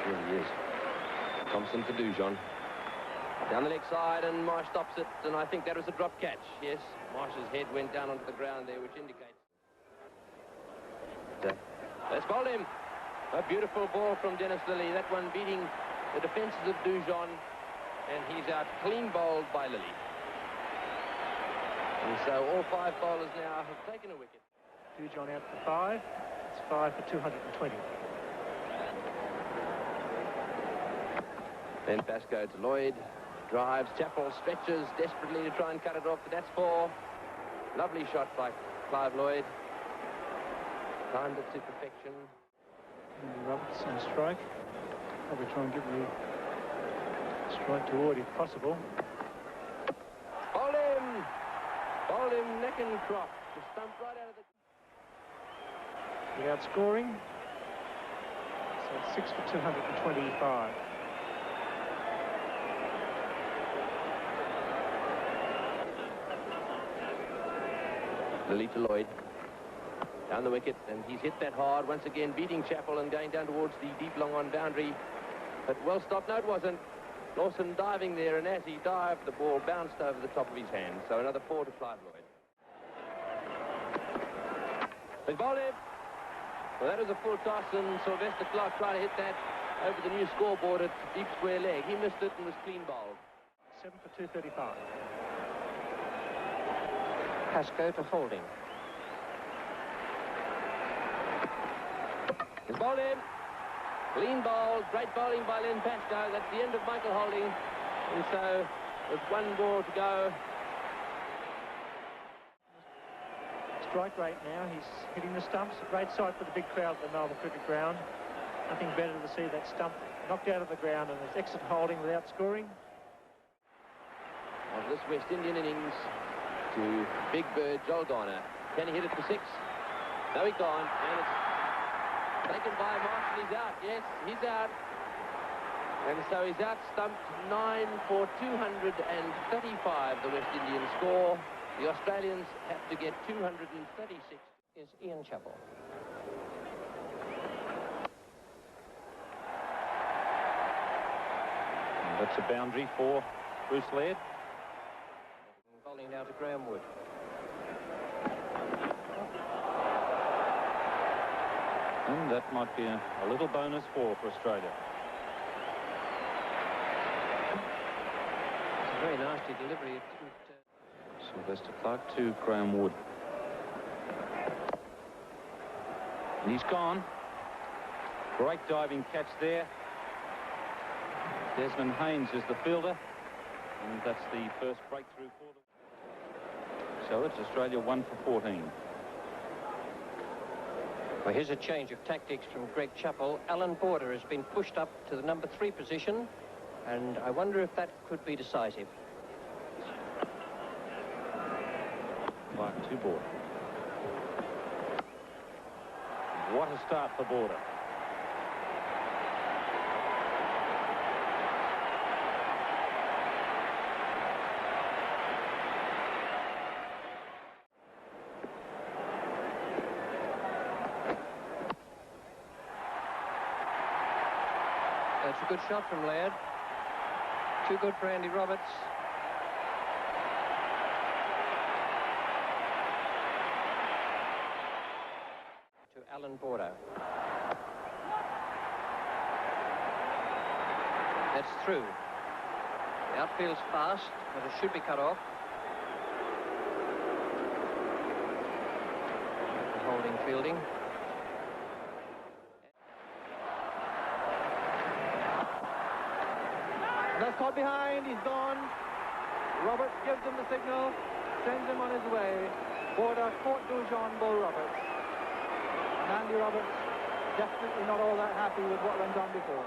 It really is. Thompson to Dujon. Down the leg side, and Marsh stops it, and I think that was a drop catch. Yes, Marsh's head went down onto the ground there, which indicates. Let's bowl him. A beautiful ball from Dennis Lilly. That one beating the defences of Dujon, and he's out clean bowled by Lilly. And so all 5 bowlers now have taken a wicket. Dujon out for 5. It's 5 for 220. Then Pascoe to Lloyd. Drives, Chappell stretches desperately to try and cut it off, but that's 4. Lovely shot by Clive Lloyd. Timed it to perfection. Roberts on strike. Probably try and get the strike to Ward if possible. Bowl him! Bowl him neck and crop. The stump right out of the... Without scoring. So it's 6 for 225. Lilly to Lloyd. Down the wicket, and he's hit that hard once again, beating Chappell and going down towards the deep long on boundary. But well stopped. No, it wasn't. Lawson diving there, and as he dived, the ball bounced over the top of his hand. So another 4 to Clive Lloyd. He's bowled him. Well, that was a full toss, and Sylvester Clark tried to hit that over the new scoreboard at deep square leg. He missed it and was clean bowled. 7 for 235. Pascoe to Holding. He's bowled him. Clean bowled. Great bowling by Len Pascoe. That's the end of Michael Holding. And so, with 1 ball to go. Strike rate now. He's hitting the stumps. A great sight for the big crowd at the Melbourne Cricket Ground. Nothing better to see that stump knocked out of the ground and his exit Holding without scoring. Of this West Indian innings to Big Bird Joel Garner. Can he hit it for 6? No, he can't. And it's taken by Marshall. He's out. Yes, he's out. And so he's out stumped 9 for 235, the West Indian score. The Australians have to get 236. Is Ian Chappell. And that's a boundary for Bruce Laird. Bowling now to Graham Wood. And that might be a little bonus for Australia. It's a very nasty delivery. Sylvester Clark to Graham Wood. And he's gone. Great diving catch there. Desmond Haynes is the fielder. And that's the first breakthrough for them. So it's Australia 1 for 14. Well, here's a change of tactics from Greg Chappell. Alan Border has been pushed up to the number 3 position, and I wonder if that could be decisive. Clark to Border. What a start for Border. That's a good shot from Laird. Too good for Andy Roberts. To Alan Border. That's through. The outfield's fast, but it should be cut off. Holding fielding. And that's caught behind. He's gone. Roberts gives him the signal, sends him on his way. Border Court Dujon Bull Roberts. And Andy Roberts definitely not all that happy with what went on before.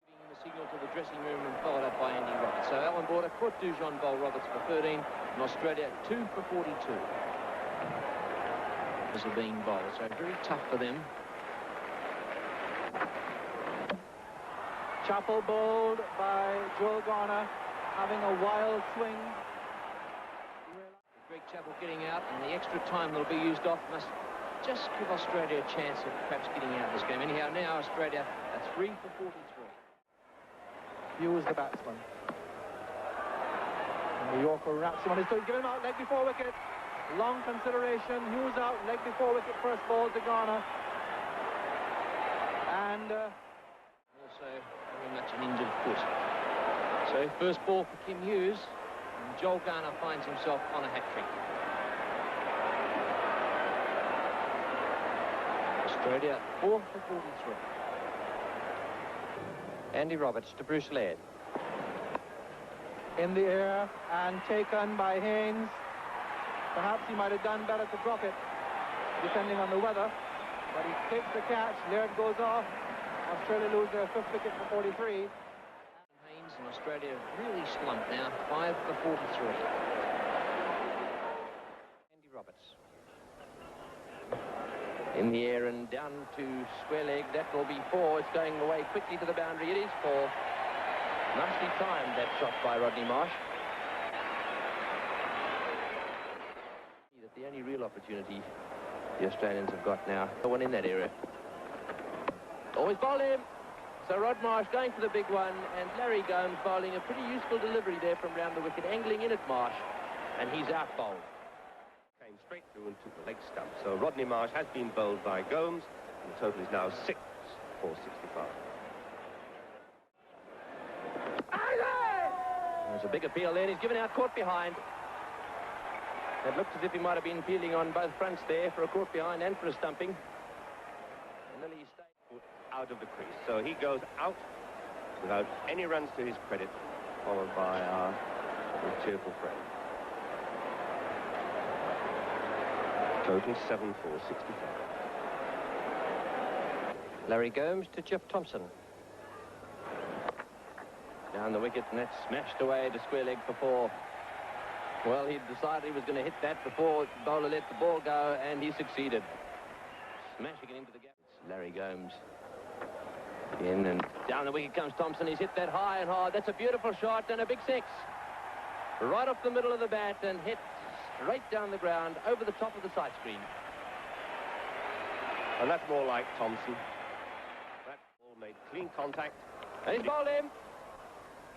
Giving the signal to the dressing room and followed up by Andy Roberts. So Alan Border, Court Dujon Bull Roberts for 13, and Australia 2 for 42. As are being bowled, so very tough for them. Chappell bowled by Joel Garner, having a wild swing. Greg Chappell getting out, and the extra time that'll be used off must just give Australia a chance of perhaps getting out of this game. Anyhow, now Australia are 3 for 43. Hughes the batsman. And the Yorker wraps him on his toe. Give him out, leg before wicket. Long consideration. Hughes out, leg before wicket. First ball to Garner. And also very much an injured foot. So first ball for Kim Hughes, and Joel Garner finds himself on a hat-trick. Australia 4 for 43. Andy Roberts to Bruce Laird. in the air and taken by Haynes. Perhaps he might have done better to drop it, depending on the weather. But he takes the catch. Laird goes off. Australia lose their fifth wicket for 43. Haynes and Australia really slumped now. 5 for 43. Andy Roberts. In the air and down to square leg. That will be 4. It's going away quickly to the boundary. It is 4. Nicely timed, that shot by Rodney Marsh. That the only real opportunity the Australians have got now. No one in that area. Always bowled him. So Rod Marsh going for the big one, and Larry Gomes bowling a pretty useful delivery there from round the wicket, angling in at Marsh, and he's out bowled. Came straight through and took the leg stump. So Rodney Marsh has been bowled by Gomes, and the total is now 6 for 65. There's a big appeal there, and he's given out caught behind. It looked as if he might have been peeling on both fronts there for a caught behind and for a stumping. And Lily stayed out of the crease. So he goes out without any runs to his credit, followed by our cheerful friend. Total 7 for 65. Larry Gomes to Jeff Thompson. Down the wicket, and that's smashed away to square leg for 4. Well, he'd decided he was going to hit that before the bowler let the ball go, and he succeeded. Smashing it into the gap. It's Larry Gomes. In and down the wicket comes Thompson. He's hit that high and hard. That's a beautiful shot and a big 6. Right off the middle of the bat and hit straight down the ground over the top of the side screen. And that's more like Thompson. That ball made clean contact. And he's bowled him.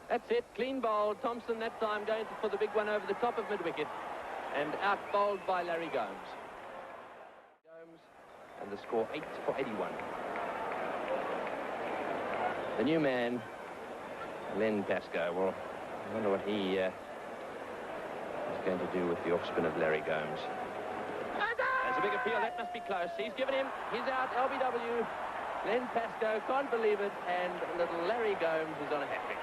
That's it, clean bowled. Thompson that time going for the big one over the top of mid-wicket. And out bowled by Larry Gomes. Gomes, and the score 8 for 81. The new man, Len Pascoe. Well, I wonder what he is going to do with the off-spin of Larry Gomes. There's a big appeal. That must be close. He's given him. He's out. LBW. Len Pascoe can't believe it. And little Larry Gomes is on a hat-trick.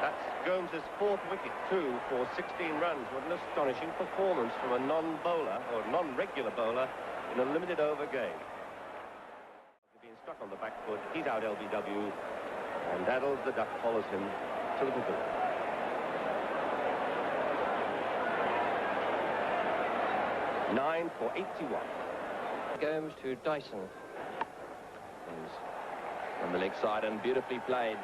That's Gomes' 4th wicket, too, for 16 runs. What an astonishing performance from a non-bowler, or non-regular bowler, in a limited over game. Being struck on the back foot, he's out LBW, and Daddles the duck follows him to the pavilion. Nine for 81. Gomes to Dyson. He's on the leg side and beautifully played.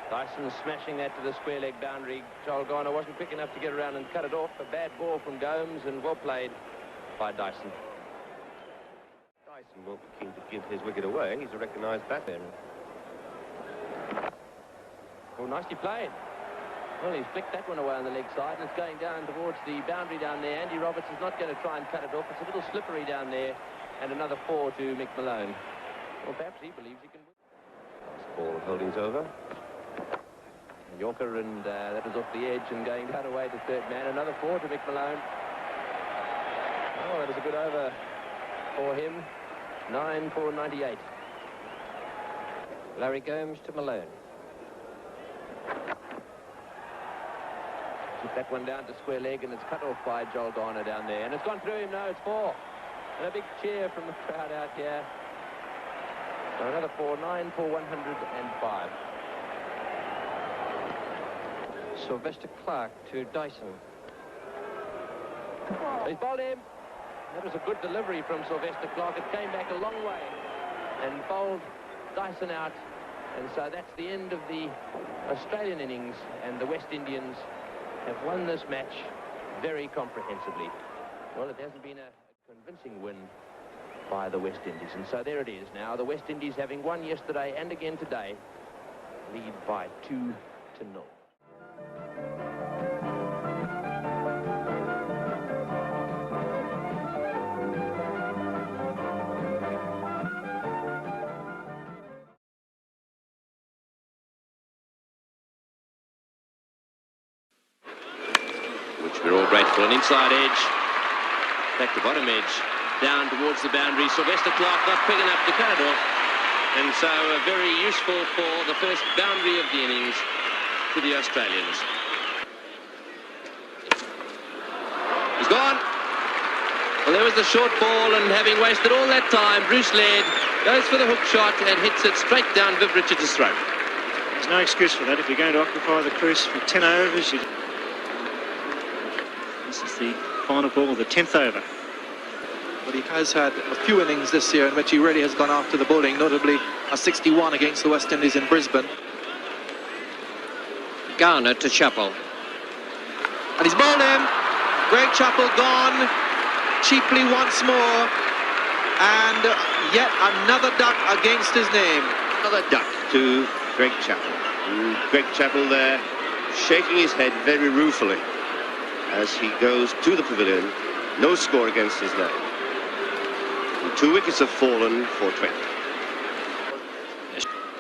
Dyson smashing that to the square leg boundary. Joel Garner wasn't quick enough to get around and cut it off. A bad ball from Gomes, and well played by Dyson. Dyson won't be keen to give his wicket away. He's a recognised batsman. Oh, nicely played. Well, he's flicked that one away on the leg side, and it's going down towards the boundary down there. Andy Roberts is not going to try and cut it off. It's a little slippery down there. And another 4 to Mick Malone. Well, perhaps he believes he can win. Last ball of Holdings over. Yorker, and that was off the edge and going down away to third man. Another 4 to Mick Malone. Oh, that was a good over for him. 9 for 98. Larry Gomes to Malone. Took that one down to square leg, and it's cut off by Joel Garner down there. And it's gone through him. No, it's 4. And a big cheer from the crowd out here. So another 4, 9 for 105. Sylvester Clark to Dyson. He's bowled him. That was a good delivery from Sylvester Clark. It came back a long way and bowled Dyson out. And so that's the end of the Australian innings, and the West Indians have won this match very comprehensively. Well, it hasn't been a convincing win by the West Indies, and so there it is now. The West Indies, having won yesterday and again today, lead by 2-0. Which we're all grateful. An inside edge, back to bottom edge, down towards the boundary. Sylvester Clark not quick enough to cut it off, and so very useful for the first boundary of the innings to the Australians. He's gone. Well, there was the short ball, and having wasted all that time, Bruce Laird goes for the hook shot and hits it straight down Viv Richards' throat. There's no excuse for that. If you're going to occupy the crease for 10 overs, this is the final ball of the 10th over. But he has had a few innings this year in which he really has gone after the bowling, notably a 61 against the West Indies in Brisbane. Garner to Chappell. And he's bowled him. Greg Chappell gone cheaply once more. And yet another duck against his name. Another duck to Greg Chappell. Greg Chappell there shaking his head very ruefully as he goes to the pavilion. No score against his name. The 2 wickets have fallen for 20.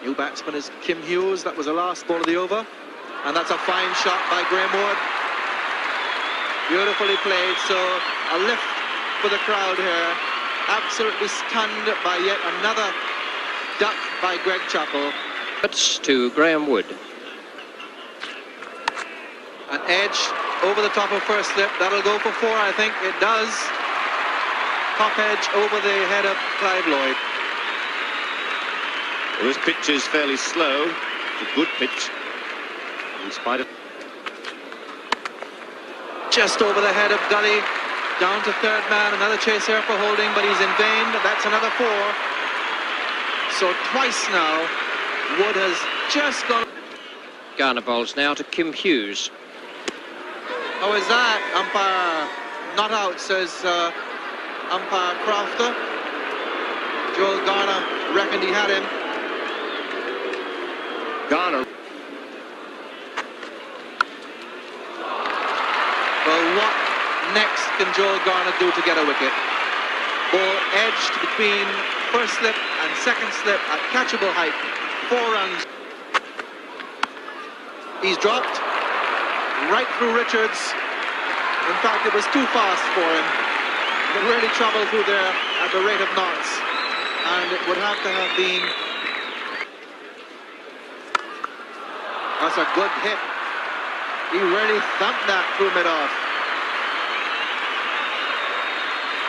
New batsman is Kim Hughes. That was the last ball of the over. And that's a fine shot by Graham Wood. Beautifully played. So a lift for the crowd here. Absolutely stunned by yet another duck by Greg Chappell. It's to Graham Wood. An edge over the top of first slip. That'll go for 4, I think. It does. Top edge over the head of Clive Lloyd. Well, this pitch is fairly slow. It's a good pitch, in spite of... Just over the head of Gully. Down to third man. Another chase here for holding, but he's in vain. That's another 4. So twice now, Wood has just gone... Garner bowls now to Kim Hughes. How is that? Umpire not out, says umpire Crafter. Joel Garner reckoned he had him. Garner. Well, what next can Joel Garner do to get a wicket? Ball edged between first slip and second slip at catchable height. 4 runs. He's dropped right through Richards. In fact, it was too fast for him. He really traveled through there at the rate of knots. And it would have to have been... That's a good hit. He really thumped that through mid-off.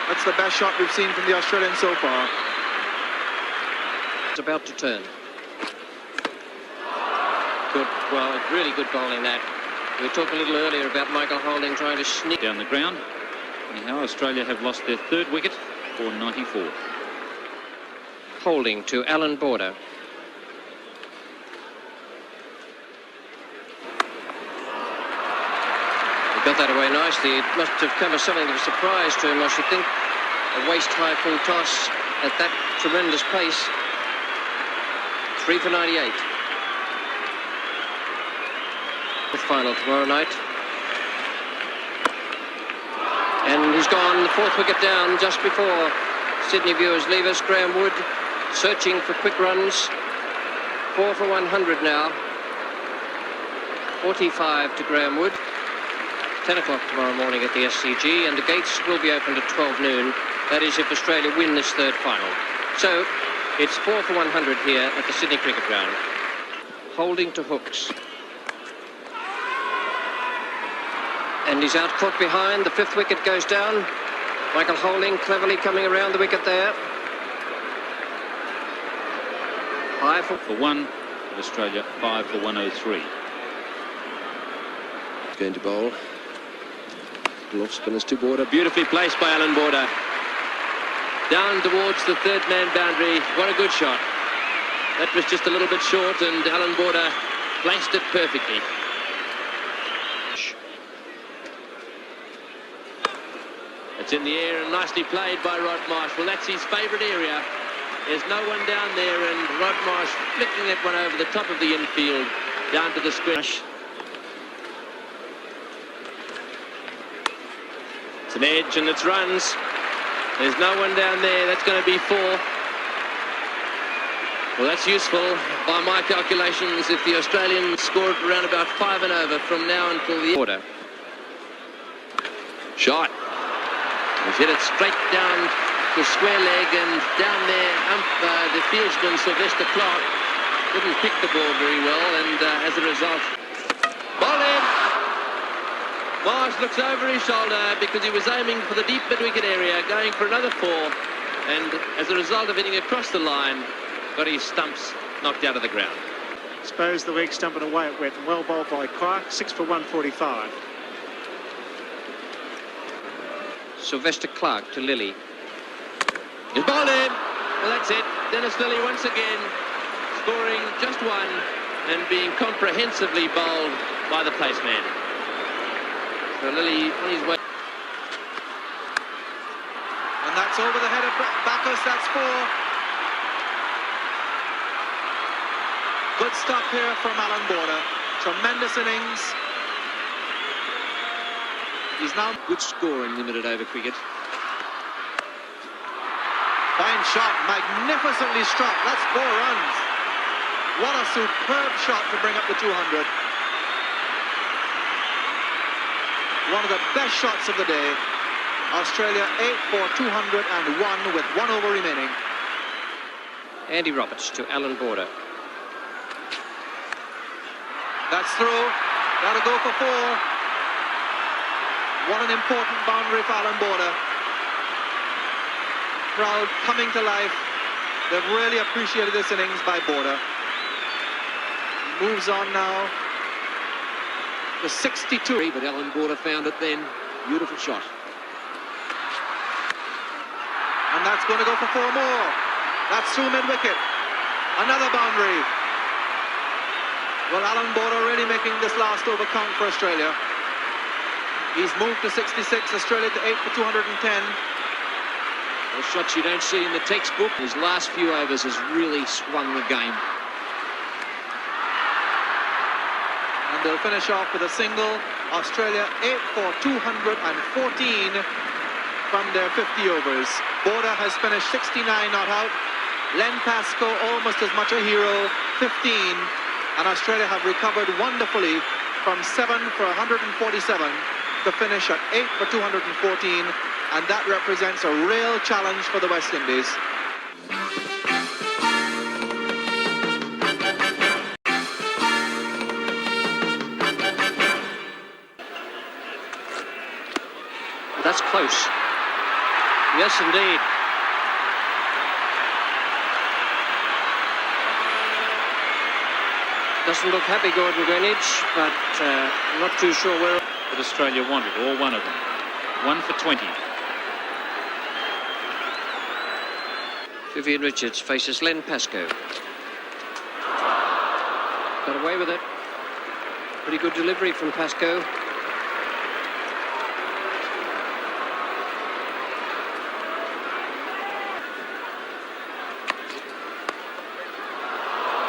That's the best shot we've seen from the Australians so far. It's about to turn. Good, well, really good bowling that. We talked a little earlier about Michael Holding trying to sneak Down the ground. Anyhow, Australia have lost their 3rd wicket for 94. Holding to Alan Border. He got that away nicely. It must have come as something of a surprise to him, I should think. A waist-high full toss at that tremendous pace. 3 for 98. The final tomorrow night. And he's gone, the 4th wicket down just before Sydney viewers leave us. Graham Wood searching for quick runs. 4 for 100 now. 45 to Graham Wood. 10 o'clock tomorrow morning at the SCG, and the gates will be opened at 12 noon. That is if Australia win this 3rd final. So it's 4 for 100 here at the Sydney Cricket Ground. Holding to hooks. And he's out caught behind. The fifth wicket goes down. Michael Holding cleverly coming around the wicket there. Five for 1 of Australia, 5 for 103. Going to bowl. Off spinners to Border. Beautifully placed by Alan Border. Down towards the third man boundary. What a good shot. That was just a little bit short, and Alan Border placed it perfectly. It's in the air and nicely played by Rod Marsh. Well, that's his favourite area. There's no one down there, and Rod Marsh flicking that one over the top of the infield down to the squish. It's an edge and it's runs. There's no one down there. That's going to be 4. Well, that's useful by my calculations if the Australians scored around about 5 and over from now until the order. Shot. He's hit it straight down to square leg, and down there the fieldsman Sylvester Clark didn't pick the ball very well, and as a result, ball in. Marsh looks over his shoulder because he was aiming for the deep mid-wicket area, going for another 4, and as a result of hitting across the line, got his stumps knocked out of the ground. Suppose the weak stump and away it went. Well bowled by Clark, 6 for 145. Sylvester Clark to Lilly. He's bowled in. Well, that's it. Dennis Lilly once again scoring just 1 and being comprehensively bowled by the placeman. So Lilly on his way. And that's over the head of Bacchus. That's 4. Good stuff here from Alan Border. Tremendous innings. He's now Good score in limited over cricket. fine shot, magnificently struck. That's 4 runs. What a superb shot to bring up the 200. One of the best shots of the day. Australia 8 for 201 with 1 over remaining. Andy Roberts to Alan Border. That's through. That'll go for 4. What an important boundary for Alan Border. Crowd coming to life. They've really appreciated this innings by Border. Moves on now to 62. But Alan Border found it then. Beautiful shot. And that's going to go for 4 more. That's through mid-wicket. Another boundary. Well, Alan Border really making this last over count for Australia. He's moved to 66, Australia to 8 for 210. Well, shots you don't see in the textbook. His last few overs has really swung the game. And they'll finish off with a single. Australia 8 for 214 from their 50 overs. Border has finished 69 not out. Len Pascoe almost as much a hero, 15. And Australia have recovered wonderfully from 7 for 147 to finish at 8 for 214. And that represents a real challenge for the West Indies. That's close. Yes, indeed. Doesn't look happy, Gordon Greenidge, but I'm not too sure where. That Australia wanted, all 1 of them. 1 for 20. Vivian Richards faces Len Pascoe. Got away with it. Pretty good delivery from Pascoe.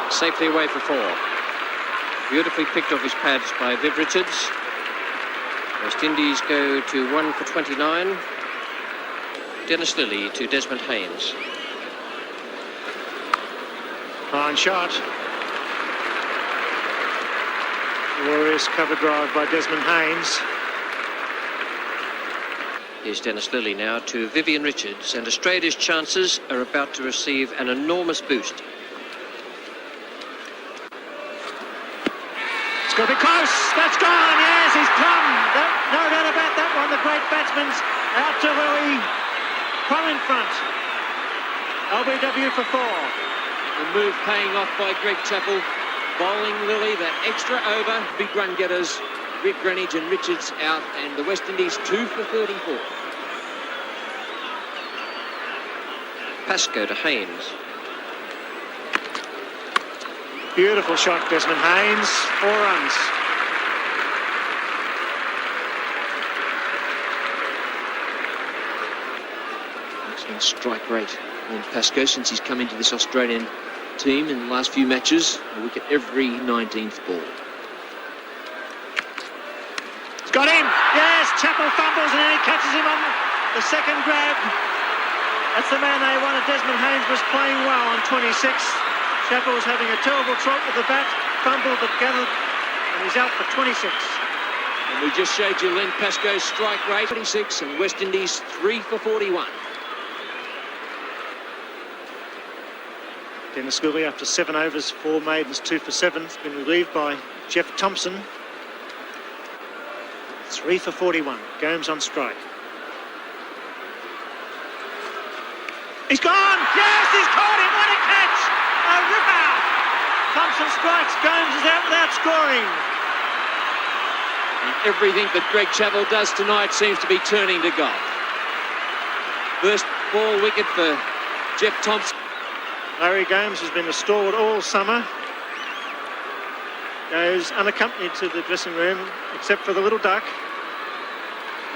Safely away for 4. Beautifully picked off his pads by Viv Richards. West Indies go to 1 for 29. Dennis Lilly to Desmond Haynes. Fine shot. Glorious cover drive by Desmond Haynes. Here's Dennis Lilly now to Vivian Richards, and Australia's chances are about to receive an enormous boost. It's going to be close. That's gone. Yes, he's come. No doubt about that one. The great batsman's out to Louis from in front. LBW for 4. The move paying off by Greg Chappell, bowling Lilly that extra over. Big run getters, Rick Greenwich and Richards out, and the West Indies 2 for 34. Pascoe to Haynes. Beautiful shot, Desmond Haynes. 4 runs. Excellent strike rate on Pascoe since he's come into this Australian team in the last few matches. A wicket every 19th ball. It's got him! Yes, Chappell fumbles and then he catches him on the second grab. That's the man they wanted. Desmond Haynes was playing well on 26. Chappell was having a terrible trot with the bat, fumbled but gathered, and he's out for 26. And we just showed you Len Pascoe's strike rate, 26, and West Indies 3 for 41. Dennis Gooley, after 7 overs, 4 maidens, 2 for 7, has been relieved by Jeff Thompson. 3 for 41. Gomes on strike. He's gone! Yes, he's caught him! What a catch! A ripper! Thompson strikes. Gomes is out without scoring. And everything that Greg Chappell does tonight seems to be turning to gold. First ball wicket for Jeff Thompson. Larry Gomes has been a stalwart all summer. Goes unaccompanied to the dressing room, except for the little duck.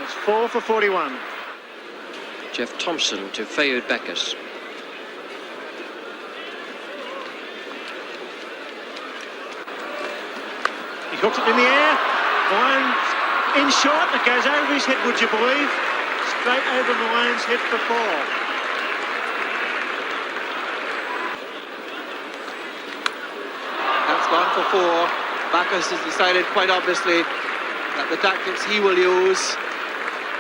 It's 4 for 41. Jeff Thompson to Fayod Bacchus. He hooks it in the air. Malone in short. It goes over his head, would you believe? Straight over Malone's head for 4. Gone for 4. Bacchus has decided quite obviously that the tactics he will use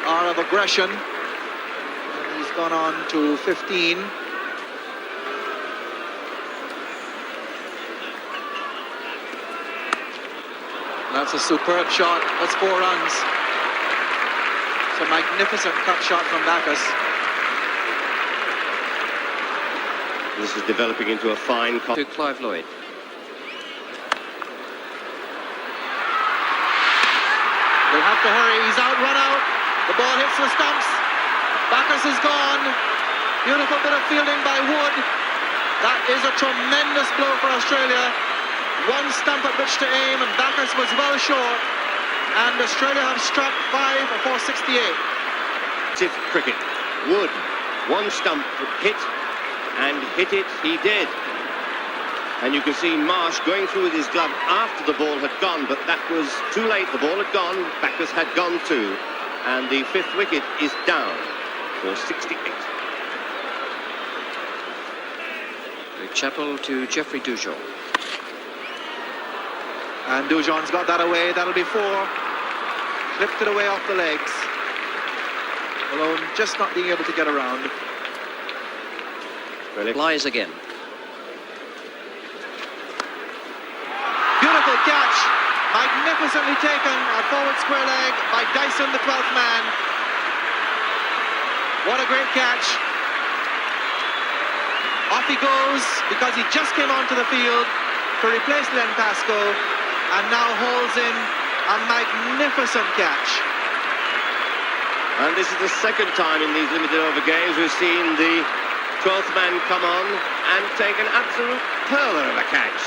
are of aggression, and he's gone on to 15. That's a superb shot. That's 4 runs. It's a magnificent cut shot from Bacchus. This is developing into a fine... To Clive Lloyd. They'll have to hurry. He's out, run out. The ball hits the stumps. Bacchus is gone. Beautiful bit of fielding by Wood. That is a tremendous blow for Australia. 1 stump at which to aim, and Bacchus was well short. And Australia have struck 5 for 68. Cricket. Wood, 1 stump hit, and hit it he did. And you can see Marsh going through with his glove after the ball had gone, but that was too late. The ball had gone, Bacchus had gone too, and the 5th wicket is down for 68. Greg Chappell to Geoffrey Dujon. And Dujon's got that away. That'll be 4. Flipped it away off the legs. Malone just not being able to get around. Lies again. Beautiful catch, magnificently taken, a forward square leg by Dyson, the 12th man. What a great catch. Off he goes, because he just came onto the field to replace Len Pascoe, and now hauls in a magnificent catch. And this is the second time in these limited over games we've seen the 12th man come on and take an absolute pearler of a catch.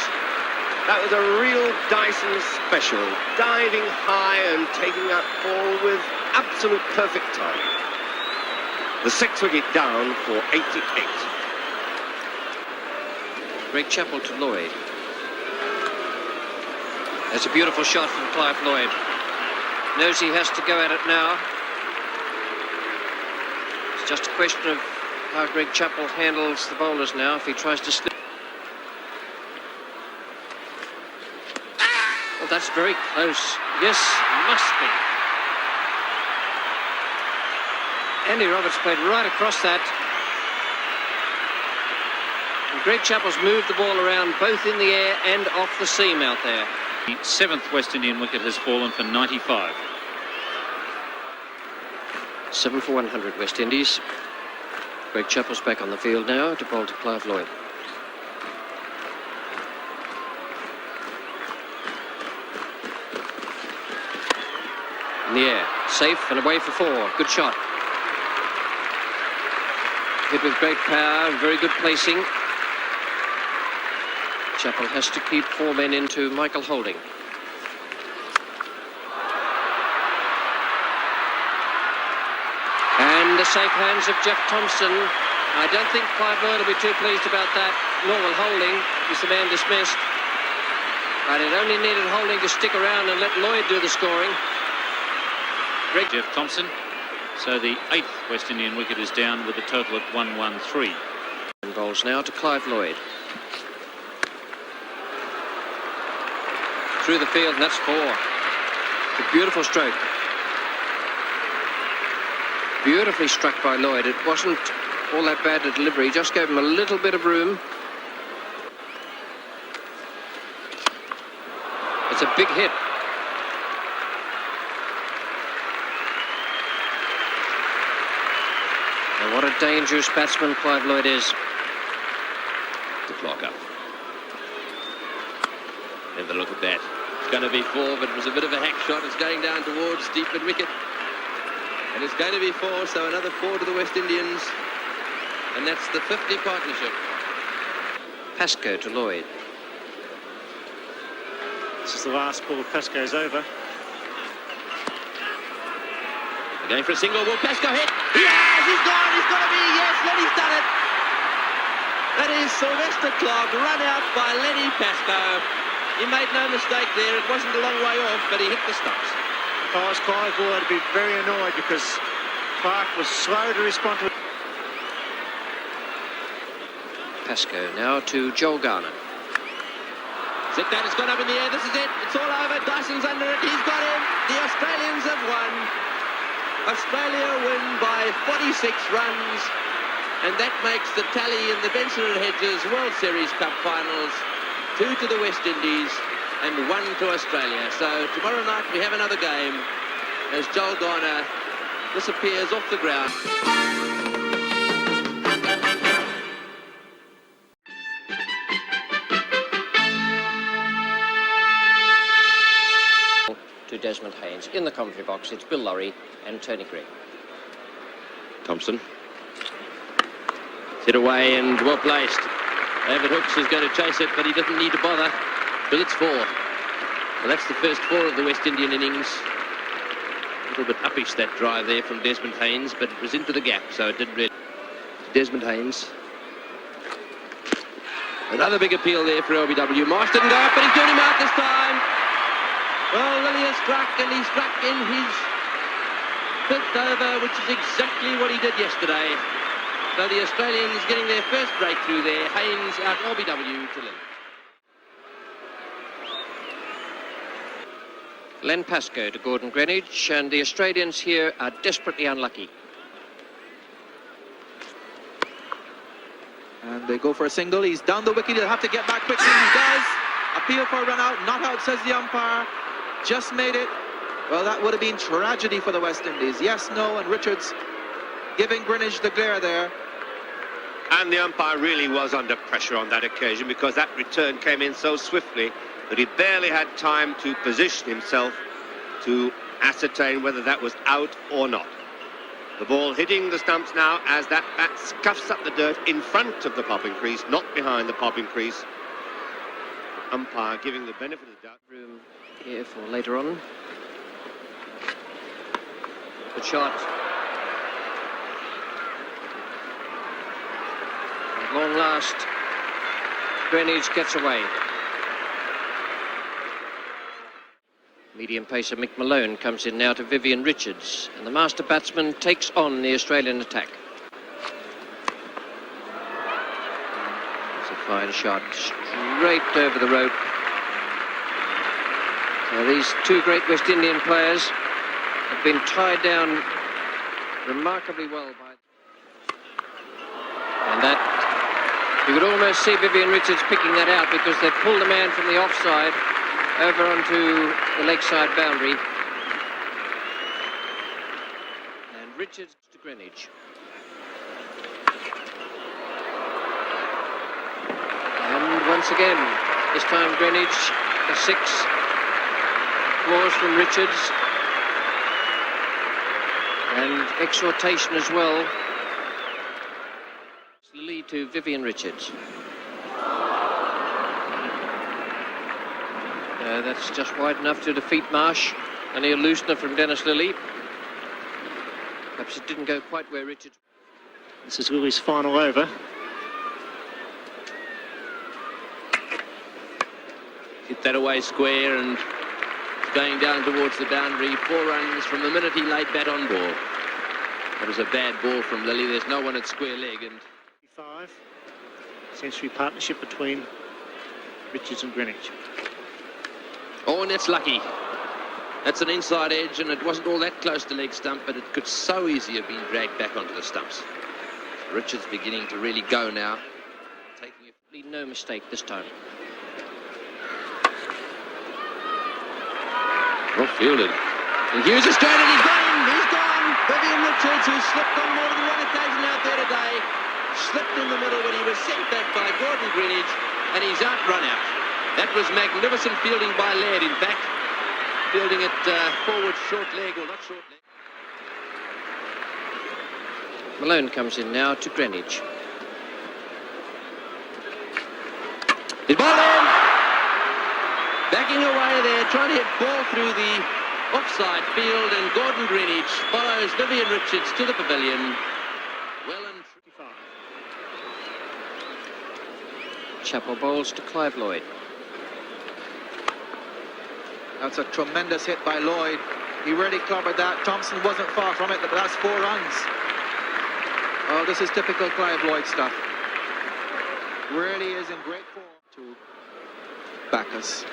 That was a real Dyson special, diving high and taking that ball with absolute perfect timing. The 6th wicket down for 88. Greg Chappell to Lloyd. That's a beautiful shot from Clive Lloyd. Knows he has to go at it now. It's just a question of how Greg Chappell handles the bowlers now if he tries to slip. Well, that's very close. Yes, must be. Andy Roberts played right across that. And Greg Chappell's moved the ball around both in the air and off the seam out there. The 7th West Indian wicket has fallen for 95. 7 for 100 West Indies. Greg Chappell's back on the field now to bowl to Clive Lloyd. In the air, safe and away for 4. Good shot. Hit with great power, very good placing. Chappell has to keep 4 men into Michael Holding. And the safe hands of Jeff Thompson. I don't think Clive Lloyd will be too pleased about that, nor will Holding. He's the man dismissed. But it only needed Holding to stick around and let Lloyd do the scoring. Jeff Thompson. So the 8th West Indian wicket is down with a total at 1-1-3. And bowls now to Clive Lloyd. Through the field, and that's 4. A beautiful stroke. Beautifully struck by Lloyd. It wasn't all that bad a delivery, just gave him a little bit of room. It's a big hit. And what a dangerous batsman Clive Lloyd is. The clock up. Have a look at that. It's going to be 4, but it was a bit of a hack shot. It's going down towards deep mid wicket. And it's going to be 4, so another 4 to the West Indians. And that's the 50 partnership. Pascoe to Lloyd. This is the last ball. Pascoe's over. They're going for a single. Will Pascoe hit? He has! He's gone! He's got to be! Yes, Lenny's done it! That is Sylvester Clark, run out by Lenny Pascoe. He made no mistake there. It wasn't a long way off, but he hit the stumps. If I was Clive Lloyd, I'd be very annoyed because Clark was slow to respond to it. Pascoe now to Joel Garner. Zip that, it's gone up in the air. This is it. It's all over. Dyson's under it. He's got him. The Australians have won. Australia win by 46 runs. And that makes the tally in the Benson and Hedges World Series Cup finals 2 to the West Indies and 1 to Australia. So tomorrow night we have another game as Joel Garner disappears off the ground. To Desmond Haynes. In the commentary box, it's Bill Lawry and Tony Greig. Thompson. Hit away and well placed. David Hooks is going to chase it, but he doesn't need to bother because it's 4. Well, that's the first 4 of the West Indian innings. A little bit uppish that drive there from Desmond Haynes, but it was into the gap, so it didn't really. Desmond Haynes. Another big appeal there for LBW. Marsh didn't go up, but he's doing him out this time. Well, Lilly has struck, and he struck in his 5th over, which is exactly what he did yesterday. So the Australians getting their first breakthrough there. Haynes out LBW to Lilly. Len Pascoe to Gordon Greenwich, and the Australians here are desperately unlucky. And they go for a single. He's down the wicket. He'll have to get back quickly. He does. Appeal for a run out. Not out, says the umpire. Just made it. Well, that would have been tragedy for the West Indies. Yes, no, and Richards giving Greenwich the glare there. And the umpire really was under pressure on that occasion because that return came in so swiftly that he barely had time to position himself to ascertain whether that was out or not. The ball hitting the stumps now as that bat scuffs up the dirt in front of the popping crease, not behind the popping crease. The umpire giving the benefit of the doubt. Room here for later on. Good shot. At long last, Greenwich gets away. Medium pacer Mick Malone comes in now to Vivian Richards, and the master batsman takes on the Australian attack. It's a fine shot, straight over the rope. So these 2 great West Indian players have been tied down remarkably well by... And that, you could almost see Vivian Richards picking that out because they've pulled a man from the offside over onto the leg side boundary. And Richards to Greenwich. And once again, this time Greenwich, a 6. Applause from Richards. And exhortation as well. Lilly to Vivian Richards. That's just wide enough to defeat Marsh. Only a loosener from Dennis Lilly. Perhaps it didn't go quite where Richards. This is Lily's final over. Hit that away square and going down towards the boundary. 4 runs from the minute he laid bat on ball. That was a bad ball from Lilly. There's no one at square leg. And 5 century partnership between Richards and Greenwich. oh, and that's lucky. That's an inside edge, and it wasn't all that close to leg stump, but it could so easily have been dragged back onto the stumps. Richards beginning to really go now. Taking no mistake this time. well fielded. And Hughes is straight, and he's gone. He's gone. Vivian Richards, who slipped on more than one occasion out there today, slipped in the middle when he was sent back by Gordon Greenwich, and he's out, run out. That was magnificent fielding by Laird, in fact. Fielding it forward short leg, or not short leg. Malone comes in now to Greenwich. He's ball in. Backing away there, trying to hit ball through the offside field, and Gordon Greenwich follows Vivian Richards to the pavilion. Well and 35. Chappell bowls to Clive Lloyd. That's a tremendous hit by Lloyd. He really clobbered that. Thompson wasn't far from it, but that's 4 runs. Oh, this is typical Clive Lloyd stuff. Really is in great form. To Backus.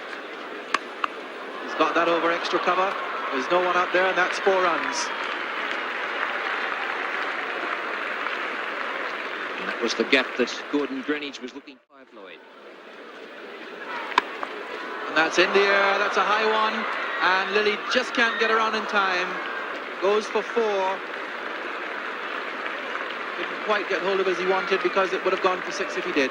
He's got that over extra cover. There's no one up there, and that's 4 runs. And that was the gap that Gordon Greenwich was looking for. Clive Lloyd. And that's in the air. That's a high one. And Lilly just can't get around in time. Goes for 4. Didn't quite get hold of as he wanted, because it would have gone for 6 if he did.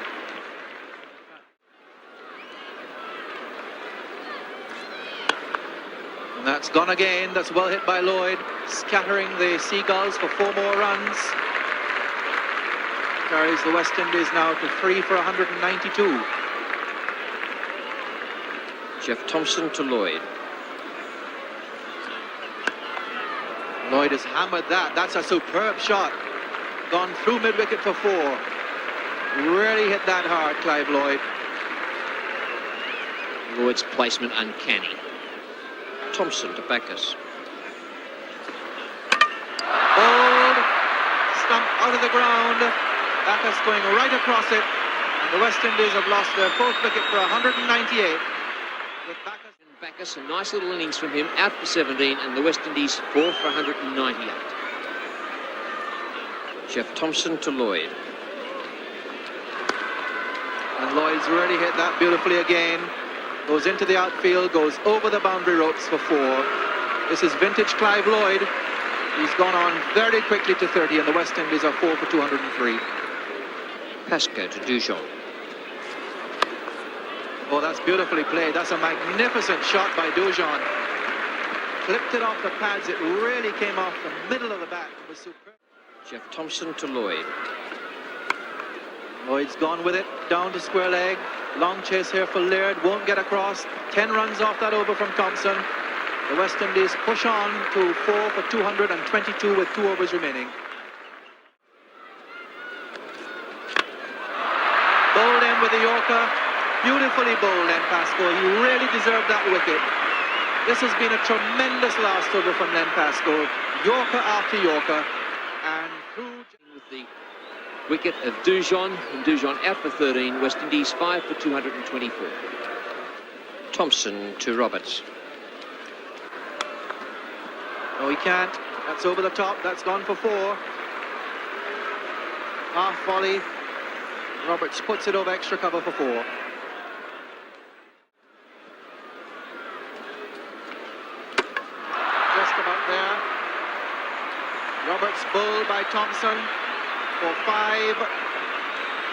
And that's gone again. That's well hit by Lloyd, scattering the Seagulls for 4 more runs. Carries the West Indies now to 3 for 192. Jeff Thompson to Lloyd. Lloyd has hammered that. That's a superb shot. Gone through mid-wicket for 4. Really hit that hard, Clive Lloyd. Lloyd's placement uncanny. Thompson to Backus. Bowled. Stump out of the ground. Backus going right across it. And the West Indies have lost their 4th wicket for 198. With Backus, a nice little innings from him, out for 17, and the West Indies 4 for 198. Jeff Thompson to Lloyd. And Lloyd's really hit that beautifully again. Goes into the outfield, goes over the boundary ropes for 4. This is vintage Clive Lloyd. He's gone on very quickly to 30, and the West Indies are 4 for 203. Pascoe to Dujon. Oh, that's beautifully played. That's a magnificent shot by Dujon. Clipped it off the pads. It really came off the middle of the bat. It was superb. Jeff Thompson to Lloyd. Lloyd's gone with it, down to square leg. Long chase here for Laird, won't get across. 10 runs off that over from Thompson. The West Indies push on to 4 for 222 with 2 overs remaining. Bowled in with the Yorker. Beautifully bowled Len Pascoe. He really deserved that wicket. This has been a tremendous last over from Len Pascoe. Yorker after Yorker. And through with the wicket of Dujon, and Dujon out for 13. West Indies 5 for 224. Thompson to Roberts. No, he can't. That's over the top. That's gone for 4. Half volley. Roberts puts it over extra cover for 4. Just about there. Roberts bowled by Thompson for 5.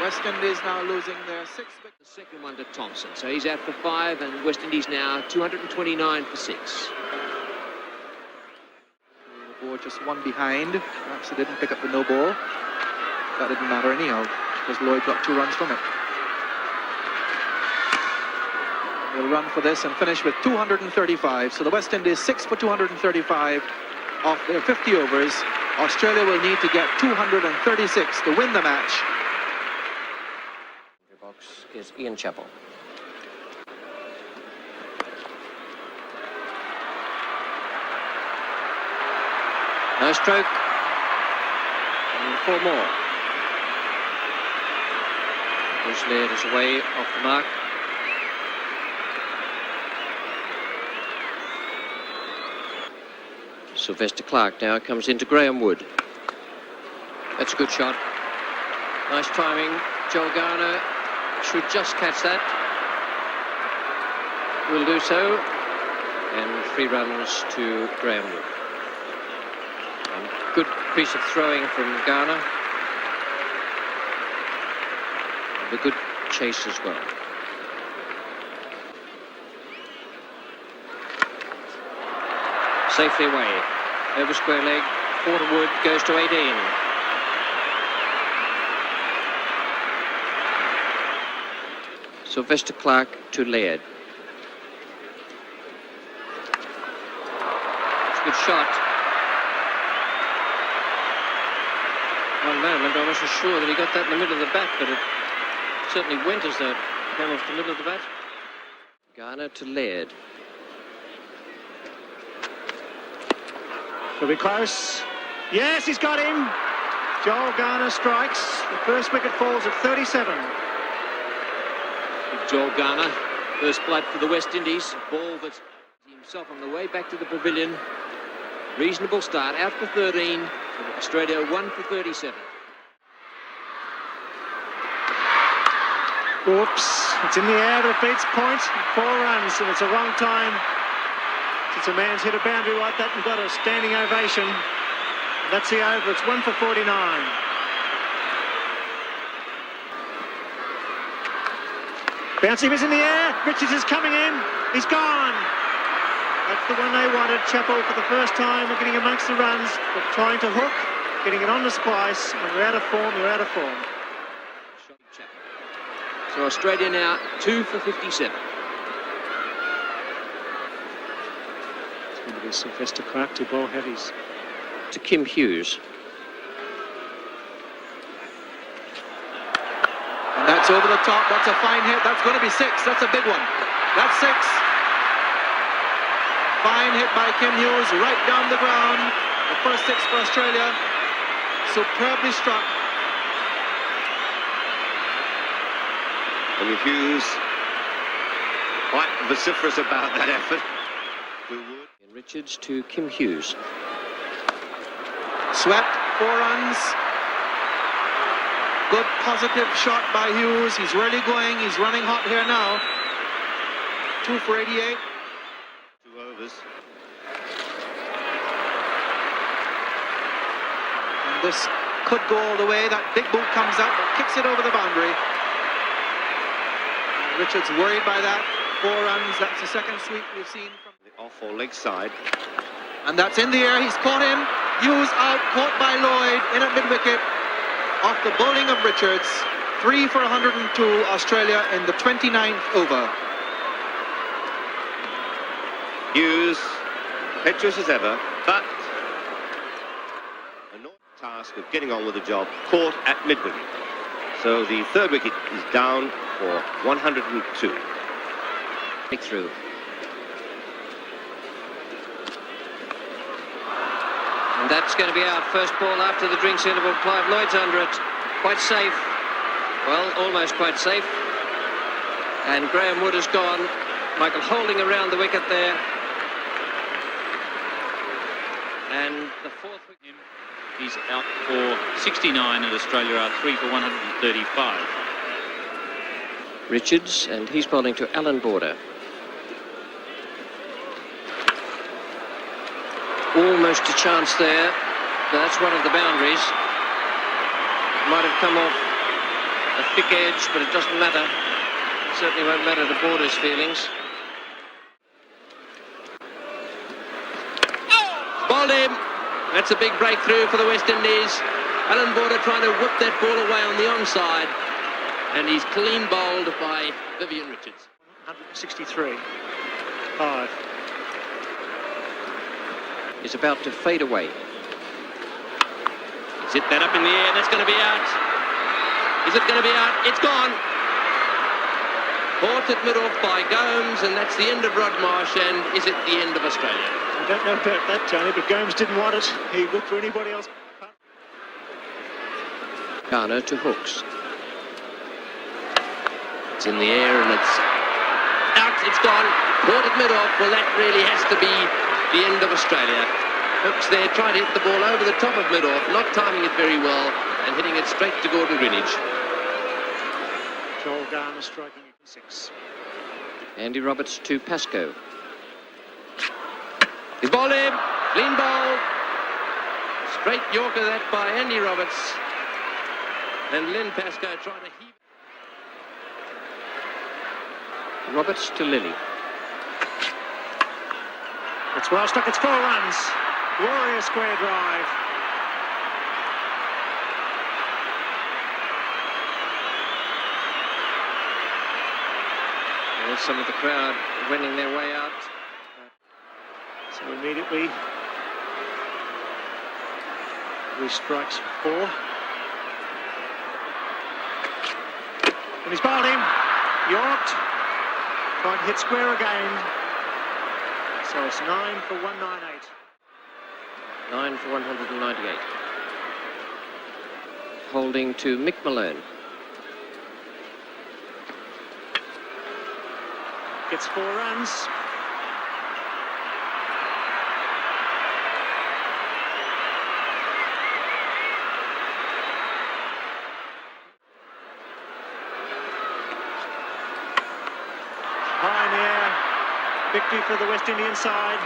West Indies now losing their 6th wicket. The second one to Thompson, so he's out for 5, and West Indies now 229 for 6. The board just one behind. Perhaps they didn't pick up the no ball. That didn't matter anyhow, because Lloyd got 2 runs from it. They'll run for this and finish with 235. So the West Indies 6 for 235 off their 50 overs. Australia will need to get 236 to win the match. Box is Ian Chappell. No stroke. And 4 more. Bruce Laird is away off the mark. Sylvester Clarke now comes into Graham Wood. That's a good shot. Nice timing. Joel Garner should just catch that. Will do so. And 3 runs to Graham Wood. And good piece of throwing from Garner. And a good chase as well. Safely away. Over square leg. Waterwood goes to 18. Sylvester Clarke to Laird. It's a good shot. One moment, I wasn't sure that he got that in the middle of the bat, but it certainly went as though it came off the middle of the bat. Garner to Laird. Will be close. Yes, he's got him. Joel Garner strikes. The first wicket falls at 37. Joel Garner, first blood for the West Indies. Ball that's himself on the way back to the pavilion. Reasonable start, out for 13. Australia 1 for 37. Whoops, it's in the air, but it beats point. 4 runs, and it's a wrong time. Since a man's hit a boundary like that and got a standing ovation. And that's the over, it's 1 for 49. Bouncing is in the air, Richards is coming in, he's gone. That's the one they wanted. Chappell for the first time getting amongst the runs, but trying to hook, getting it on the splice. When you're out of form, you're out of form. So Australia now 2 for 57. It's going to be Sylvester Clarke to bowl heavies. To Kim Hughes. And that's over the top. That's a fine hit. That's going to be 6. That's a big one. That's 6. Fine hit by Kim Hughes right down the ground. The first 6 for Australia. Superbly struck. And Hughes quite vociferous about that effort. And Richards to Kim Hughes. Swept, 4 runs. Good positive shot by Hughes. He's really going. He's running hot here now. 2 for 88. 2 overs. And this could go all the way. That big boot comes out, but kicks it over the boundary. And Richards worried by that. 4 runs. That's the second sweep we've seen from the off or leg side. And that's in the air. He's caught him. Hughes out, caught by Lloyd in at mid-wicket. Off the bowling of Richards. 3 for 102, Australia in the 29th over. Hughes, impetuous as ever, but a annoying task of getting on with the job, caught at mid-wicket. So the 3rd wicket is down for 102. Break through. And that's going to be out. First ball after the drinks interval. Clive Lloyd's under it. Quite safe. Well, almost quite safe. And Graham Wood has gone. Michael Holding around the wicket there. And the 4th wicket. He's out for 69 and Australia are 3 for 135. Richards, and he's bowling to Alan Border. Almost a chance there. That's one of the boundaries. Might have come off a thick edge, but it doesn't matter. Certainly won't matter to Border's feelings. Bowled him. That's a big breakthrough for the West Indies. Alan Border trying to whip that ball away on the onside. And he's clean bowled by Vivian Richards. 163. 5. Is about to fade away. He's hit that up in the air. That's going to be out. Is it going to be out? It's gone. Caught at mid-off by Gomes, and that's the end of Rod Marsh, and is it the end of Australia? I don't know about that, Tony, but Gomes didn't want it. He looked for anybody else. Garner to Hooks. It's in the air, and it's out. It's gone. Caught at mid-off. Well, that really has to be the end of Australia. Hooks there trying to hit the ball over the top of mid-off, not timing it very well, and hitting it straight to Gordon Greenidge. Joel Garner striking at 6. Andy Roberts to Pascoe. He's bowled him. Clean ball. Straight Yorker that by Andy Roberts. And Lynn Pascoe trying to heave. Roberts to Lilly. It's well struck. It's 4 runs. Glorious square drive. There's some of the crowd winning their way out. So immediately he strikes for 4. And he's bowled him. Yorked. Trying to hit square again. So it's 9 for 198. 9 for 198. Holding to Mick Malone. Gets 4 runs. High in the air. Victory for the West Indian side.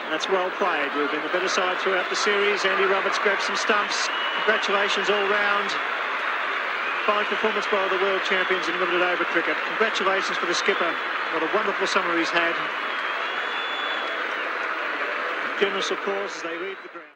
That's well played. We've been the better side throughout the series. Andy Roberts grabbed some stumps. Congratulations all round. Fine performance by the world champions in limited over cricket. Congratulations for the skipper. What a wonderful summer he's had. Generous applause as they leave the ground.